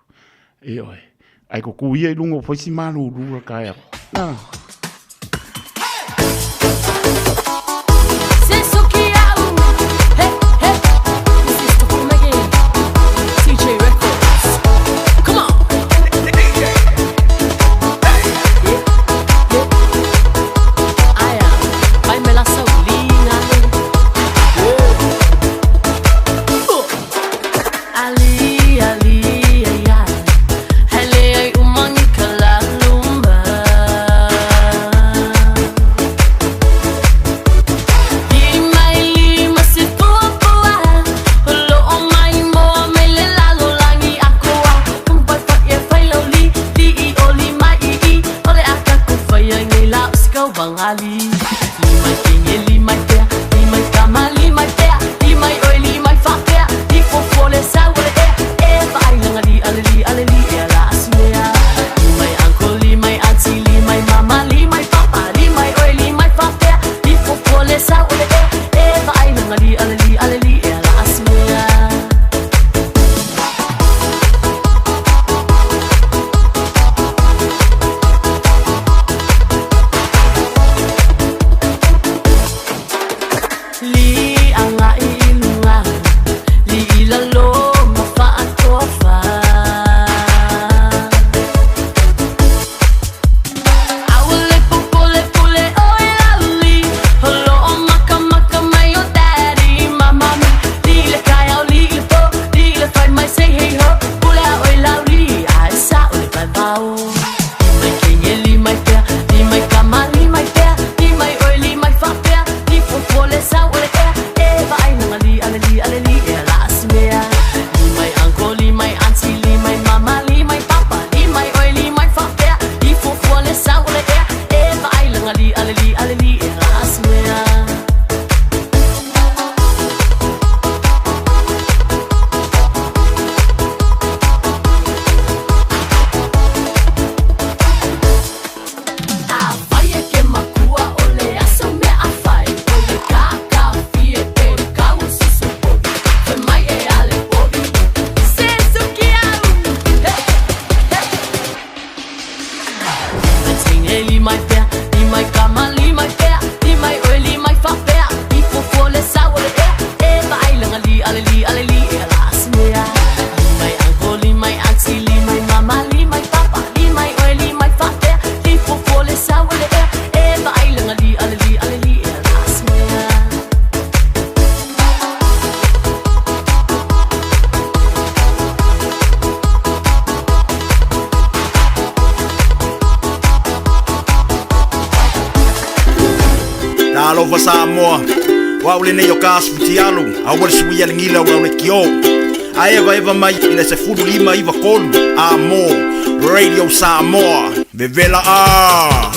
E oe. Ai ko kuia i lungo foisi malu rua kaya. lova Samoa. Wa ule nei o kasputi alu, a wale suia lingila ura ule kio. A eva mai ina se furu lima iwa kolu. Amo, Radio Samoa, Vevela a.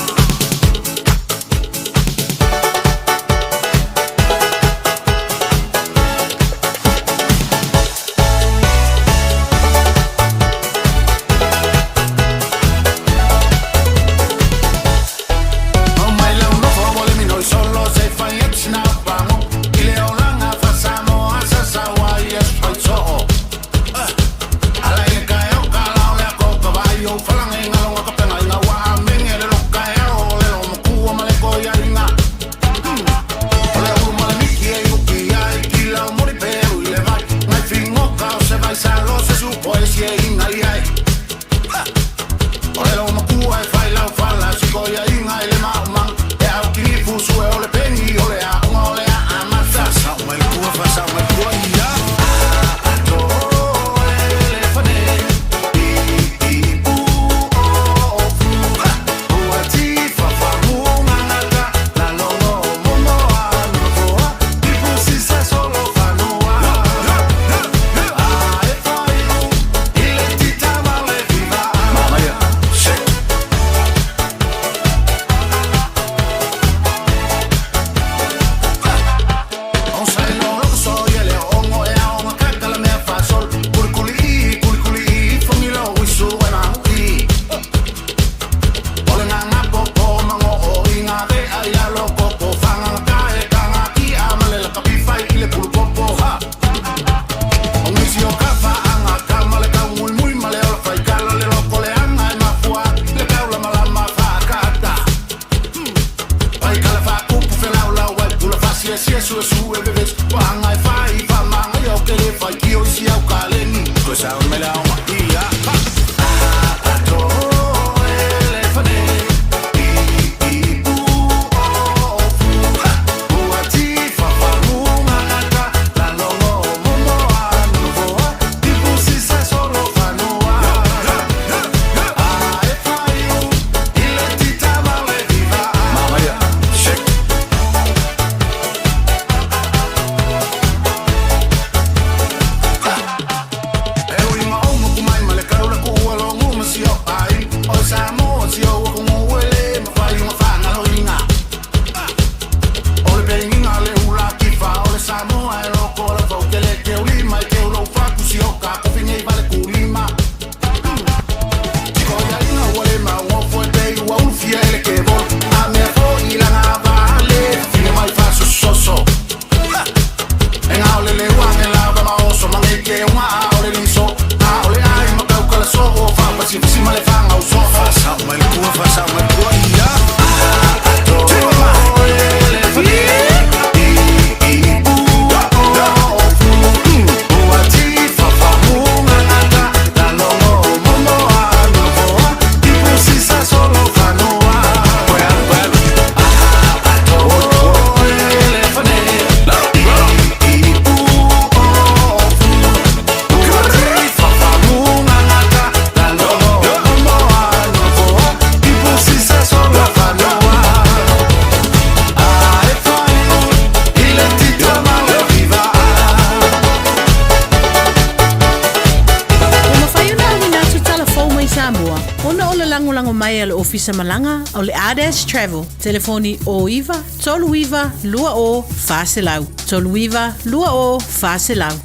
Ofisa Malanga o le Ades Travel. Telefoni o Iva, tolu Iva, lua o Faselau. Tolu Iva, lua o Faselau.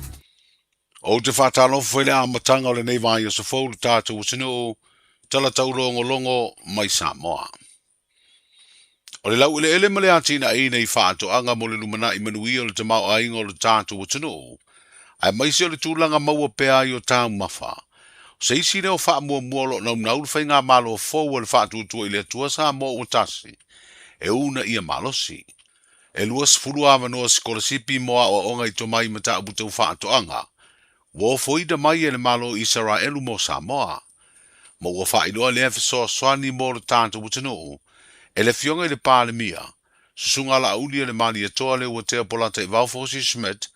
O te whātalo whaile a matanga o le nei vai o sa fōlu tātou o sinu tala taurongo longo mai Samoa. O le lau ele male atina e nei whāto anga mo le lumana I manui o le tamau ainga o le tātou o sinu. Ai maisi o le tūlanga maua pēa I o tāu mawha. Se isi leo wha mua lo na unau whai ngā malo o fōu le wha tūtua I le atua sa mo o tasi. E una ia malosi. E luas furu awa noa skolasipi moa o onga I tomai mata abutau wha atoanga. Wo foida mai e le malo Israelu mo Samoa. Mo wa wha iloa le efeso swani mo le tātou utanu. E le fionga I le pāle mia. Susunga la aulia le mali atoa le ua tea polata I Vaufosi Schmidt.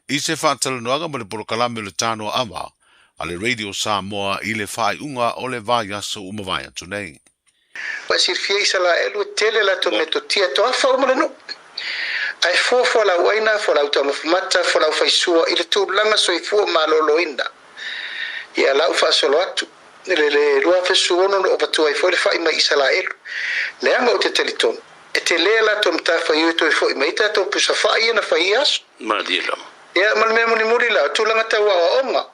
I se wha talanuanga ma le porokalame le tāno ama. A le Radio Samoa I le whai unga o le vai aso umawai atu nei. Pa sirfia isa la elu tele la to meto tia to afa o malenu. ai fo la waina fo la utamafumata fo la faisua ile tu langa soifua maloloinda ia la fa solo atu le lua fesuono o patu ai fo le fai mai Israel le anga o te teleton e te lela tom ta fa yu to fo mai ta to pusa fa ia na fa ias Madilo. ia mal me muri la tu langa ta wa onga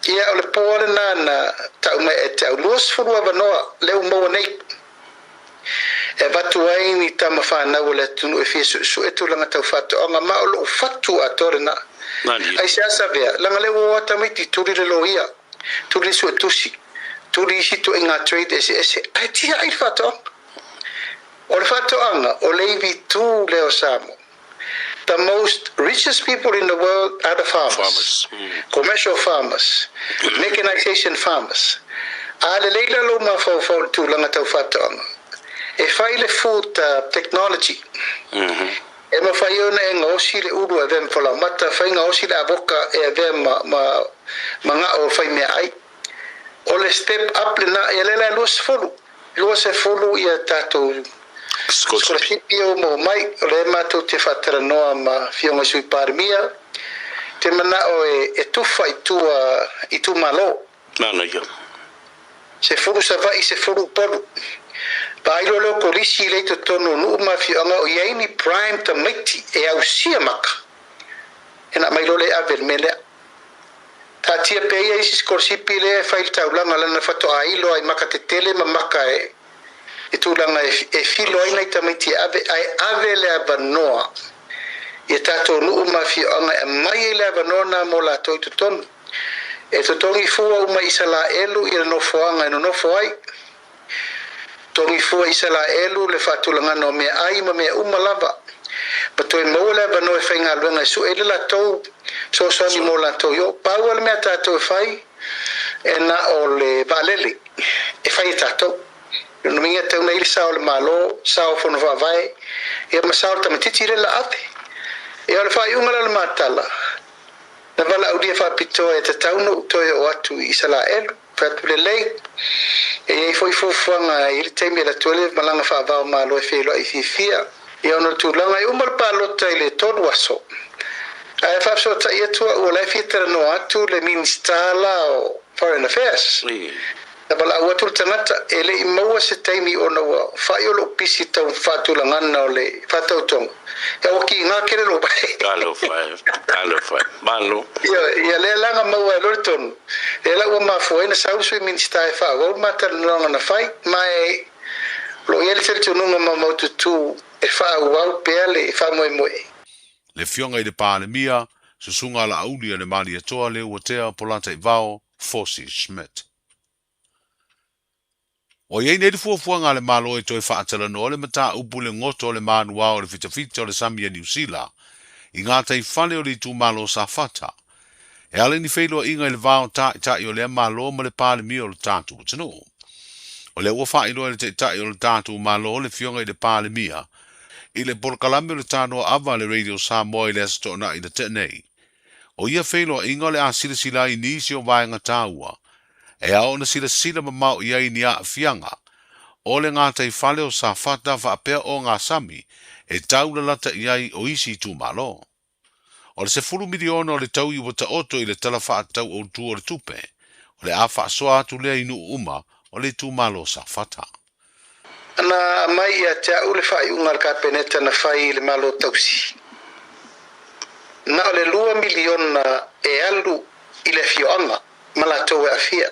ia o le pole na ta mai e ta luas fo wa no le mo nei e vatu ai ni tama whanau le tunu e fie su e tu langa tau whatu o ngā mao lo whatu a tore na ai se asa vea langa le o ata mai ti turi le lo ia turi su e tusi turi isi tu e ngā trade ese ai tia ai whatu o le whatu anga o le iwi tu leo Samoa the most richest people in the world are the farmers. Commercial farmers, mechanization farmers. A le leila lo ma fau tu langa tau whatu anga e fai le food technology. E ma fai ona e ngaosi le uru e vem pola mata, fai ngaosi le avoka e vem ma nga o fai mea ai. O le step up le na e lela luas folu. Luas e folu ia tato skolasipi o mo mai, o le mato te whatara noa ma fionga sui parmia. Te mana o e tufa i tu malo. Nana ia. Se folu sa vai, se folu polu. Pailo leo kolisi leito tono nuu mafionga o iaini prime tamaiti e au sia maka. E na mailo le avel melea. Ta tia peia isi skorsipi le fail taulanga lana fato ailo ai maka te tele ma maka e tūlanga e filo aina i tamaiti ave le abanoa. E tato nuu mafionga e mai le abanoa na mo la toi tutono. E tutongi fua uma isala elu i no foanga e no foai. Tongi fua Israelu le fatulanga no me ai ma me umalava. Pato e mola ba no e whainga luenga su e la tau so sani mola tau yo. Pau al mea tato e whai e na o le valele e whai tato. No minga tau na ili sao le malo, sao fono vavai e ma sao tamatiti le la ate. E o le whai ungala le matala. Na vala audia whapito e te tauno toi o atu Israelu. Patu le lei e foi fofuanga ele tem la tole malanga fa va malo e felo e fifia e ono tu langa e umal palo tele todo waso ai fa so ta yetu o la fitra no atu le ministala o foreign affairs da bala o tu tanata ele imo se taimi ono fa yo lo pisita un fatu langa no le fatu tong e o ki nga kere lo bai alo fa malo ya le langa mo e lo ton e la o ma foi na sau sui minista e fa o matar no na fai mai lo ele se tu no ma tu e fa o pele fa mo le fionga i de palemia se sunga la aulia le mali atoa le o tea polata i vao Fosi Schmidt. O iei nei fuafuanga le malo e toi whaatala no le mata upu le ngoto le manua o le fitafita o le Sambia New Zealand i ngā tei whale o le tu malo sa whata. E ale ni whailua inga i le vao tai o le malo ma le pāle mia o le tātu o tano. O le ua whailua le te tai o le tātu malo o le fionga i le pāle mia i le porkalame o le tāno ava le Radio Samoa i le asatona i le tenei. O ia whailua inga le a sila i nisi o vaenga tāua. E ao na sila mamau ia i ni a fianga. O le ngā tei whale o sa whata whaapea o ngā sami e taula lata iai o isi tu malo. O le se fulu miliona o le tau i wata oto i le tala whaatau o tu o le tupe. O le a whaasoa atu lea inu uma o le tu malo sa whata. Ana mai ia te au le whai ungar ka peneta na whai le malo tausi. Na o le 2 miliona e alu i le fioanga malatou e afia.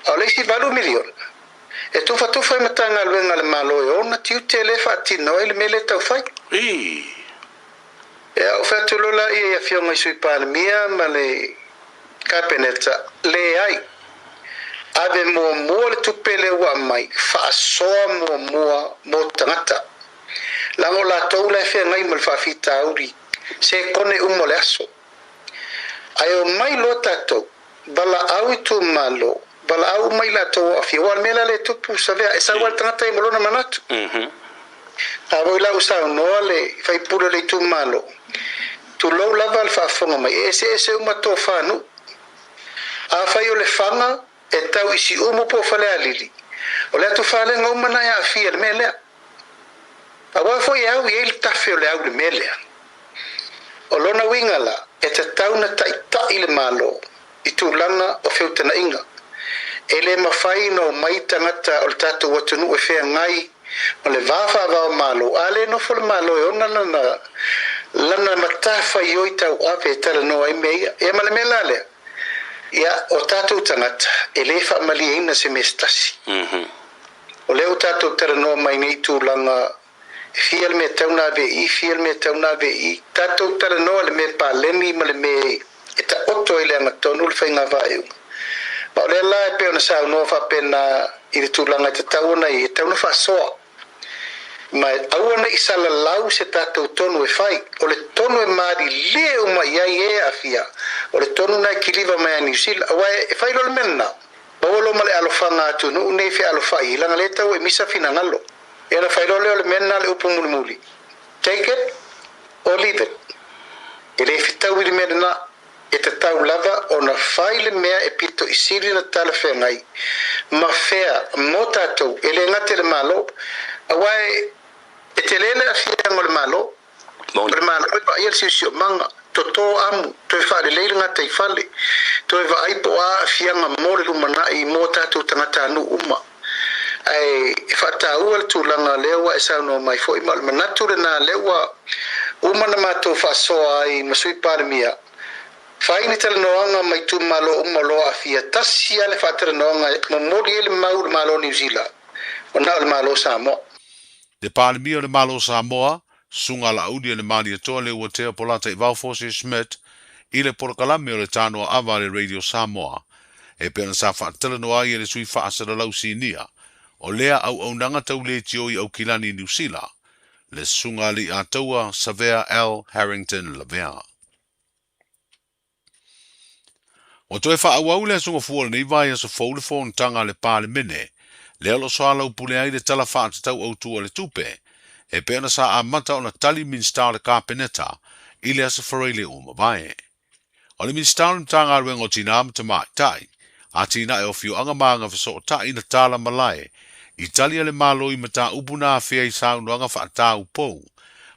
O le si 2 miliona. E tufa e matanga luenga le malo e ona tiu te le whaatino e le mele tau whai. E au whaatulola i e fionga i sui palemia ma le kapeneta le ai. Ave mua le tupele ua mai, whaasoa mua mo tangata. Lango la tau le whea ngai mal whawhita auri, se kone umo le aso. Ai o mai lo tatou, bala au i tu malo, bala au mai la tau a fia, wal mela le tupu sa vea, e sa wal tangata i molona manatu. A voi la usa noa le whaipura le tu malo. Tu lau lava al whaafonga mai, ese uma tō whanu. A whai o le whanga, e tau isi umo po whale alili. O le atu whale ngau mana ia a fia le me lea. Awa fo ia u il tafe o le au le mele. O lona wingala e te tauna ta ile malo i tūlanga o whiutana inga. E le mawhai no mai tangata o le tātou watunu e whea ngai o le vāwha vāo malo. A le no fole malo e ona lana matafa i oi tau awe e tala no ai mea. E male me lale. Ia o tātou tangata e le wha mali ina se me stasi. O leo tātou tala no mai nei tūlanga fiel me tauna ve fiel me tauna ve tatou tala no le me pa leni ma le me e ta oto ile nga tonu le whainga vai. Ma le la e pe ona sa no fa pena i le tūlanga te tauna i tauna fa soa. Ma awana i sala lau se tatou tonu e whai. O le tonu e maari leo ma iai e a fia. O le tonu na kiliva mai a New Zealand. Awa e whai lo le mena. Bawolo ma le alofanga atu no unei fe alofai. Langa le tau e misa fina ngalo. E na whairole o le mena le upu muli. Take it or leave it. E le fitau i le mena e te tau lava o na whai le mea e pito i siri na tala whea ngai. Ma whea mo tātou e le ngate le malo. Awai e te lele a whianga le malo. Le malo e pa ia si o manga. To tō amu. To e whaare leire ngata i whale. To e wa aipo a whianga mo le lumana i mo tātou tangata anu uma. Ai fata ua tulanga lewa e sauno mai foi mal manatu na lewa uma na mato fasoa ai masui parmia fai ni tel noanga mai tu malo umalo afia tasia le fatra noanga mo modi ele malo New Zealand ona le malo Samoa De Parlemia le malo Samoa sunga la audio le mali to le wote polata i Valforce Smith ile porkalame le tano ava le Radio Samoa e pena sa fa tele no ai le sui fa sa la usinia o lea au nanga tau le tio i au kilani New Zealand, le sunga li ataua Savea L. Harrington Lavea. O toe wha au le sunga fuole nei vai asa fōle fōn tanga le pāle mene, le alo soala upule ai le tala wha tau au tua le tupe, e pēna sa a mata o na tali minsta le kāpeneta, i le asa whareile uma vai. O le minsta le tanga ruenga o tina amata mai tai, a tina e o fiu anga maanga fiso o tai na tala malai, Italia le malo i mata upuna a fea i saunuanga wha ta upou.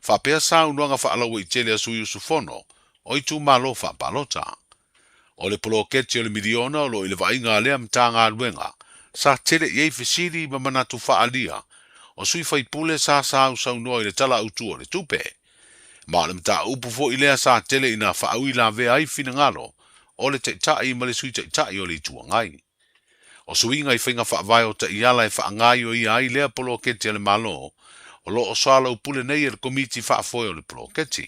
Wha pea saunuanga wha alawa i tele asu i usufono, o i tu malo wha palota. O le poloketi o le miliona o lo i le vainga lea mta ngā ruenga, sa tele i ei fisiri ma manatu wha alia, o sui whai pule sa saunua i le tala utu o le tupe. Ma le mta upu fo i lea sa tele ina wha au i la vea ai fina ngalo, o le te tai ma le sui te tai o le tua ngai. O suinga i whinga whaavai o ta iala e whaangai o ia ai lea poloketi ale malo, o lo o sala upule nei e le komiti whaafoe o le poloketi.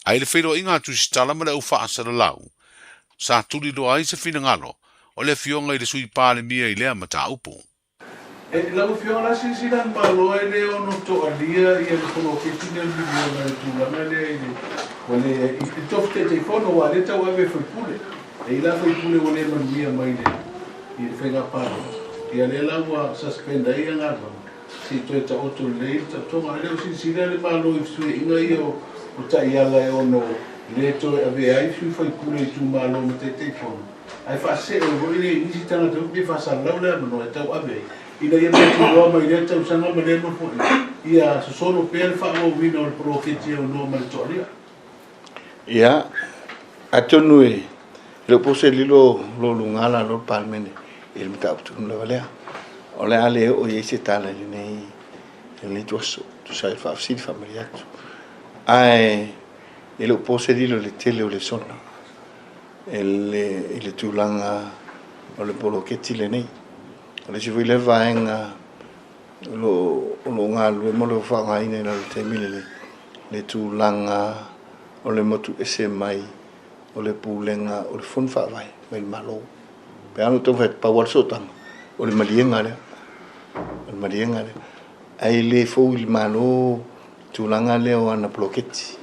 Ai le whiro inga tu si talama le au whaasara lau, sa tuli do ai se whina ngalo, o le fionga i le sui pāle mia i lea mata upu. E lau fionga la si silan malo e le ono to alia i le poloketi nel miliona e tūlanga le o le i tofte te fono wa le tau ave whaipule. E ila whaipule o le manuia mai le. I whenga pāro. I ale laua suspenda i angaro. Si toi ta oto lei, ta tonga leo si sira le malo i sui inga i o ta iala e ono le toi ave ai sui whai kule i tu malo me te fono. Ai whaase o hoi le isi tanga te upi whaasa lau lea mano e tau ave. Ina ia me tu roa mai le tau sanga ma le mafo. Ia sosoro pēr wha o wina o le profeti o no ma le toalia. Ia, atonu e le pose lilo lo lungala lo palmene. Il mi tau tu no valea. O le ale o ye se tala le nei le tuaso tu sai fa si familia. Ai e lo pose di lo le tele o le sona. Il tu langa o le polo che ti le nei. O le si voi le vaenga lo ngalu e mo lo fa ngai nei le te mile le tu langa o le motu ese mai o le pulenga o le fun fa vai mai malo. Pe anu tau whet pawar sotang o le marienga le. O le marienga le. Ai le fau il malo tūlanga le o ana ploketi.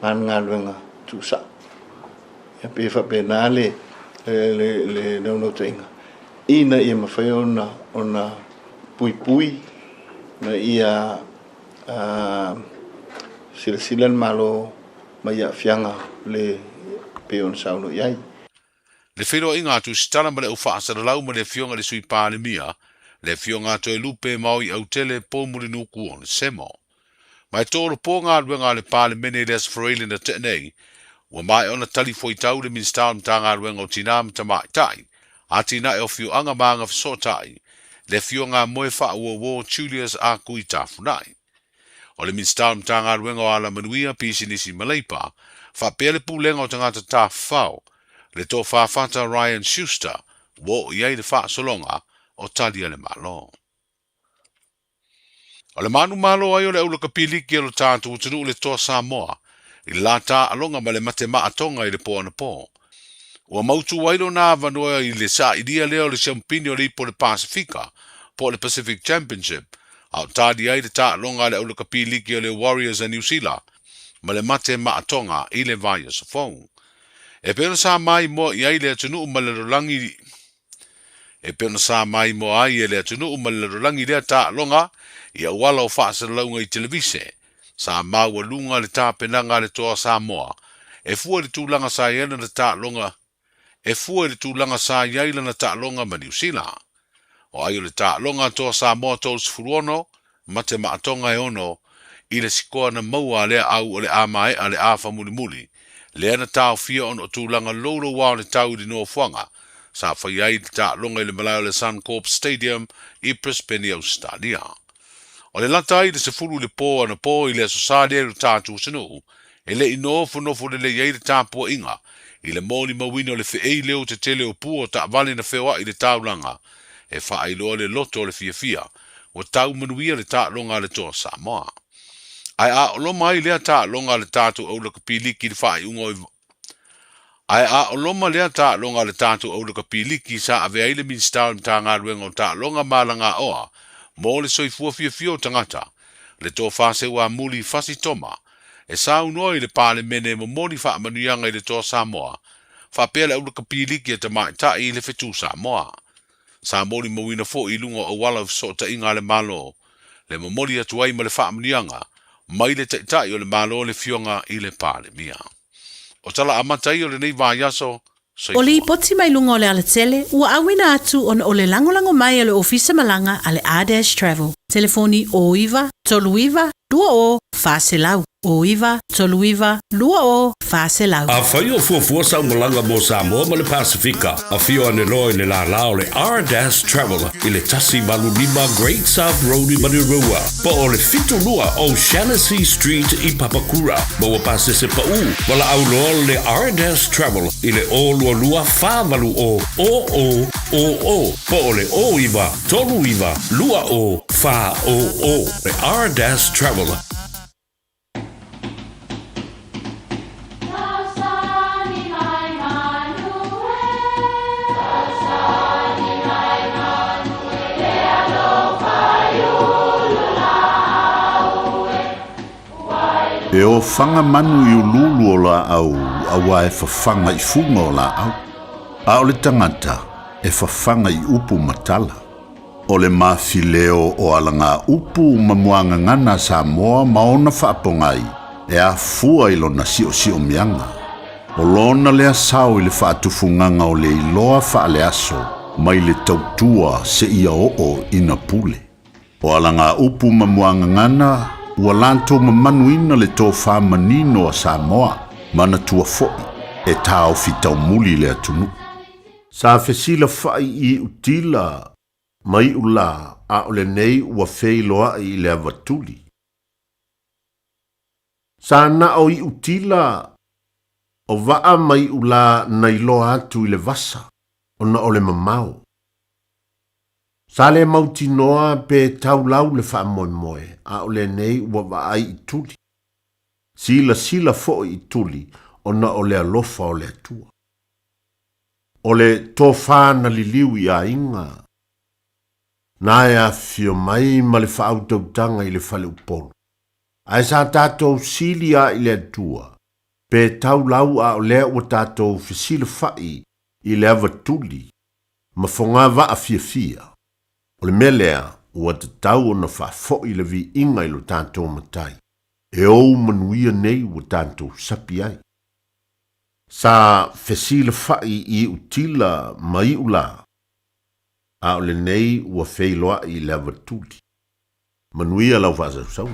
Man ngā luenga tū sa. Ia pe wha pe nā le nauno te inga. Ina ia mawhai ona pui na ia silasilan malo mai a fianga le pe on sauno iai. Le whiro inga tu stala ma le uwhaasara lau ma le fionga le sui pāle mia, le fionga to e lupe mau i au tele pōmuri nuku o le semo. Mai tōro pō ngā ruenga le pāle mene le asafaraili na te nei, ua mai ona tali foi tau le minstau mta ngā ruenga o tina mta mai tai, a tina e o fiu anga maanga fisotai, le fiu ngā moe wha ua Julius a kui tafunai. O le minstau mta ngā ruenga o ala manuia pisi nisi maleipa, wha pele pūlenga o tangata tā whao, le tō whawhata Ryan Schuster, wo iei le wha solonga o talia le malo. O le manu malo ai o le aulaka piliki o le tātu utanu le toa Samoa, i la tā alonga ma le mate maatonga i le po ana po. Ua mautu wailo nā vanua i le sa idia leo le champini o le ipo le Pasifika, po le Pacific Championship, au tādi ai le tā alonga le aulaka piliki o le Warriors a New Zealand, ma le mate maatonga i le vaya sa fong. E pena sa mai mo i ai le atunu ma le rolangi e pena sa mai mo ai le atunu ma le rolangi le tā alonga ia wala o whaasa launga i televise, sa maua lunga le tā penanga le toa Samoa, e fua le tūlanga sa iela na tā longa, e fua le tūlanga sa iela na tā longa ma New Zealand. O ai o le tā longa toa Samoa tōs furuono, ma te maatonga e ono, i le sikoa na maua le au o le amae a le afa muli muli, le ana tāo fia ono tūlanga lolo wao le tau di noa fuanga, sa whai ai le tā longa i le Malaya le Suncorp Stadium i Brisbane, Australia. O le lata ai le se furu le pō ana pō i le asosade e le tātu sanu, e le inofo le le iei le tāpua inga, i le mōni mawina o le whiei leo te tele o pū o ta vale na whewa i le taulanga, e wha ailoa le loto le fia fia, o tau manuia le tā longa le toa Samoa. Ai a oloma ai lea tā longa le tātu au laka piliki le wha i ungo i ai a oloma lea tā longa le tātu au laka piliki sa ave ai le minstau mta ngā ruenga o tā longa malanga oa, mo le soifua fia fia o tangata, le tō whase ua muli fasi toma, e sa unoi le pāle mene mo moni wha manuianga i le tō Samoa, wha pēr le aulaka piliki e te mai ta i le whetu Samoa. Sa moni mawina fo i lunga o wala so ta inga le malo, le mo moni atu ai ma le wha manuianga, mai le tai o le malo le fionga i le pāle mia. O tala amatai o le nei vā yaso, o le ipoti mai lunga o le alatele, ua awina atu on o le langolango mai o le ofisa malanga a le A-Dash Travel. Telefoni o iwa, tolu iwa, 2 o, whaselau. O iwa, tolu iwa, 2 o, whaselau. A whai o fuafua sa malanga mo Samoa ma le Pasifika. A whio ane loe le la lao le R-Dash Travel i le tasi Malu 5 Great South Road i Manirua. Pa o le fitu lua o Shaughnessy Street i Papakura. Ma ua pase se pa u. Wala au loa le R-Dash Travel i le o lua whāmalu o. Pa o le o iwa, tolu iwa, lua o, wha o. Le R-Dash Travel. E o whanga manu i ululu o la au, awa e whawhanga i funga o la au. A o le tangata, e whawhanga i upu matala. O le mawhileo o alanga upu mamuanga ngana Samoa maona whaapongai, e a fua ilo na sio mianga. O lona lea sao i le whaatufunganga o le iloa whaale aso, mai le tautua se ia o ina pule. O alanga upu mamuanga ngana, ua lanto mamanuina le tō whamanino a Samoa, mana tua foi, e tāo fitau muli le atunu. Sa fesila whai i utila, mai ula a ole nei ua wheiloa i le avatuli. Sa na o i utila, o waa mai ula na iloa atu i le vasa, o na ole mamau. Sa le mauti noa pe tau lau le wha moe, a ole nei ua waai i tuli. Sila fo i tuli, o na ole alofa o le atua. Ole tō whāna li liu i a inga. Nā e a fio mai ma le wha autautanga i le whale upolu. Ai sa tātou sili a i le atua, pe tau lau a ole ua tātou fisila whai i le avatuli, ma whonga wa a fia. O le melea, ua te tau o na whafo i le vi inga i lo tātou matai. E ou manuia nei ua tātou sapi ai. Sa fesila whai i utila mai ula. A o le nei ua wheiloa i le avatuli. Manuia lau whasau sau.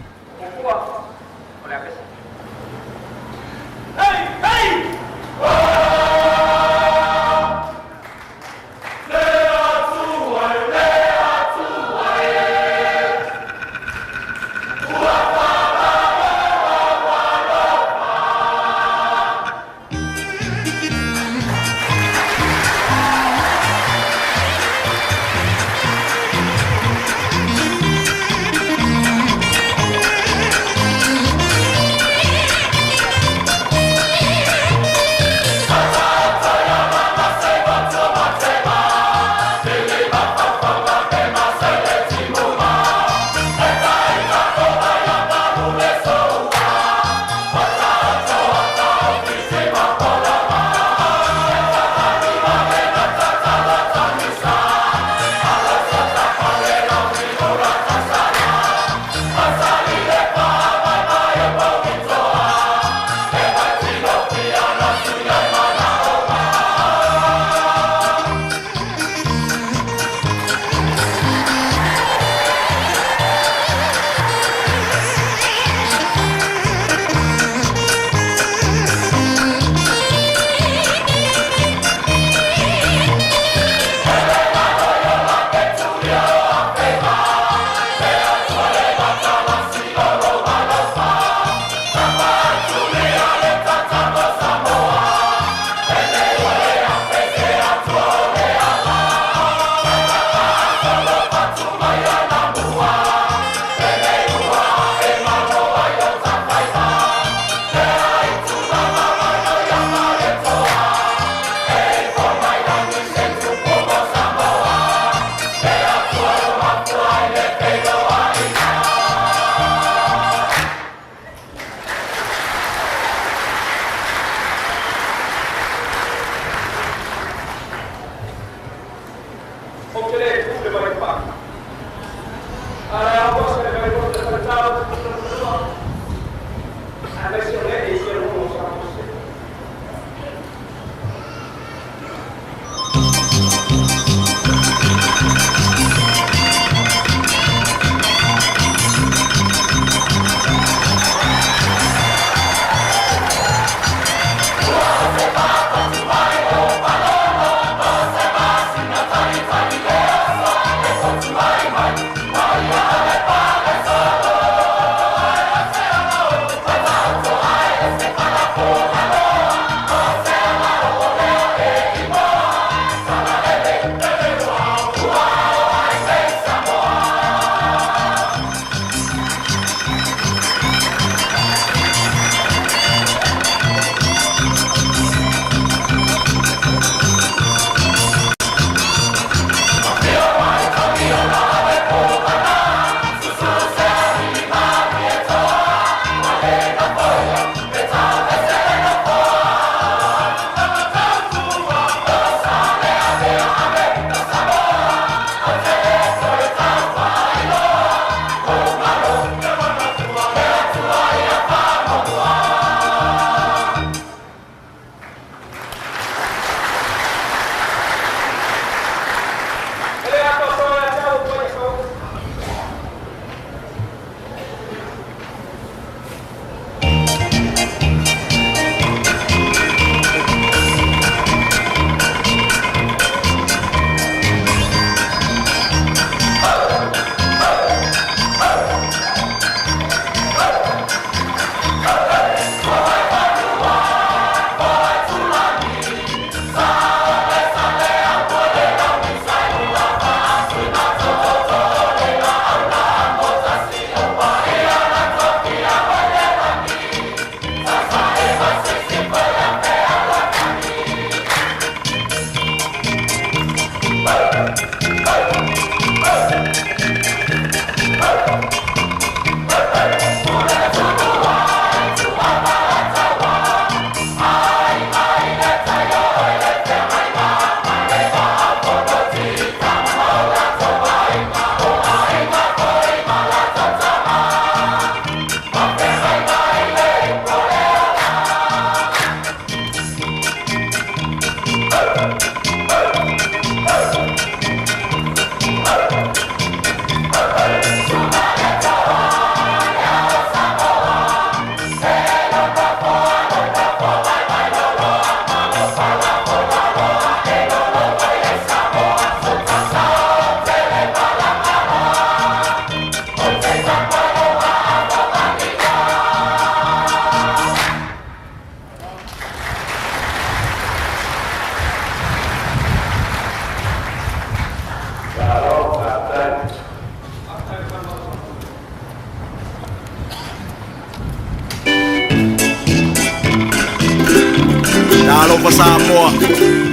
Samoa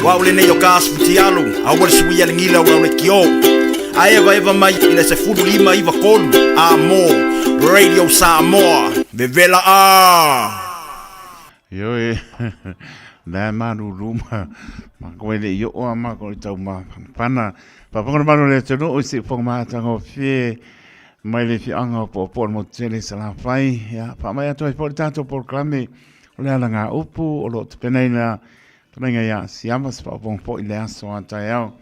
wa ule nei o ka asputi alu a wale sui ale ngila ura ule kio a eva mai ina se fulu lima iwa kolu a mo Radio Samoa Vevela a Yo na maru ruma ma ko le yo o ma ko tau ma pana pa pa ko maru le tino o si fo ma tango fie mai le fi anga po mo tele sala fai ya pa mai to por tanto por clame le ala nga upu o lo penena penenga ya si amas pa bon po ile aso Taeao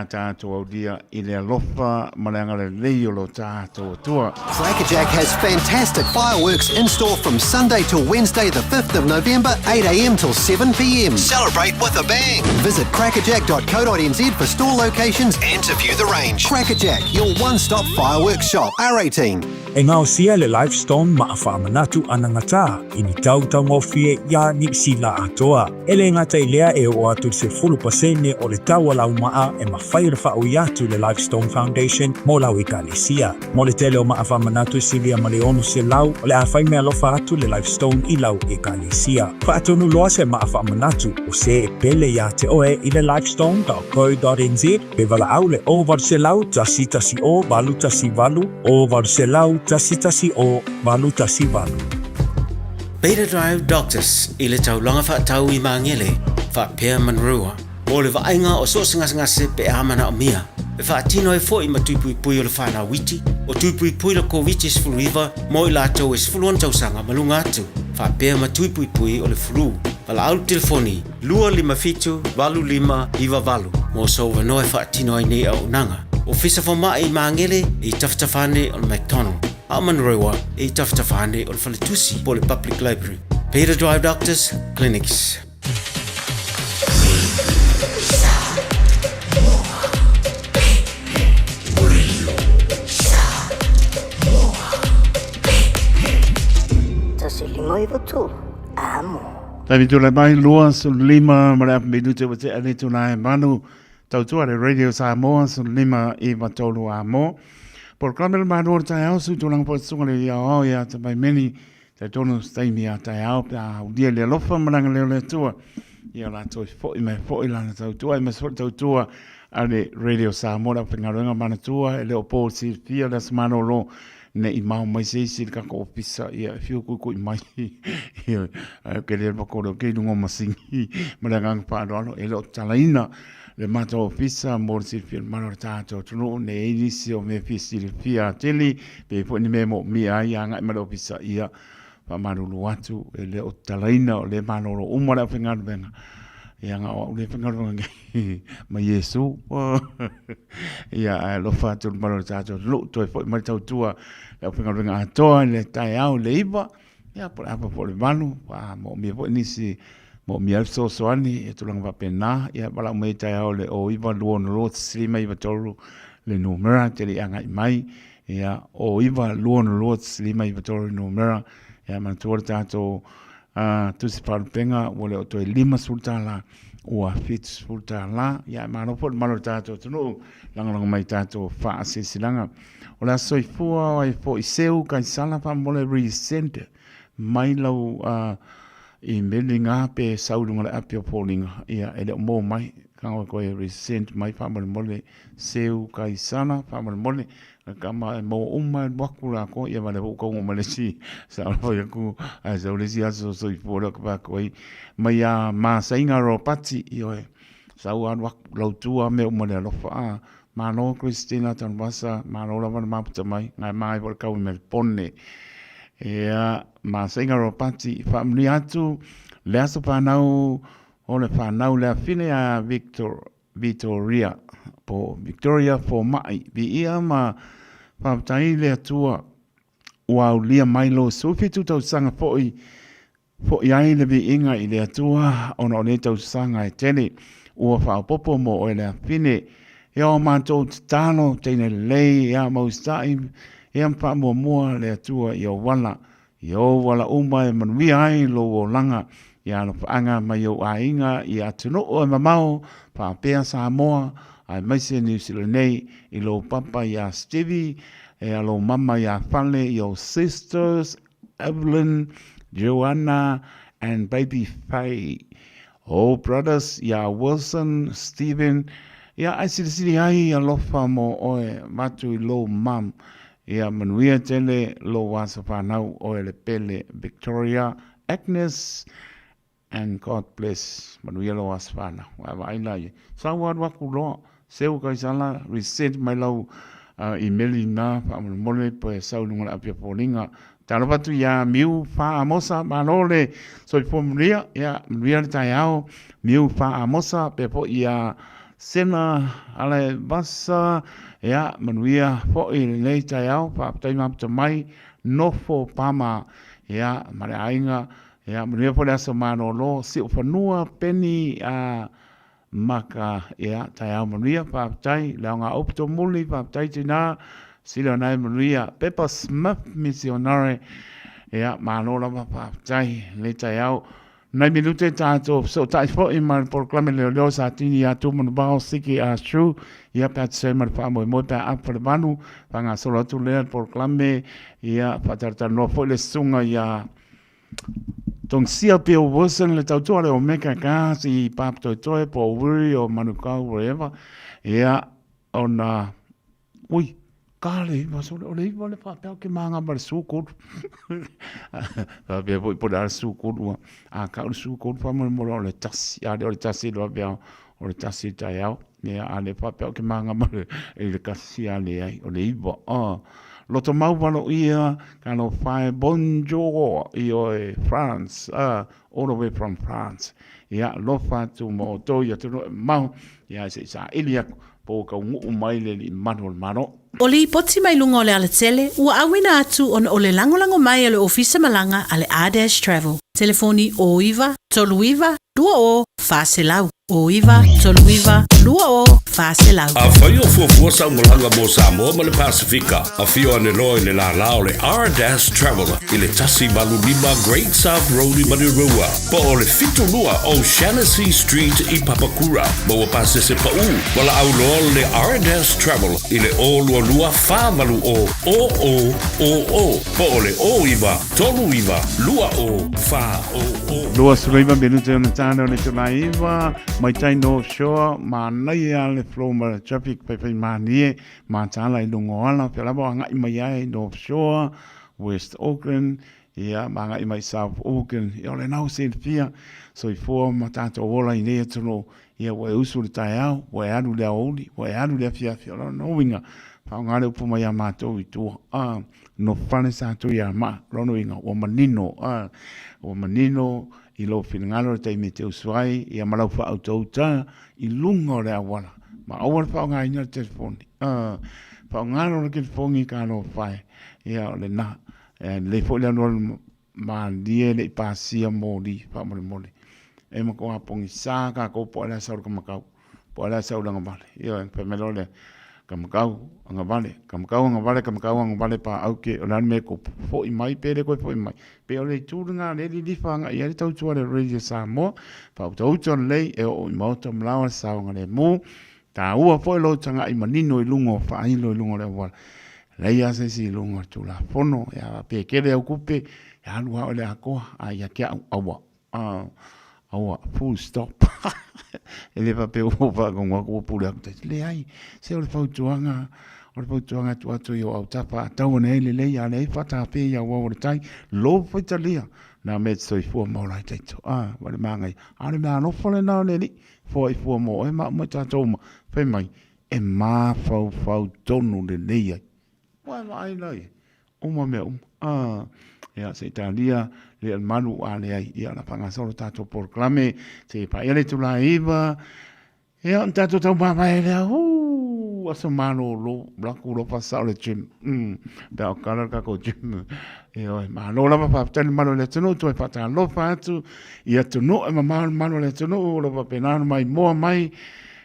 ta to dia ile lofa malanga le leio lo ta to tua. Crackerjack has fantastic fireworks in store from Sunday till Wednesday the 5th of November, 8 a.m. till 7 p.m. Celebrate with a bang. Visit crackerjack.co.nz for store locations and to view the range. Crackerjack, your one-stop fireworks shop. R18. E ngao sia le Lifestone maa whaamanatu anangata ini tau ngofie ya ni sila atoa. Ele ngata ilea e o atu se 10% o le tau lau maa e mawhaira whao iatu le Lifestone Foundation mo lau i Kalisia. Mo le tele o maa whaamanatu silia ma le onu se lau o le awhai mea lofa atu le Lifestone i lau i Kalisia. Whaatonu loa se maa whaamanatu o se e pele ya te oe i le Lifestone.co.nz pe wala au le o var se lau tasi o valu tasi valu o var se lau tasi o valu tasi valu. Beta Drive Doctors i le taulanga whaatau i mangele whaapea manrua. Mo le vaenga o so ngase pe amana o mia. E whaatino e fo i matupui pui o le whana witi. O tupui pui la COVID is full river. Mo i lato is full on tausanga malunga atu. Whaapea matupui pui o le flu. Wala au telefoni. Lua lima fitu, valu lima, iwa valu. Mo so wanoe whaatino ai nei au nanga. O fisa fo mai i mangele i taftafane o le McDonald. Amanrewa e taftafane o le Falitusi po le Public Library. Beta Drive Doctors Clinics. Tavi tu le mai lua su lima ma le minute wa te ale tu nai manu tau tu ale Radio Samoa su lima i matolu amo. Por kamel manu Taeao su tu lang po sunga le ia o ia te mai meni te tonu staimi a Taeao pa udia le lofa malanga le tua. Ia la toi fo i me fo i lana tau tua i me so tau tua ale Radio Samoa la pengaruenga mana tua e le opo si fia le semana lo ne i mau mai se ka ko pisa ia fiu ku mai ia ke le ko ke dungo masingi malanga pa do e lo talaina le mato ofisa mo si fil mano tato tuno ne inisio me fisi fia teli pe po ni memo mi ai anga malo ofisa ia pa manu luatu e le o talaina le mano lo umara finga venga ia nga o le finga venga ma Yesu ia lo fatu mano tato lo to po mai tau tua le finga venga to le Taeao le iba ia por apa por le manu pa mo mi po nisi mo mi also soani e tulang va pena ia bala mai Taeao le o iva luon lo slima iva tolu le numera te li anga mai ia o iva luon lo slima iva tolu numera ia man tuorta to tu si penga wole o to lima sultala ua fit sultala ia mano por malo tato tunu lang mai tato fa silanga ola soifua ai fo iseu kai sala pa mole recent mai lau i melinga pe saulunga le apio polinga ia ele mo mai kanga ko recent mai fa mole seu kai sana fa mole kama mo wakula ko ia vale ko mo malesi sa fo ku a sa le sia so fora ka ko mai a ma sainga ro pati io sa wan wak lo tua me mo le lo fa ma no Christina tan basa ma no la ma puta mai ngai mai por ka me pone ia ma sainga ro pati fa mni atu le aso pa nau o le fa nau le fine a Victoria for mai bi ia ma Pamtai le atua ua ulia mailo sufi tu tau sanga po i ai le bi inga i le atua ona o le tau sanga e tele ua wha popo mo o le fine e o mātou tano teine lei e a maustai e am wha mua le atua i o wala uma e manui ai lo o langa i a lo whaanga mai o a inga i a tuno o e mamau wha pēa Samoa ai maise New Zealand nei i lo papa ya Stevie e alo mama ya Fale your sisters Evelyn, Joanna and baby Faye Brothers, ia Wilson, Stephen, ia ai sili ai alofa mo oe matu I lo mam, ia manuia tele lo wasa whanau oe le pele Victoria, Agnes, and God bless manuia lo wasa whanau. Wa ai sa waku loa, seu kai sala, resent mai lau emaili na, pa mole po e sau nunga apia polinga, talo patu ia miu wha amosa manole, so I po manuia, ia manuia le Taeao, miu wha amosa, pe po ia sena ale basa, ia manuia po I le Taeao, pa taima apta mai, nofo pama, ia mare ainga, ia manuia po le asa manolo, si ufanua peni maka ia Taeao manuia paaptai leo ngā opto muli paaptai tina sila nai manuia Pepper Smith misionare ia manola paaptai le Taeao nai minute tātou so taifo I mar proklame leo sa tini ia tu manu bao siki a shu ia pat se mar pa mo pa apa le manu pa ngā solo tu leo proklame ia patarta no fo le sunga ia tong sia pe o Wilson le tau toa le o meka ka si pap toi toi po wiri o manukau wherever ia ona ui kale maso o le iwa le whapea ke maanga ma le sukot pe po le sukot ua a ka o le sukot pa mo o le tasi a le tasi lo pea o le tasi Taeao ia a le whapea ke maanga ma le kasi a le ai o le iwa Loto mau wano ia, kano whae bonjour I o France, all the way from France. Ia lofa tu mo to ia tu mau, ia se sa ilia po ka ngu mai le li mano. O li poti mai lunga o le alatele, ua awina atu on o le langolango mai ale ofisa malanga ale A-Dash Travel. Telefoni o iwa, tolu iwa, 2 o, faselau. O iwa, tolu iwa, 2 o, faselau. A whai o fuafua sa umolanga mo Samoa ma le Pasifika. A whio ane loa I le la lao le R-Dash Travel I le tasi Malu 5 Great South Road I Manirua. Po o le fitu lua O'Shaughnessy Street I Papakura. Ma ua pasese pa u. Wala au loa le R-Dash Travel I le o lua wha malu o. Po o le o iwa, tolu iwa, lua o, wha o. Lua suleiva benute ona tāna o le tula iwa, mai tai no shore, ma nai a le flow ma traffic pai ma nie, ma tāla I lungo ala, pe labo a ngai mai ai North Shore, West Auckland, ia ma ngai mai South Auckland, ia le nau se fia, so I fua ma tātou ola I lea tono, ia wa usu le Taeao, wa adu le aoli, wa adu le fia, la no winga, pa ngale upu mai a mātou I tua, no whane sa tu ia ma, rono inga, o manino, I lo whingalo te me te uswai, ia malau wha autauta, I lungo le awala. Ma awal wha ngai ina telefoni. Wha ngalo le telefoni ka no whai. Ia le na. Le fo le anol ma lie le pasia moli, wha mole. E ma ko apongi sa ka ko po ala saur ka makau. Po ala saur nga vale. Ia pe melo le ka makau nga vale. Ka makau nga vale pa auke o lan me ko fo I mai pere ko fo I mai. Pe o le tūrunga le li whanga I ale tau tua le Radio Samoa, pa o tau tua lei e o I mauta mlawa saonga le mū, ta ua fo e lo tanga I manino I lungo, wha ailo I lungo le wala. Lei ase si lungo tu la fono, ya pe kere au kupe, ya alua o le akoa, a ya kia awa, full stop. E le pape o whakonga kua pule aku te le ai, se o le pautuanga, o le pautuanga tu atu I o au tapa, tau ane ele lei, a lei whata pe ia ua o le tai, lo whaitalia, na me tsoi fua maulai teito, wale mangai, ale mea no fole nao le li, fua I fua mo, e ma tātou ma, whai mai, e mā fau tonu le lei ai, wai mai lai, uma mea ia se italia, le al manu a le ai, ia la pangasolo tātou porklame, te pa ele tu la iwa, ia tātou tau mawai lea, asa mano lo blaku lo pasao le gym pe o kala ka ko gym e o ma lo la pa tele malo le tino tu e pata lo fa tu ia tu no e ma malo le tino lo pa pena mai mo mai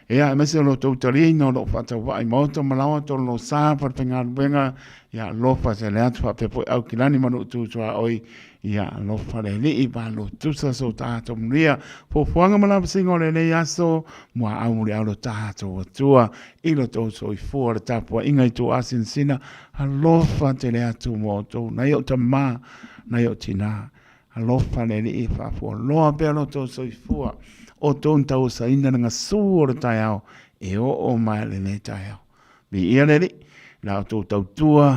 e a mese lo to talino lo fa ta vai mo to malawa to lo sa pa penga venga ia lo fa se le atu pa pe au kilani manu tu tua oi ia lo fa le li ba lo tu sa so ta to mria po fuanga mala singo le le aso mo au le au ta to tua I lo to so I fu le tapo inga tu asin sina a lo fa te le atu mo to na yo ta ma na yo tina a lo fa le li fa fu lo pe lo to so I fu o tōn tau sa ina nga sū o Taeao e o mai le ne Taeao. Mi ia le la o tau tua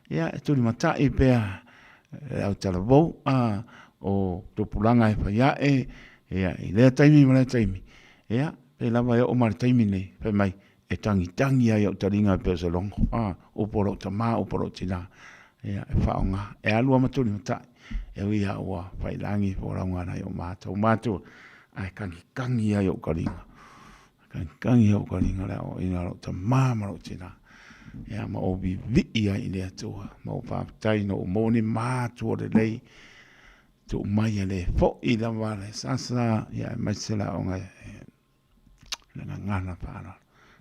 ia e tūri matai pēa au tala vau o tupulanga e whaia ia i lea taimi ma lea taimi. Ia, pe lava e o mara taimi nei, pe mai e tangi ai au taringa pe o salongo. Uporo tamā, uporo tina. Ia, e whaonga. E alua maturi matai. E wia ua whailangi po raunga nei o mātou. Mātou, ai kangi ai au karinga. Kangi au karinga lea o ina ro tamā maro tina. Ia, ma o vii ai lea tua. Ma o whaapitai no o mōni mātua le lei. Tu mai le fo I la vale sasa ia mai sela o ngai le ngana para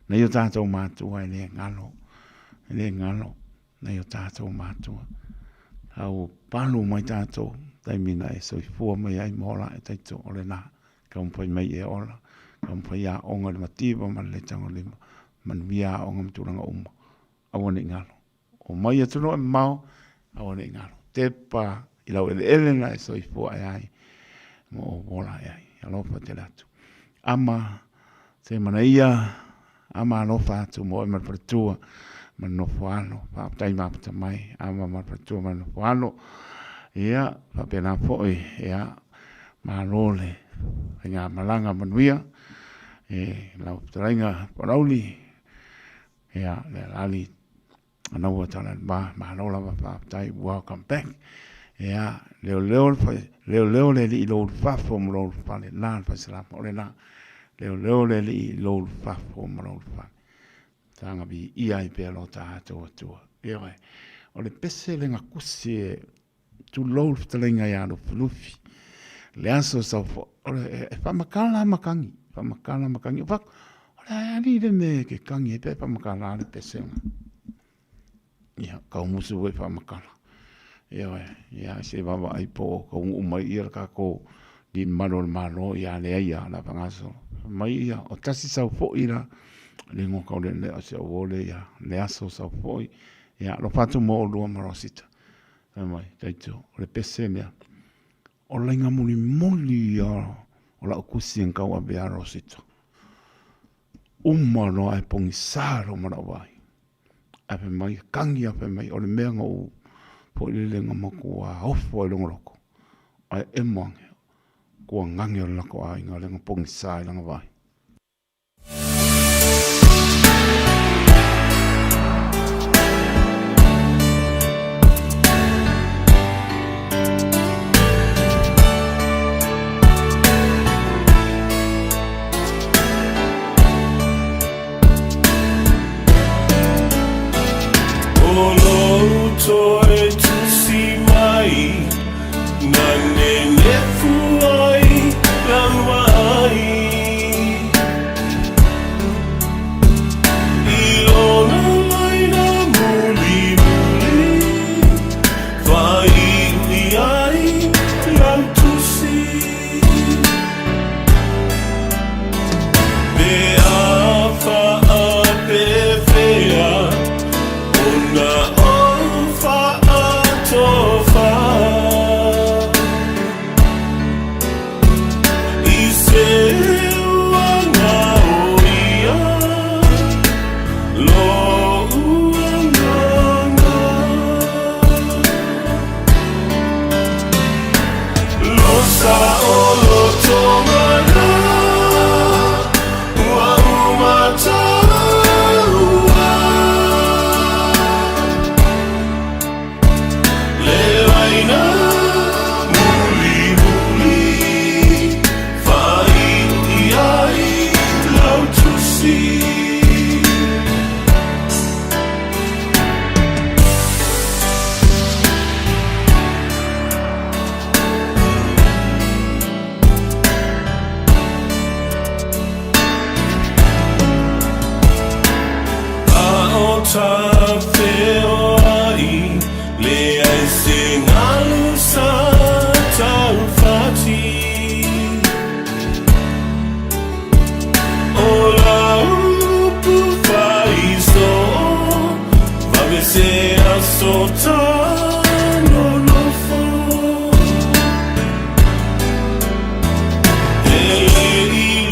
na yo tato matu ai le ngalo na yo tato matu au palu mai tato tai mina e so fu mai ai mola e taito ole na kam foi mai e ola kam foi ya o ngai mativo man le tango le man via o ngam turanga awone ngalo o mai e tuno e mau awone ngalo te pa I lau ele na e soi fua ai mo o wola ai alofa te latu ama te mana ia ama alofa atu mo e marpatua man no fuano pa tai mapata mai ama marpatua man no fuano ia pa pena foi ia malole nga malanga manuia lau trainga parauli ia le ali ana wa tala ba malola pa tai welcome back. Ja, leo le li lo fafo mo lo fa le lan fa sala mo le na leo le li lo fafo mo lo fa tanga bi ia I pe lo ta to ia o le pese le nga kusi tu lo tlinga ya no flufi le aso sa fo fa makala makangi fa o le ani le me ke kangi pe fa makala le pese ia ka musu we fa makala ia se baba ai po ko mai ia ka ko di malo ia le ia la pangaso mai ia o tasi sa fo ira le ngo ka le se o le ia le aso sa fo ia lo fatu mo lo marosita mai taito le pesenia o lenga muli o la kusi en ka wa be arosita no ai pongisaro marawai ape mai kangi ape mai o le menga o po le lenga mako a ofo e longoloko. Ai e moange, kua ngangi o lako a inga lenga pongi sai langa vai. Toi tu si mai nane ne fuai lamai ilona mai na muli vai ni ai lam tu si be afa ape fea ona Ele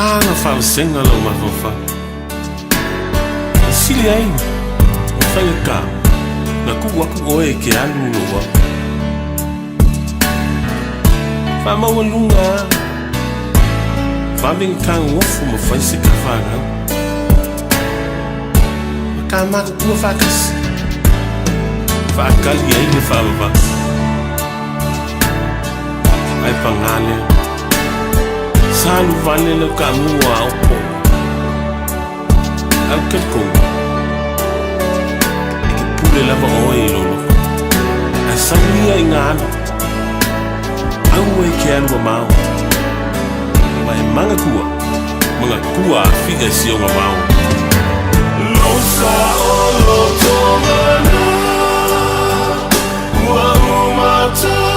na fa senga lo ma fa sili ai fa ka na ku wa ku oe ke alu lo wa fa ma lunga fa ving kang wo fu mo fa si ka fa na ka ma ku fa kas fa kal ye ni fa ba ai pangale salu vale le kamu wa opo au kelko pule lava oi lolo a samia ingana au e ke anu mau mai manga kua figa si o mau lo sa o lo tomana wa mata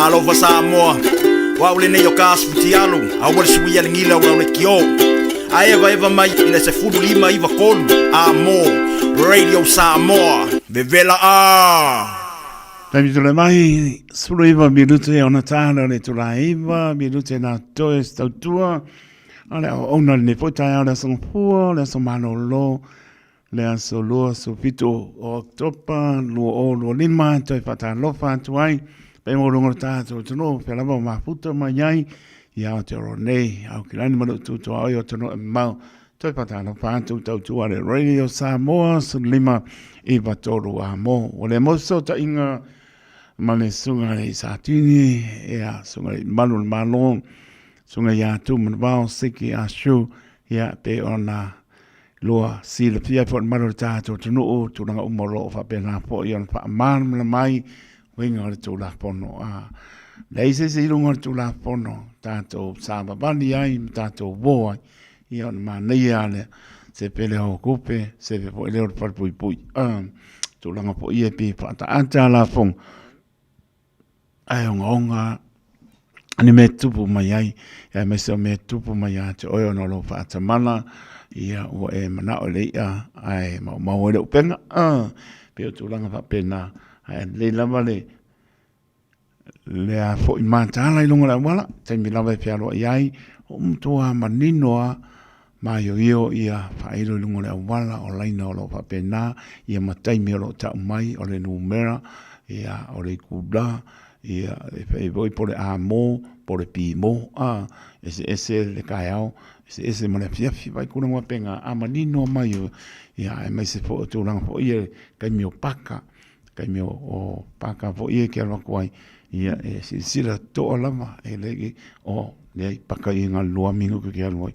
Alova Samoa wa ule ne yoka sputialu awal suia ngila wa ule kio eva mai ina se fudu lima iva kolu amo Radio Samoa bevela Tami tula mai sulu iva minute ona tana le tula iva minute na toe stautua ale ona ne fota ona son fu le son manolo le aso lo so pito oktopa lo lima toe fata lo fatuai pe mo longo tato tono pe la ma puta mai ia te ronei au kilani mo tu to ai tono mau toi patano pantu tau tu ale Radio Samoa lima I batoro amo ole mo so ta inga mane sunga le satini ia sunga malu malo sunga ya tu mo ba siki ashu ia pe ona loa si le pia for malu tato tono tu nga umoro fa pe na po yon fa man mai winga le tu la pono a leise si lunga tu la pono tato saba bani ai tato boa ion mania le se pele o kupe se pe po le or par pui tu langa po ie pi pa ta anta la fong ai onga ani me tupu mai ai e me se me tupu mai a te oio no lo fa ta mana ia o e mana o le ia ai ma o le penga pe tu langa fa pena le lava le a fo I mantala I lunga la wala te mi lava pe alo iai o mtua maninoa ma io ia fa ilo lunga la wala o laina o lo fa pena ia matai mi lo ta mai o le numera ia o le kuda ia e voi por amo por pimo ese le Taeao ese mo le fiafi vai kuna wa penga a manino mai ia e mai se fo tu langa fo ia kai mi paka kai mi o paka fo ia ke lo kwai ia e sila to lama e legi o le paka I nga lua mingo ke aloi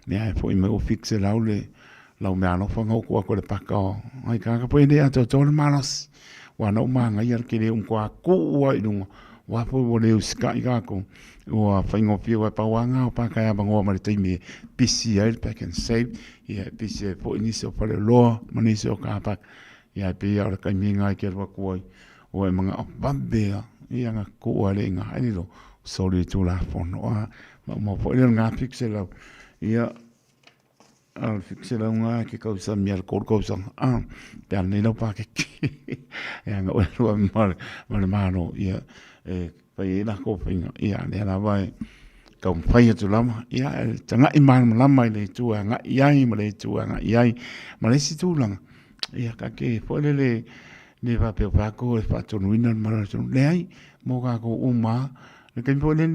ne fo I me o fixe laule lau me ano fa ngo ko le paka o ai ka po ide ato to le malos wa no manga ia ke le un kwa ku wa I wa po wo le ska I ka ko o fa ngo pi wa pa wanga o paka ya bango ma le timi pisi ai pack and save ia pisi po inicio pa le lo manisio ka pa ia pe ya ka minga ke wa ko o e manga bambea ia nga ko ale nga ai lo soli tu la fono ma po le nga pixela ia al pixela nga ke causa mi al causa pe al no pa ke ia nga o mano ia pa ia ko pinga ia le la vai ka pai tu lama ia tanga I man lama le tu nga ia ma le tu nga ia ma le si tu lang ia ka ke po le va pe pa ko e fa tonu ina mara tonu le ai mo ka ko uma le ke po le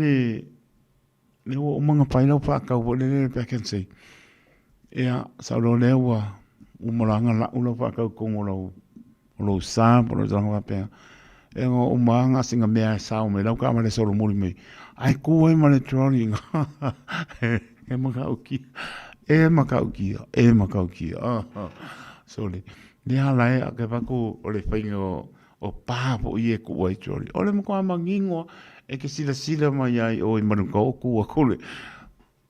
o manga pai lo fa ka po le pe ken sei Ia, sa lo lewa, umaranga la ula whakau kongo lo sa, polo jango wapea. E ngo umanga singa mea sao me, lau ka amare solo muri me. Ai kua e mare troli nga. E makauki. E makauki. Sorry. Ni halai a ke paku o le whainga o pāpo i e kua i troli. O le mkoa mangingo e ke sila mai ai o i manuka o kua kule.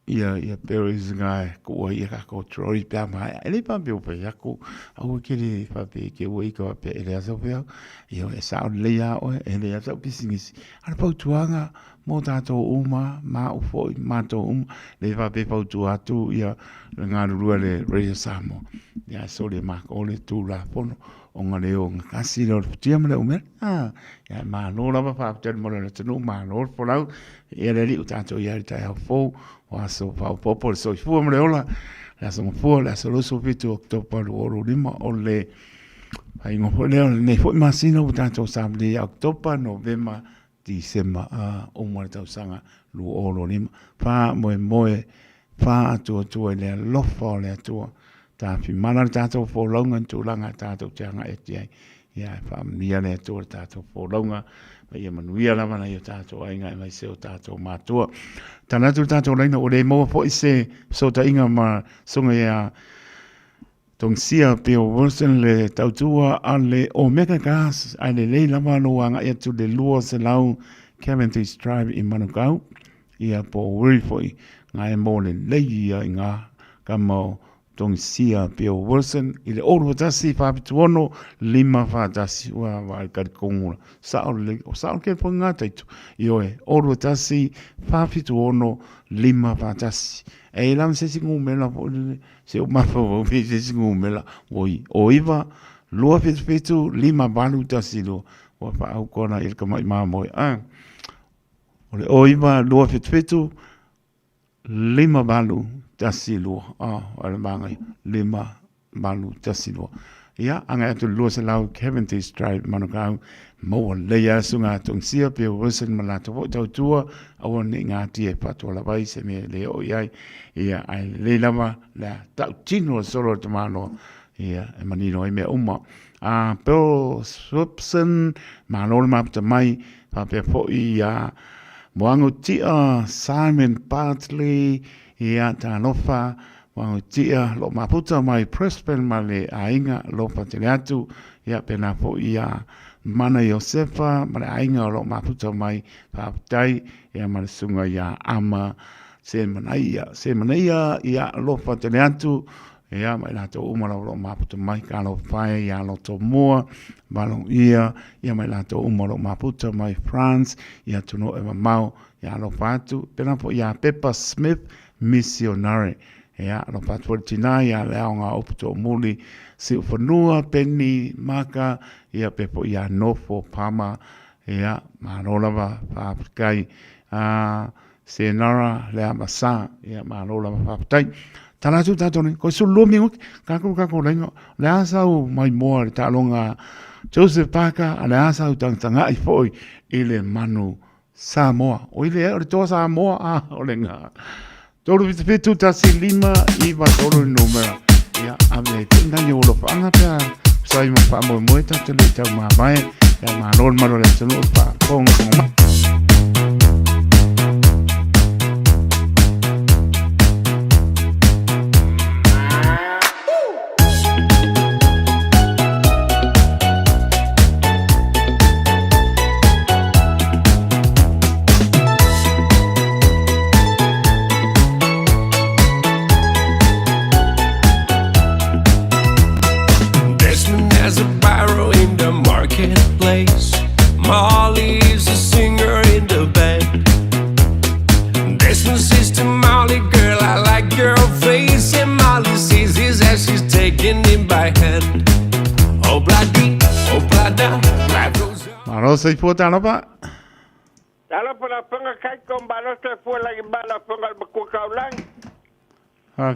Ia peris ngai kua i ka ko troli pia mai. E le pape o pe yaku. Au ke le pape ke ua i ka pape e le asa pia. Ia e sao le ia o e le asa pisingisi. Ana pautuanga mo tātou uma, ma ufoi, mātou uma. Le pape pautu atu ia ngā rurua le Radio Samoa. Ia so le maka o le tū la pono. O ngā leo ngā kasi leo tia mele umere. Ia mā lora pa pāputari mo le tanu, mā lora polau. Ia le li utatou ia le Taeao fou. Waso pau popo le soifua mre ola. Le aso ngafua, le aso loso pitu oktopa luoro lima o le pai ngofo leo. Ne fo masina utatou samle ia oktopa, novema, disema. O mwere tau sanga luoro lima. Pā moe, pā atua le lofa o le atua. Tāwhi mana le tātou fōlaunga tūlanga tātou teanga e tiai. Ia e whaamnia le atua le tātou fōlaunga. Ia manuia lama na i o tātou ainga e mai se o tātou mātua. Tāna tu tātou leina o le moa po i se so ta inga ma songa ia tongsia peo Wilson le tautua a le o mega gas a le lama noanga ia tu le lua se lau Cavendish Drive i Manukau. Ia po wiri po i ngā e mō le leia i ngā kamau tongsia peo Wilson i le olu tasi whapitu ono lima whatasi wa kari kongura sao ke po ngā taitu i oe olu tasi whapitu ono lima whatasi e lam se singu mela se o mafa o se singu mela o iwa lua fitu lima balu tasi lo wa pa au kona il kamai mamoe o iwa lua fitu lima balu tasi lua, ala mangai, lima malu tasi lua. Ia, anga atu lua se lau Cavendish Drive Manukau, maua leia sunga tongsia pia Wilson malata po tau tua, awa ni ngā tia patua la vai se me le o iai, ia ai le lama la tau tino solo te mano, ia e manino e mea uma. Bill Swipson, manolo mapta mai, papea po ia, moango tia Simon Bartley, ia tānofa, wangu tia lo maputa mai Prespen ma le ainga lo patele atu, ia pena po ia mana Josefa, ma le ainga lo maputa mai paputai, ia ma le sunga ia ama se manaia, ia lo patele atu, ia mai lato umara lo maputa mai ka lo whae, ia lo to mua, balong ia mai lato umara lo maputa mai France, ia tuno e mau, ia lo patu, pena po ia Pepper Smith, missionary ya lo patwortina ya leonga opto muli si ufanua penni maka ya pepo ya nofo pama ya manola va kai senara le amasa ya manola va tai tana tu tatoni ko su lumingo kako lengo le asau mai mo ta longa Joseph Parker ale asau tanga i foi ile manu Samoa o ile o to Samoa o lenga tolu vitu tasi lima iwa tolu numera ya ame tinga ni ulo panga pia sai mo pa mo moita tele ta ma mai ya ma normal le tulu pa pongo sei po tana pa. Ala para panga kai kon balo te fo la bala panga ko kaulang.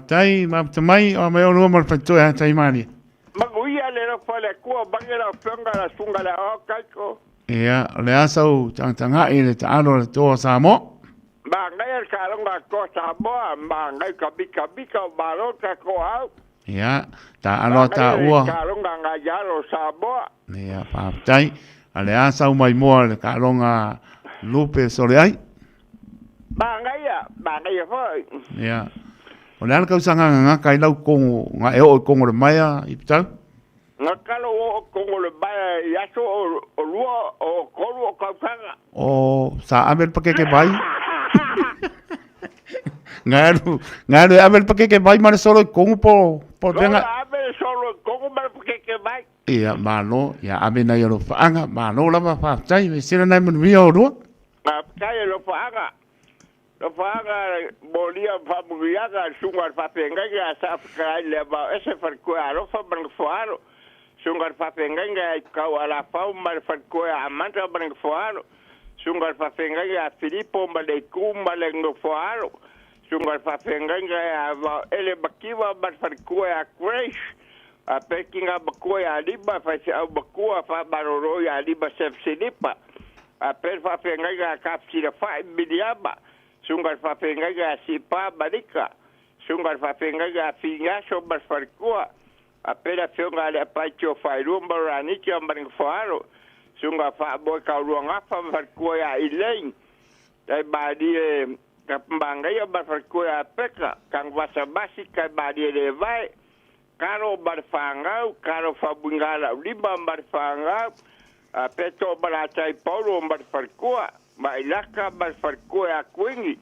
Tai ma mai o me o mar patto ya tai mani. Maguia le no fale ko bangela panga la sunga la o kai ko. Ia le asau tanga i le tano le to Samoa. Mangai kalonga ko Samoa, mangai kabi ka balota ko au. Ia, ta alo ta ua. Kalonga ngajalo Samoa. Ia, patai. Ale a sau mai moa le kalonga lupe sore ai. Mangai foi. Ia. O le ana kau sanga nga kai lau kongo, nga eo o kongo le maia i pitau. Nga kalo o kongo le maia i aso o lua o kolu o kautanga. O sa amel pakeke bai. Ngaru amel pakeke bai mare solo kongo po tenga. Amel solo kongo mare pakeke bai. Ia, malo, ia ame na yoro faanga, malo lama whaatai, me sira nai manu mia o rua. Kai lo faanga. Lo faanga molia famugiaga sungar fapenga sa kai le ba ese farko aro fa bang foaro. Sungar fapenga kau ala fau mar farko amanta bang foaro. Sungar fapenga Filippo male kumale no foaro. Sungar fapenga ele bakiwa bar farko crash. A pekinga bakoya liba fa au bakoa fa baroro ya liba sef silipa. A per fa penga kapsi da fa biliaba. Sungar fa penga sipa barika. Sungar fa penga finga so bar farkua. A pera fenga le pacho fa rumba rani ki ambaring faro. Sungar fa boy ka ruanga fa farkua ya ileng. Dai badi kapambanga ya bar farkua peka kang vasa basi kai badi le vai. Karo barfangau, karo fabungala, liba barfangau, peto baratai paulo barfarkua, mailaka barfarkua kuingi,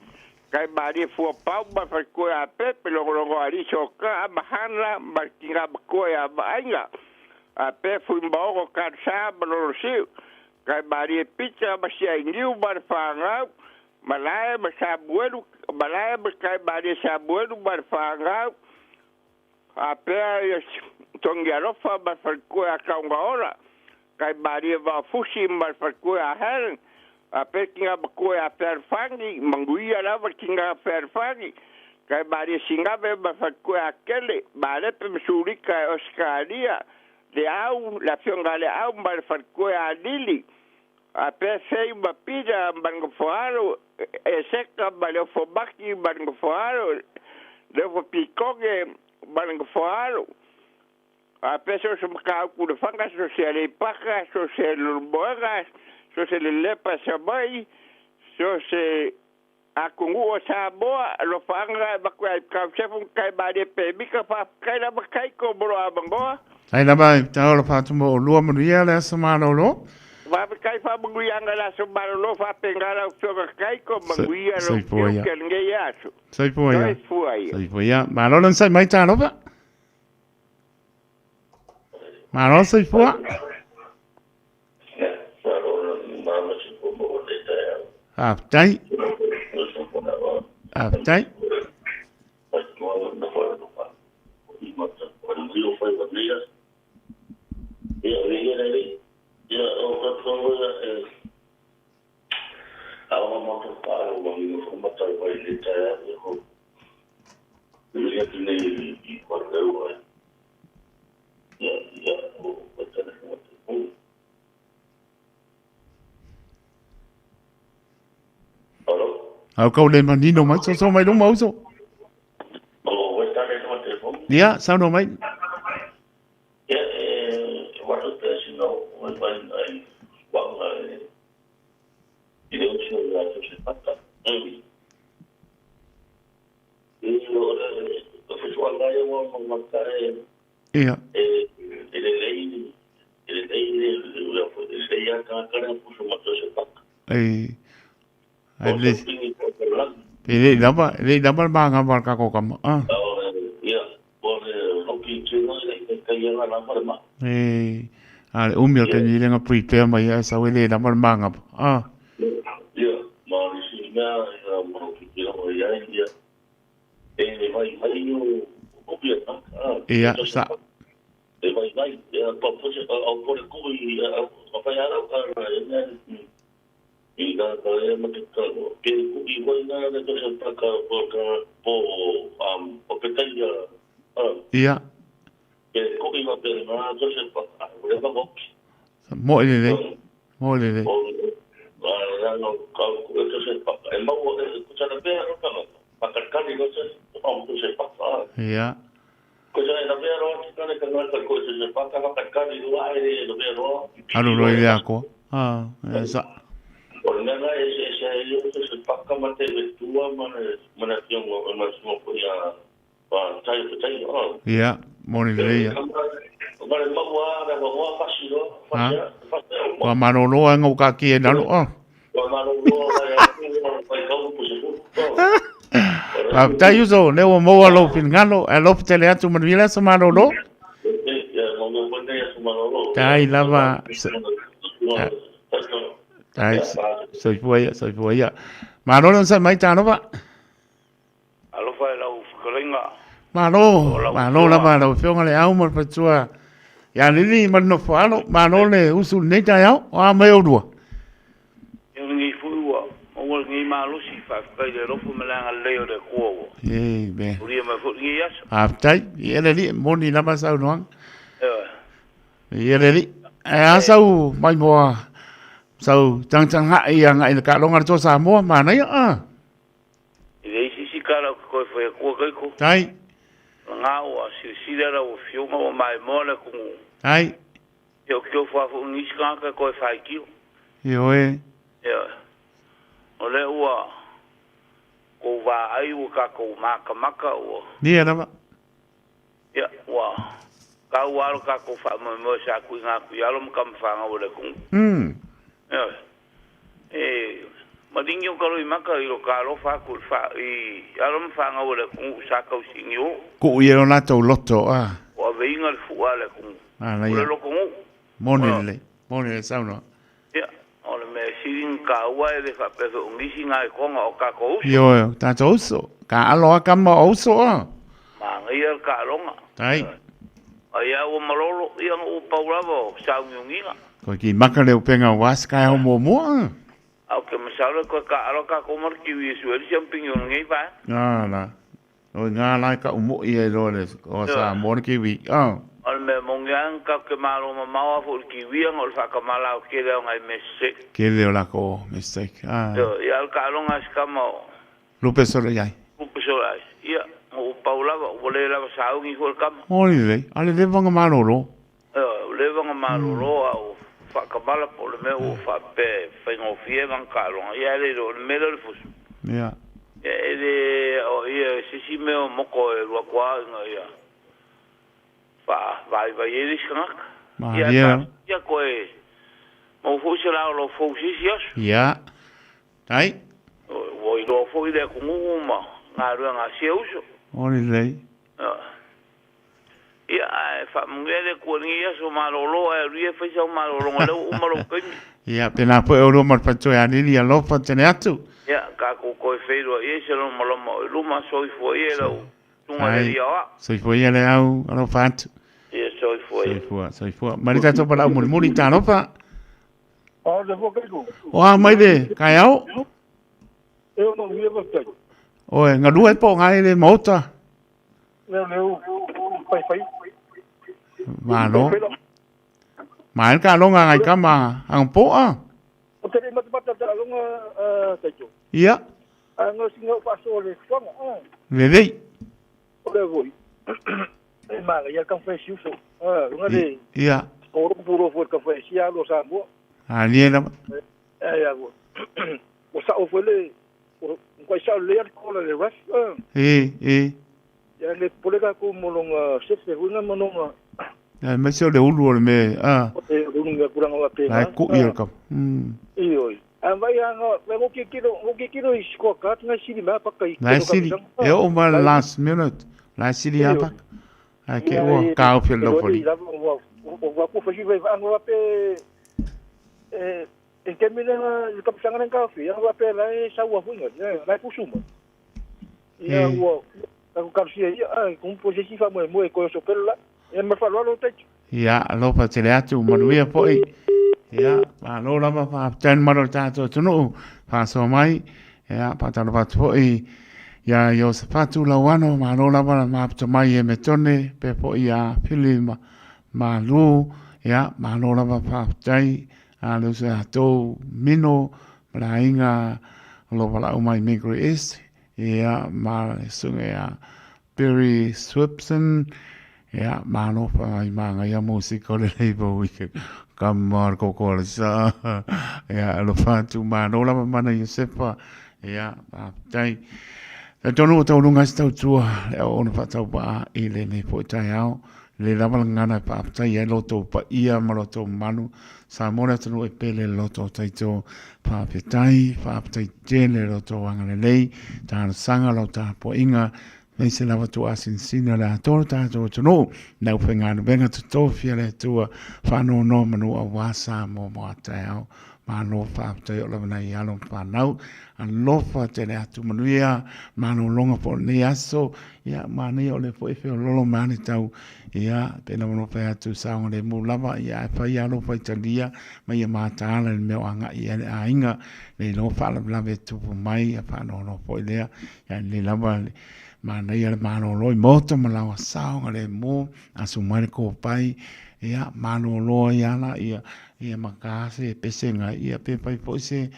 kai bari fua pau barfarkua pepe, longo arisoka, abahanla, barkinga bakoya bainga, pe fumbaogo karsa balorosiu, kai bari pizza basia ingiu barfangau, malaya basabuelu, malaya kai bari sabuelu barfangau, apea tongiarofa barfarkua kaungaora kai bari va fusi barfarkua helen apea kinga bakua ferfangi manguia lava kinga ferfangi kai bari singabe barfarkua kele bare pemsurika oskalia le au la fionga le au barfarkua lili apea sei bapida bangofoaro eseka balofobaki bangofoaro levo pikoge barang faro a peso se ka ku de fanga so se le paka so se le boga so se le lepa sabai so se a kungu o saboa lo fanga ba ka se fun kai ba de pe bi ka pa kai la ba kai ko bro abango Ai na ba ta lo fa tumo lo mo ria la sama lo va kai fa bungu yanga la so ba lo fa pengala so kai ko bungu ya lo ke nge ya so Sai poia. Sai poia. Ma non sai mai ta roba. Ma non sai poia. Ah, dai. Ah, dai. Câu lên mà đi đâu mấy số mấy đúng mẫu số. Dạ, sao đâu mấy? Iya. Ini dapat bang apa kau kamu? Umil kan jadi dengan prepare maya sahaja ini dapat bang apa? Iya, sa. Iya. Mọi người đấy. no ko to se pa e mau ko sa na pe ro ka pa ka ni no se o ko se pa Ia. ko sa na pe ro ka ne ka no ko se pa ka ni no ai no pe ro Alu roi lea ko. Sa. o na na se yo se pa ka ma te tua mana tiong o ma mo ko ya pa tai o Ia. Moni lea. Mare maua, na maua fasiro, Wa manolo ang uka ki na lo. Tai uso ne o mo lo pingalo, e lo tele atu man vila so manolo. Tai lava. Tai so foi. Manolo sa mai tano ba. Alo fai la kolenga. Malo lava lo fionga le au mo patua. Ya ni man no falo, manole usul ne Taeao, o me o dua. Eu ngi fuwa, o ngi malu si fa kai de rofu melanga leo de ko. Be. Uri ma fu ngi yas. Tai, ele li moni lava sa no. Ele li. Sau mai mo. Sau chang ha yang ai ka longa to Samoa mana ya. Ile si kala ko foi ko ko. Tai. Nga o si dera o fiuma o mai mole ku. Ai. Eu fa fu ngi ska ko fai ki. Yo e. Ya. Ole ua ko va ai u ka ko maka o. Ni era ba. Ya wa. Ka wa ka ko fa mo sa ku nga ku ya lo kam fa nga ole ku. Ya. Madinho kalo imaka ilo kalo fa ku fa I alam fa nga ole ku sa ka usinyo. Ku yero na to loto O veinga fu ale ku. La Ole lo ku. Monile sa no. Ya, ole me sirin ka wa de fa pe so ngisi nga ko nga o ka ko. Yo, ta to so. Ka alo ka mo so Ma ngia ka longa. Tai. Aya o malolo yang o paulavo sa ngunga. Ko ki maka le penga was ka ho mo. Au ke masalo ko ka alo ka ko mar ki wi su ri jumping yo ngai ba. La. O nga la ka umo I lo le o sa mo ki wi. Al me mongang ka ke malo ma fu ki wi ang ol fa ka mala o ke le ngai messe. Ke le la ko mistake. Yo ya al ka longa ska mo. Lupe so le yai. Lupe so lai. Ya, o paulava o le la sa ngi ko kam. Oli le. Ale le vanga malolo. Le vanga malolo au fa kabala por me o fa pe ngo fie van kalo ya le do me le fus ya ele o ia si me o moko e lo kwa ya fa vai ele skak ya ko e mo fu se la lo fu si ya tai o i lo fu ile ku ma nga ru nga siuso oli le ia fa mungele ko ni ya so malolo e ri fa so malolo ngale o malo kai ia pena po euro mar pa to ya ni ya lo fa tene atu ia ka ko fe ro e se lo malo mo lu ma so i fo e lo tunga le ya so i fo ye le au lo fa tu ia so i fo marita to para mo mo ta no fa o de fo kai ko o mai de kai au eu não ia voltar o nga du e po ngai le mota Leo pai Malo. Main ka longa ngai ka ma ang po O te mata longa tejo. Ia. Ang singo paso le songa. Le. O le voi. E mala ia kan fai suso. Longa de. Ia. O puro foi ka fai sia lo Samoa. Ni na. Ia go. O sa o foi le o ko sa le ko le ref. Ya le polega ko molonga sese hunga mononga. Ya me se le ulu me O te runga kuranga wa pe. Ai ku ia ka. Ioi. Vai anga mo ke kilo isko ka tanga siri ma pa kai. Lai siri. E o ma last minute. Lai siri apa? Ai ke o ka o fel do foli. O va ku fa jive anga wa pe en que me le kapsanga en café, anga wa pe lai sa wa funga, lai pusuma. Ia wo Aku kapsia ia com posisi fa mo ko so pela e me fa lo te ia lo fa te atu manuia foi ia ma lo la fa ten maro tato tuno fa so mai ia pa ta fa foi ia yo se fa tu la wano ma lo la ma to mai e me tone pe foi ia filima Malu ia ma lo la fa tai Lo se atou mino mara inga lo wala o mai Migre East. Ia ma sunga ia Barry Swipson. Ia mano pa ai manga ia musiko le leibo wiki. Kamar kokola sa. Ia lo fatu mano la mana Josefa. Ia tai. Ta tonu tau lunga stau tua le ona fatau pa I le ne po Taeao. Le lava ngana pa tai e loto pa ia ma loto manu. Samoa tonu e pele loto taito pa petai pa petai tele loto wanga le lei. Ta sanga lo ta po inga. Nei se lava tu asin sina la toro tātou tono. Nau whengānu benga tu tōwhia le tua whanau no manu a wasa mo a Taeao. Mano whāptai o lava nei alo whanau. An lofa tene atu manuia. Mano longa po ne aso. Ia mani o le po efe o lolo mani tau. Ia pena mano whai atu saonga le mu lava. Ia e whai alo whai talia. Ma ia mātāla le meo anga ia le a inga. Le lo whala lave tupu mai. Ia whanau no po ilea. Ia le lava le. Mana ia le mano loi moto malawa saonga le mo asu mai ko pai ia mano loi ala ia makase pesenga ia pe pai poise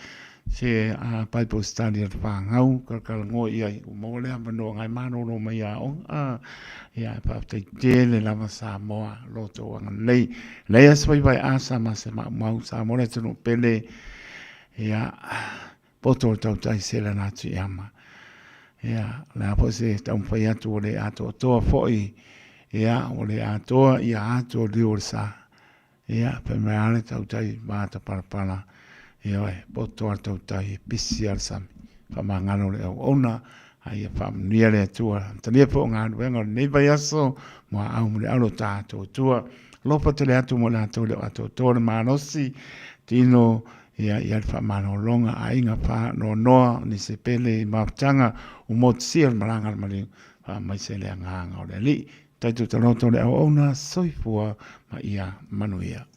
se a pai po stadi at pangau kal ngo ia mo le mano ngai mano no mai ia pa te tele la Samoa loto ang lei aspai vai asa ma se mau Samoa le tunu pele ia poto tau tai sela na tu ama. Ia, la po se tau whai atu o le ato toa foi. Ia, o le atoa, ia ato liur sa. Ia, pe me ale tau tai māta parapala. Ia, poto ar tau tai pisi ar sami. Whamangano le au ona, ia whamnia le atua. Tania po ngānu wenga, nei vai aso, mua au mule alo tātou tua. Lopa te le atu mo le ato le ato toa le manosi, tino, ia whamano longa a inga wha no noa ni se pele maptanga o motsia maranga mali mai se le nganga o le li taitu taloto le au ona soifua ma ia manuia.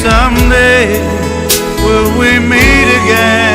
Someday will we meet again?